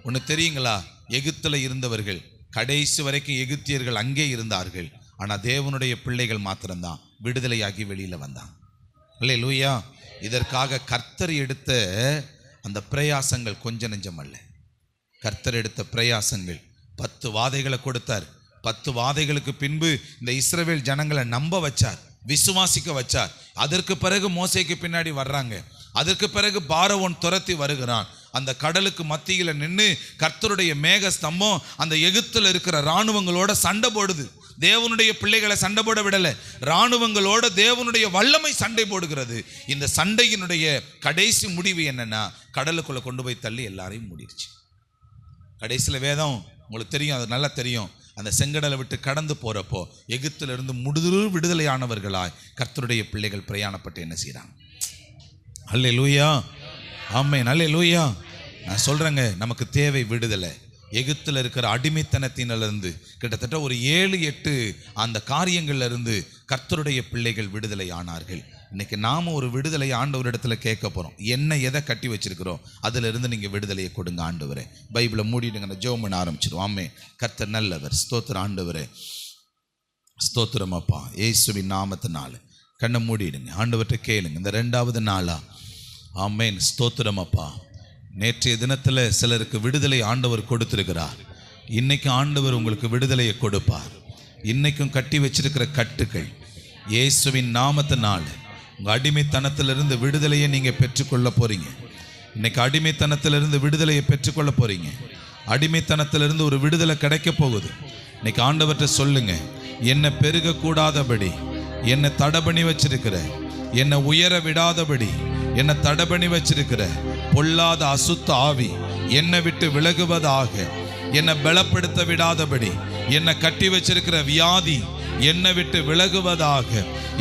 Speaker 3: ஒன்று தெரியுங்களா, எகிப்தில் இருந்தவர்கள் கடைசி வரைக்கும் எகிப்தியர்கள் அங்கே இருந்தார்கள். ஆனால் தேவனுடைய பிள்ளைகள் மாத்திரம்தான் விடுதலையாகி வெளியில வந்தாங்க. அல்லேலூயா. இதற்காக கர்த்தர் எடுத்த அந்த பிரயாசங்கள் கொஞ்ச நெஞ்சம் அல்ல. கர்த்தர் எடுத்த பிரயாசங்கள் 10 வாதைகளை கொடுத்தார். 10 வாதைகளுக்கு பின்பு இந்த இஸ்ரவேல் ஜனங்களை நம்ப வச்சார், விசுவாசிக்க வச்சார். அதற்கு பிறகு மோசேக்கு பின்னாடி வர்றாங்க. அதற்கு பிறகு பார்வோன் துரத்தி வருகிறான். அந்த கடலுக்கு மத்தியில நின்று கர்த்தருடைய மேக ஸ்தம்பம் அந்த எகிப்தில் இருக்கிற இராணுவங்களோட சண்டை போடுது. தேவனுடைய பிள்ளைகளை சண்டை போட விடலை, இராணுவங்களோட தேவனுடைய வல்லமை சண்டை போடுகிறது. இந்த சண்டையினுடைய கடைசி முடிவு என்னன்னா, கடலுக்குள்ள கொண்டு போய் தள்ளி எல்லாரையும் மூடிடுச்சு. கடைசியில் வேதம் உங்களுக்கு தெரியும், அது நல்லா தெரியும். அந்த செங்கடலை விட்டு கடந்து போறப்போ எகிப்திலிருந்து முழு விடுதலையானவர்களாய் கர்த்தருடைய பிள்ளைகள் பிரயாணப்பட்டு என்ன செய்யறாங்க? அல்லேலூயா, ஆமென், அல்லேலூயா. நான் சொல்றேங்க, நமக்கு தேவை விடுதலை. எகிப்தில் இருக்கிற அடிமைத்தனத்தினிலிருந்து கிட்டத்தட்ட ஒரு 7-8 அந்த காரியங்கள்ல இருந்து கர்த்தருடைய பிள்ளைகள் விடுதலை ஆனார்கள். இன்னைக்கு நாம ஒரு விடுதலை ஆண்டவரிடத்துல கேட்க போறோம். என்ன எதை கட்டி வச்சிருக்கிறோம், அதுல இருந்து நீங்க விடுதலையை கொடுங்க ஆண்டவரே. பைபிளை மூடிடுங்க, ஜெபம் பண்ண ஆரம்பிச்சிடும். ஆமே, கர்த்தர் நல்லவர். ஸ்தோத்திரம் ஆண்டவரே, ஸ்தோத்திரம் அப்பா. இயேசுவின் நாமத்தினால கண்ணை மூடிடுங்க, ஆண்டவர்கிட்ட கேளுங்க. இந்த 2வது நாளா, ஆமேன், ஸ்தோத்திரம் அப்பா. நேற்றைய தினத்தில் சிலருக்கு விடுதலை ஆண்டவர் கொடுத்திருக்கிறார். இன்னைக்கு ஆண்டவர் உங்களுக்கு விடுதலையை கொடுப்பார். இன்னைக்கும் கட்டி வச்சிருக்கிற கட்டுக்கள் இயேசுவின் நாமத்தினால உங்கள் அடிமைத்தனத்திலிருந்து விடுதலையை நீங்கள் பெற்றுக்கொள்ள போறீங்க. இன்னைக்கு அடிமைத்தனத்திலிருந்து விடுதலையை பெற்றுக்கொள்ள போறீங்க. அடிமைத்தனத்திலிருந்து ஒரு விடுதலை கிடைக்க போகுது. இன்னைக்கு ஆண்டவர்கிட்ட சொல்லுங்க, என்னை பெருகக்கூடாதபடி என்னை தடபணி வச்சிருக்கிற, என்னை உயர விடாதபடி என்னை தடபணி வச்சிருக்கிற பொல்லாத அசுத்த ஆவி என்னை விட்டு விலகுவதாக. என்னை பலப்படுத்த விடாதபடி என்னை கட்டி வச்சிருக்கிற வியாதி என்னை விட்டு விலகுவதாக.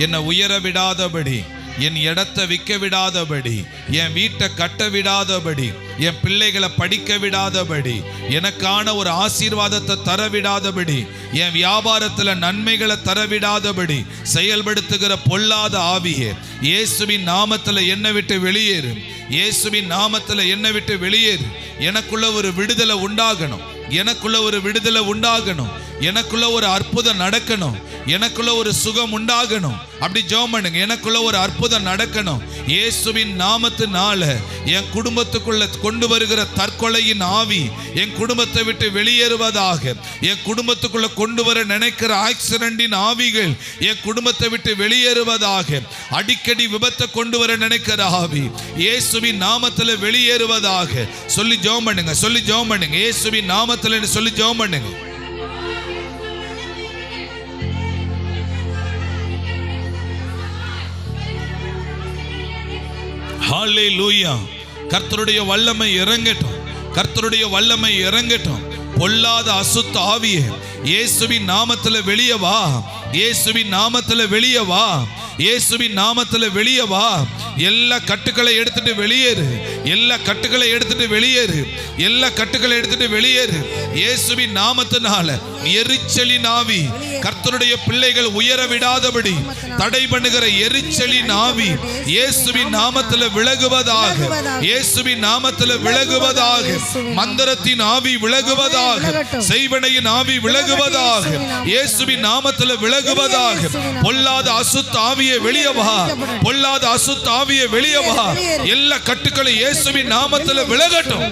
Speaker 3: என்னை உயர விடாதபடி, என் இடத்தை விற்க விடாதபடி, என் வீட்டை கட்ட விடாதபடி, என் பிள்ளைகளை படிக்க விடாதபடி, எனக்கான ஒரு ஆசீர்வாதத்தை தர விடாதபடி, என் வியாபாரத்தில் நன்மைகளை தர விடாதபடி செயல்படுத்துகிற பொல்லாத ஆவியே, இயேசுவின் நாமத்தில் என்னை விட்டு வெளியேறு. இயேசுவின் நாமத்தில் என்னை விட்டு வெளியேறு. எனக்குள்ள ஒரு விடுதலை உண்டாகணும், எனக்குள்ள ஒரு விடுதலை உண்டாகணும், எனக்குள்ள ஒரு அற்புதம் நடக்கணும், எனக்குள்ள ஒரு சுகம் உண்டாகணும். அப்படி ஜெபம் பண்ணுங்க, எனக்குள்ள ஒரு அற்புதம் நடக்கணும். இயேசுவின் நாமத்தினால என் குடும்பத்துக்குள்ள கொண்டு வருகிற தற்கொலையின் ஆவி என் குடும்பத்தை விட்டு வெளியேறுவதாக. என் குடும்பத்துக்குள்ள கொண்டு வர நினைக்கிற ஆக்சிடென்டின் ஆவிகள் என் குடும்பத்தை விட்டு வெளியேறுவதாக. அடிக்கடி விபத்தை கொண்டு வர நினைக்கிற ஆவி இயேசுவின் நாமத்தில் வெளியேறுவதாக. சொல்லி ஜெபம் பண்ணுங்க, சொல்லி ஜெபம் பண்ணுங்க, இயேசுவின் நாமத்தில் சொல்லி ஜெபம் பண்ணுங்க. ஹல்லேலூயா. கர்த்தருடைய வல்லமை இறங்கட்டும், கர்த்தருடைய வல்லமை இறங்கட்டும். பொல்லாத அசுத்த ஆவியே, இயேசுவின் நாமத்துல வெளியே வா, இயேசுவின் நாமத்துல வெளியே வா, இயேசுவின் நாமத்துல வெளியே வா. எல்லா கட்டுக்களை எடுத்துட்டு வெளியேறு, எல்லா கட்டுக்களை எடுத்துட்டு வெளியேறு, எல்லா கட்டுக்களை எடுத்துட்டு வெளியேறு. இயேசுவின் நாமத்தினால எரிச்சலின் ஆவி கர்த்தருடைய பிள்ளைகள் உயர விடாதபடி தடை பண்ணுகிற எரிச்சலின் ஆவி இயேசுவின் நாமத்தில் விலகுவதாக, இயேசுவின் நாமத்தில் விலகுவதாக. மந்திரத்தின் ஆவி விலகுவதாக, செய்வனையின் ஆவி விலகுவதாக, இயேசுவின் நாமத்தில் விலகுவதாக. பொல்லாத அசுத்த ஆவியை வெளியே வா, பொல்லாத அசுத்த ஆவியை வெளியே வா. எல்லா கட்டுக்களும் இயேசுவின் நாமத்தில் விலகட்டும்,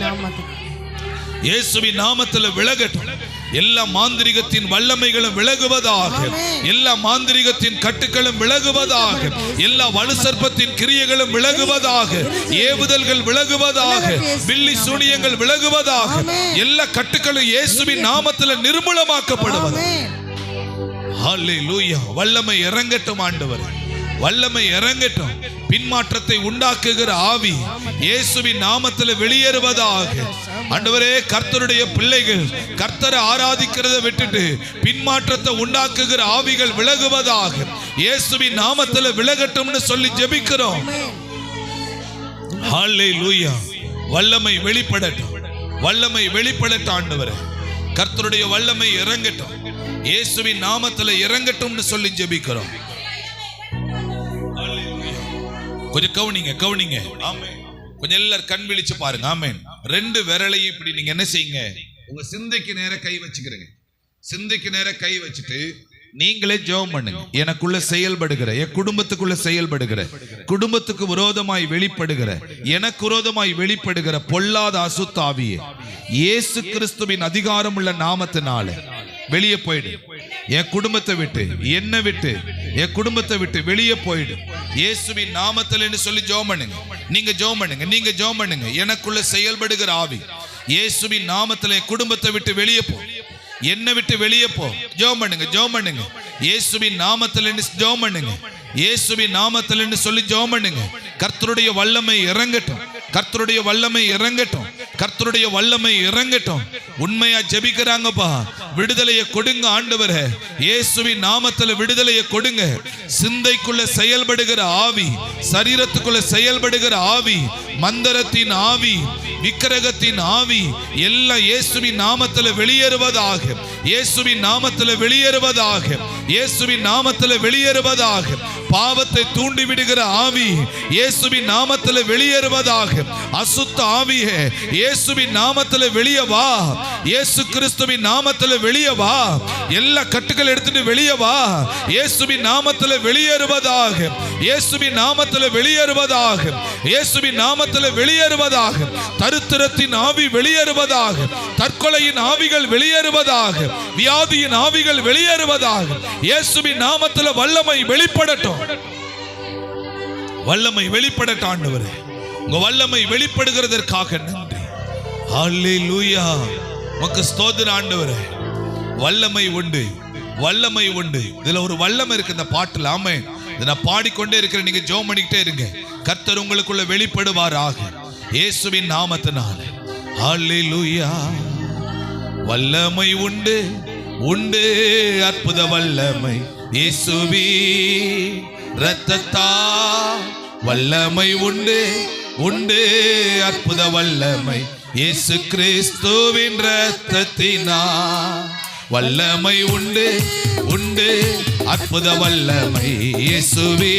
Speaker 3: இயேசுவின் நாமத்தில் விலகட்டும். எல்லா மாந்திரிகத்தின் வல்லமைகளும் விலகுவதாக, எல்லா மாந்திரிகத்தின் கட்டுக்களும் விலகுவதாக, எல்லா வலுசர்ப்பத்தின் கிரியைகளும் விலகுவதாக, ஏவுதல்கள் விலகுவதாக, பில்லி சூனியங்கள் விலகுவதாக. எல்லா கட்டுக்களும் இயேசுவின் நாமத்தில் நிர்மூலமாக்கப்படுவது. ஹல்லேலூயா. வல்லமை இறங்கட்டும் ஆண்டவர், வல்லமை இறங்கட்டும். பின்மாற்றத்தை உண்டாக்குகிற ஆவி இயேசுவின் நாமத்தில் வெளியேறுவதாக. ஆண்டவரே, கர்த்தருடைய பிள்ளைகள் கர்த்தரை ஆராதிக்கிறதை விட்டுட்டு பின்மாற்றத்தை உண்டாக்குகிற ஆவிகள் விலகுவதாக. இயேசுவின் நாமத்தில் விலகட்டும்னு சொல்லி ஜெபிக்கிறோம். ஹல்லேலூயா. வல்லமை வெளிப்படட்டும், வல்லமை வெளிப்படட்டும் ஆண்டவரே. கர்த்தருடைய வல்லமை இறங்கட்டும், இயேசுவின் நாமத்தில் இறங்கட்டும்னு சொல்லி ஜெபிக்கிறோம். கொஞ்சம் கவனிங்க, கவனிங்க. ஆமென். கொஞ்சம் எல்லாரும் கண் விழிச்சு பாருங்க. ஆமென். 2 விரலையும் இப்படி நீங்க என்ன செய்யுங்க, உங்க சிந்தைக்கு நேர கை வச்சுக்கிறீங்க. சிந்தைக்கு நேர கை வச்சுட்டு நீங்களே ஜெபம் பண்ணுங்க. எனக்குள்ள செயல்படுகிற, என் குடும்பத்துக்குள்ள செயல்படுகிற, குடும்பத்துக்கு விரோதமாய் வெளிப்படுகிற, எனக்கு விரோதமாய் வெளிப்படுகிற பொல்லாத அசுத்த ஆவியே, இயேசு கிறிஸ்துவின் அதிகாரம் உள்ள நாமத்தினால வெளியே போயிடு, என் குடும்பத்தை விட்டு, என்னை விட்டு, என் குடும்பத்தை விட்டு வெளியே போயிடு இயேசுவின் நாமத்தில் சொல்லி ஜெபம் பண்ணுங்க. நீங்க ஜெபம் பண்ணுங்க, நீங்க ஜெபம் பண்ணுங்க. எனக்குள்ள செயல்படுகிற ஆவி இயேசுவின் நாமத்தில் என் குடும்பத்தை விட்டு வெளியே போ, என்னை விட்டு வெளியே போ. ஜெபம் பண்ணுங்க, ஜெபம் பண்ணுங்க. இயேசுவின் நாமத்தில் ஜெபம் பண்ணுங்க. இயேசுவின் நாமத்தில் சொல்லி ஜெபம் பண்ணுங்க. கர்த்தருடைய வல்லமை இறங்கட்டும், கர்த்தருடைய வல்லமை இறங்கட்டும், கர்த்தருடைய வல்லமை இறங்கட்டும். உண்மையா ஜெபிக்கிறாங்கப்பா, விடுதலையை கொடுங்க ஆண்டவரே. இயேசுவின் நாமத்தில் விடுதலையை கொடுங்க. சிந்தைக்குள்ள செயல்படுகிற ஆவி, சரீரத்துக்குள்ள செயல்படுகிற ஆவி, மந்திரத்தின் ஆவி, விக்கிரகத்தின் ஆவி எல்லாம் இயேசுவின் நாமத்தில் வெளியேறுவதாக, இயேசுவின் நாமத்தில் வெளியேறுவதாக, இயேசுவின் நாமத்தில் வெளியேறுவதாக. பாவத்தை தூண்டி விடுகிற ஆவி இயேசுவின் நாமத்தில் வெளியேறுவதாக. அசுத்த ஆவியே இயேசுவின் நாமத்தில் வெளியே வா, இயேசு கிறிஸ்துவின் நாமத்தில் வெளியே வா. எல்லா கட்டுகள் எடுத்துட்டு வெளியே வா, இயேசுவின் நாமத்தில் வெளியேறுவதாக, இயேசுவின் நாமத்தில் வெளியேறுவதாக, இயேசுவின் நாமத்தில் வெளியேறுவதாக. தரித்திரத்தின் ஆவி வெளியேறுவதாக, தற்கொலையின் ஆவிகள் வெளியேறுவதாக, வியாதியின் ஆவிகள் வெளியேறுவதாக. இயேசுவின் நாமத்தில் வல்லமை வெளிப்படட்டும், வல்லமை வெளிப்படட்டும் ஆண்டவரே. உங்க வல்லமை வெளிப்படுகிறதற்காக நன்றி. ஹல்லேலூயா, உமக்கு ஸ்தோத்திரம் ஆண்டவரே. வல்லமை உண்டு, வல்லமை உண்டு. இதுல ஒரு வல்லமை இருக்கு இந்த பாட்டுல. ஆமென். இதை நான் பாடிக்கொண்டே இருக்கிறேன், நீங்க ஜெபம் பண்ணிக்கிட்டே இருங்க. கர்த்தர் உங்களுக்குள்ள வெளிப்படுவாராக இயேசுவின் நாமத்தினால. ஹல்லேலூயா. வல்லமை உண்டு, உண்டு அற்புத வல்லமை இயேசுவே இரத்தத்தா. வல்லமை உண்டு, உண்டு அற்புத வல்லமை இயேசு கிறிஸ்துவின் இரத்தத்தினா. வல்லமை உண்டு, உண்டு அற்புத வல்லமை இயேசுவே.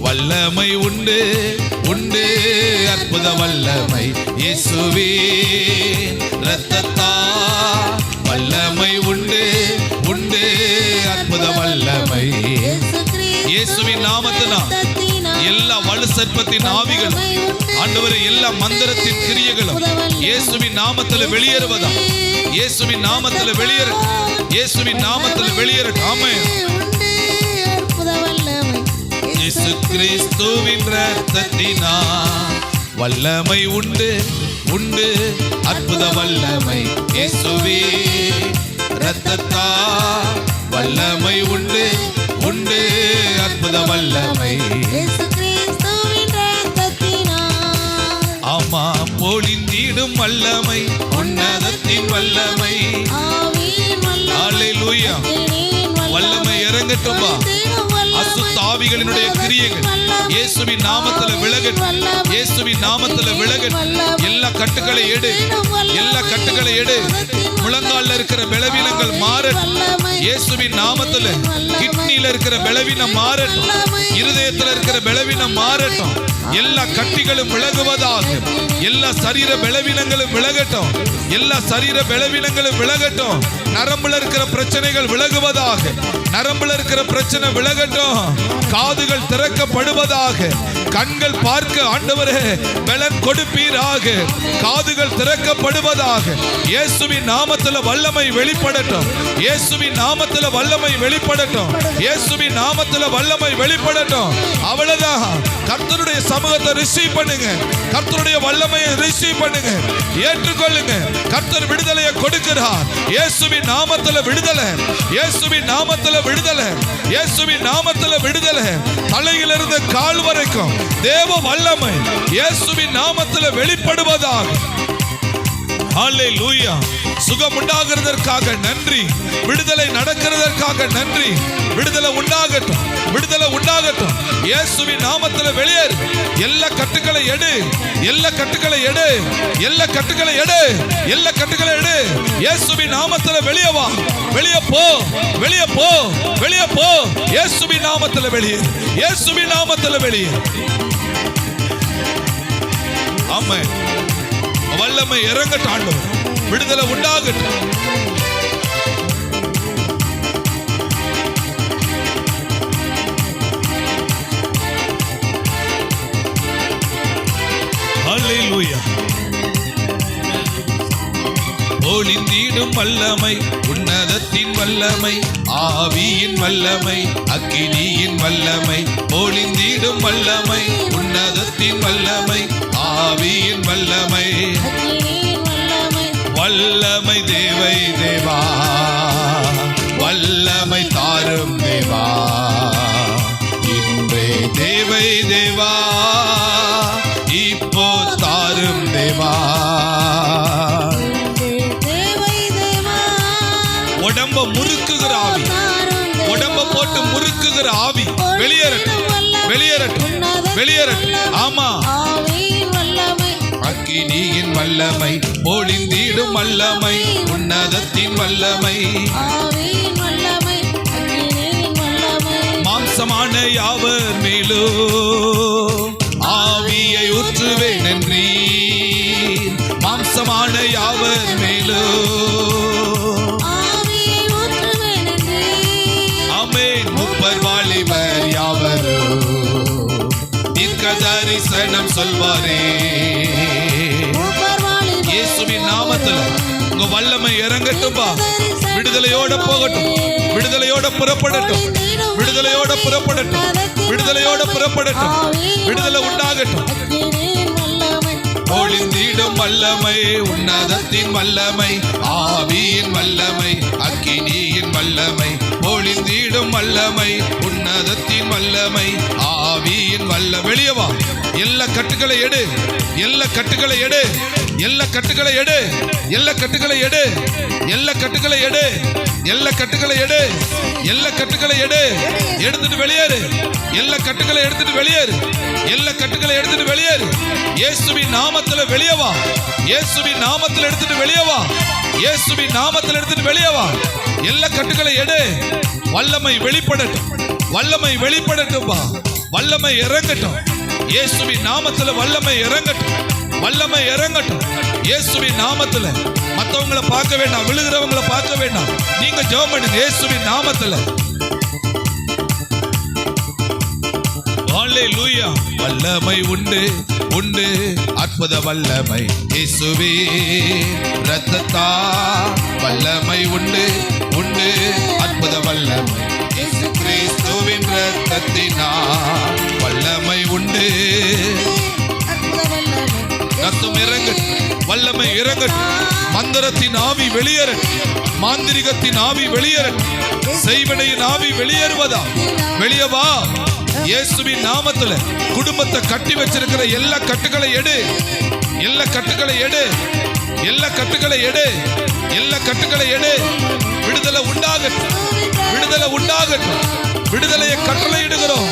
Speaker 3: வல்லமை உண்டு, உண்டு அற்புத வல்லமை இயேசுவே இரத்தத்தா. வல்லமை உண்டு, உண்டு அற்புத வல்லமை இயேசுவின் நாமத்தினால். எல்லா வலு சர்ப்பத்தின் ஆவிகளும் ஆண்டவரே, எல்லா மந்திரத்தின் கிரியைகளும் இயேசுவின் நாமத்தில் வெளியேறுவதா, இயேசுவின் நாமத்தில் வெளியேறட்டும், இயேசுவின் நாமத்தில் வெளியேறட்டும். ஆமென். இயேசு கிறிஸ்துவின் இரத்தத்தினா. வல்லமை உண்டு, உண்டு அற்புத வல்லமை இயேசுவே இரத்தத்தா. வல்லமை உண்டு, உண்டு அற்புத வல்லமை. ஆமா, பொழிந்திடும் வல்லமை, உன்னதத்தின் வல்லமை. ஹல்லேலூயா. வல்லமை இறங்கட்டும்பா. அசுத்த ஆவிகளினுடைய கிரியைகள் இயேசுவின் நாமத்தில் விலகட்டும், இயேசுவின் நாமத்தில் விலகட்டும். எல்லா கட்டுகளை எடு, எல்லா கட்டுகளை எடு. முழங்கால்ல இருக்கிற பலவீனங்கள் மாறட்டும் இயேசுவின் நாமத்தில். கிட்னில இருக்கிற பலவீனம் மாறட்டும், இருதயத்தில் இருக்கிற பலவீனம் மாறட்டும். எல்லா கட்டிகளும் விலகுவதாக, எல்லா சரீர பலவீனங்களும் விலகட்டும், எல்லா சரீர பலவீனங்களும் விலகட்டும். நரம்புல இருக்கிற பிரச்சனைகள் விலகுவதாக, நரம்புல இருக்கிற பிரச்சனை விலகட்டும். காதுகள் திறக்கப்படுவதாக, கண்கள் பார்க்க ஆண்டவரே பலன் கொடுப்பீராக. காதுகள் திறக்கப்படுவதாக. இயேசுவின் நாமத்தில் வல்லமை வெளிப்படட்டும், இயேசுவின் நாமத்தில் வல்லமை வெளிப்படட்டும், இயேசுவின் நாமத்தில் வல்லமை வெளிப்படட்டும். அவ்வளவுதான். கர்த்தருடைய சமூகத்தை ரிசீவ் பண்ணுங்க, கர்த்தருடைய வல்லமையை ரிசீவ் பண்ணுங்க, ஏற்றுக்கொள்ளுங்க. கர்த்தர் விடுதலையை கொடுக்கிறார். இயேசுவின் நாமத்தில் விடுதலை, இயேசுவின் நாமத்தில் விடுதலை, இயேசுவின் நாமத்தில் விடுதலை. தலையிலிருந்து கால் வரைக்கும் தேவ வல்லமை இயேசுவின் நாமத்தில் வெளிப்படுவதாக. ஹல்லேலூயா. சுகம் உண்டாகிறதற்காக நன்றி, விடுதலை நடக்கிறதற்காக நன்றி. விடுதலை உண்டாகட்டும், விடுதலை உண்டாகட்டும். இயேசுவின் நாமத்தில் வெளியேறு. எல்லா கட்டுகளை எடு, எல்லா கட்டுகளை எடு, எல்லா கட்டுகளை எடு, எல்லா கட்டுகளை எடு. இயேசுவின் நாமத்தில் வெளியே வா, வெளியே போ, வெளியே போ, வெளியே போ. இயேசுவின் நாமத்தில் வெளியே, இயேசுவின் நாமத்தில் வெளியே. ஆமென். வல்லமை இறங்கட்டும் ஆண்டவர், விடுதலை உண்டாகட்டும். பொழிந்திடும் வல்லமை, உன்னதத்தின் வல்லமை, ஆவியின் வல்லமை, அக்கினியின் வல்லமை, பொழிந்திடும் வல்லமை, உன்னதத்தின் வல்லமை, ஆவியின் வல்லமை, வல்லமை தேவை தேவா, வல்லமை தாரும் தேவா, இன்றே தேவை தேவா, இப்போ தாரும் தேவா. உடம்ப முறுக்குகிற ஆவி, உடம்ப போட்டு முறுக்குகிற ஆவி வெளியேறட்டும், வெளியேறட்டும், வெளியேறட்டும். ஆமா, அக்கினியின் வல்லமை, பொழிந்திடும் வல்லமை, உன்னதத்தின் வல்லமை, மாம்சமான யாவர் மேலோ ஆவியை ஊற்றுவேன் என்றீர், மாம்சமான யாவர் மேலோ ஆமென். முப்பர் வாலிபர் யாவரோ தீர்க்க தரிசனம் சொல்வாரே. இயேசுவின் நாமத்துல உங்க வல்லமை இறங்கட்டும்பா, விடுதலையோட போகட்டும், விடுதலையோட புறப்படட்டும், விடுதலையோட புறப்படட்டும், விடுதலையோட புறப்படட்டும், விடுதலை உண்டாகட்டும். பொழிந்திடும் வல்லமை, உன்னதத்தின் வல்லமை, ஆவியின் வல்லமை, அக்கினியின் வல்லமை, பொழிந்திடும் வல்லமை, உன்னதத்தின் வல்லமை, ஆவியின் வல்ல. வெளியே வா, எல்லா கட்டுகளை எடு, எல்லா கட்டுகளை எடு, எல்லா கட்டுகளை எடு, எல்லா கட்டுகளை எடு, எல்லா கட்டுகளை எடு, எல்லா கட்டுகளை எடு, எல்லா கட்டுகளை எடு, எடுத்துட்டு வெளியேறு, எல்லா கட்டுகளை எடுத்துட்டு வெளியேறு, எல்லா கட்டுகளை எடுத்துட்டு வெளியேறு. இயேசுவின் நாமத்துல வெளியே வா, இயேசுவின் நாமத்துல எடுத்துட்டு வெளியே வா, இயேசுவின் நாமத்துல எடுத்துட்டு வெளியே வா. எல்லா கட்டுகளை எடு, வல்லமை வெளிப்படட்டும், வல்லமை வெளிப்படட்டும், வல்லமை இறங்கட்டும். இயேசுவின் நாமத்துல வல்லமை இறங்கட்டும், வல்லமை இறங்கட்டும். இயேசுவின் நாமத்துல மத்தவங்களை பார்க்க வேண்டாம், விழுகிறவங்களை பார்க்க வேண்டாம், நீங்க ஜெபம் பண்ணுங்க இயேசுவின் நாமத்துல. ஹல்லேலூயா. வல்லமை உண்டு, உண்டு, அற்புத வல்லமை இயேசுவே இரத்தத்தா. வல்லமை உண்டு, உண்டு, அற்புத வல்லமை இயேசு கிறிஸ்துவின் இரத்தத்தினால். வல்லமை உண்டு, ரத்தம் இறங்கட்டும், வல்லமை இறங்கட்டும். மந்திரத்தின் ஆவி வெளியேறட்டும், மாந்திரிகத்தின் ஆவி வெளியேறட்டும், செய்வனையின் ஆவி வெளியேறுவதா. வெளியே வா, இயேசுவின் நாமத்துல. குடும்பத்தை கட்டி வச்சிருக்கிற எல்லா கட்டுகளை எடு, எல்லா கட்டுகளை எடு, எல்லா கட்டுகளை எடு, எல்லா கட்டுகளை எடு. விடுதலை உண்டாகட்டும், விடுதலை உண்டாகட்டும். விடுதலையை கட்டளையிடுகிறோம்,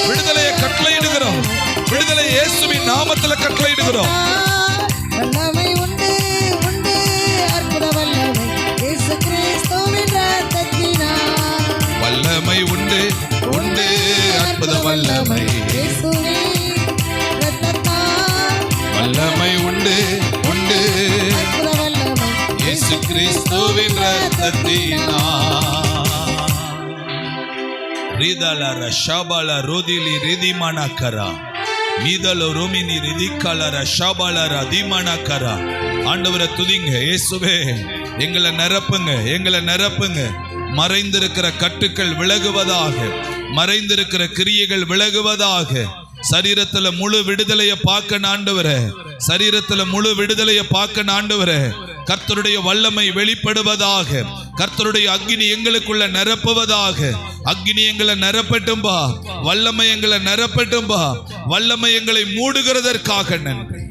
Speaker 3: விடுதலையை கட்டளையிடுகிறோம், விடுதலை இயேசுவின் நாமத்துல கட்டளையிடுகிறோம்.
Speaker 4: வல்லமை உண்டு, உண்டு, அற்புத வல்லமை இயேசு கிறிஸ்துவின் இரத்தத்தினால்.
Speaker 3: வல்லமை உண்டு, உண்டு, அற்புத வல்லமை
Speaker 4: இயேசுவின் இரத்தத்தால்.
Speaker 3: வல்லமை உண்டு, உண்டு,
Speaker 4: அற்புத வல்லமை
Speaker 3: இயேசு கிறிஸ்துவின் இரத்தத்தினால். ரிதலர ஷபல ரோதிலி ரிதிமனகரா மீதலோ ரோமினி ரிதிகலர ஷபலர திமனகரா. ஆண்டவரை துதிங்க. இயேசுவே எங்களை நிரப்புங்க, எங்களை நிரப்புங்க. மறைந்திருக்கிற கட்டுக்கள் விலகுவதாக, மறைந்திருக்கிற கிரியைகள் விலகுவதாக. சரீரத்துல முழு விடுதலையை பார்க்க ஆண்டவரே, சரீரத்துல முழு விடுதலையை பார்க்க ஆண்டவரே. கர்த்தருடைய வல்லமை வெளிப்படுவதாக, கர்த்தருடைய அக்கினி எங்களுக்குள்ள நிரப்புவதாக. அக்கினி எங்களை நிரப்பட்டும்பா, வல்லமை எங்களை நிரப்பட்டும்பா, வல்லமை எங்களை மூடுகிறதற்காக நன்றி.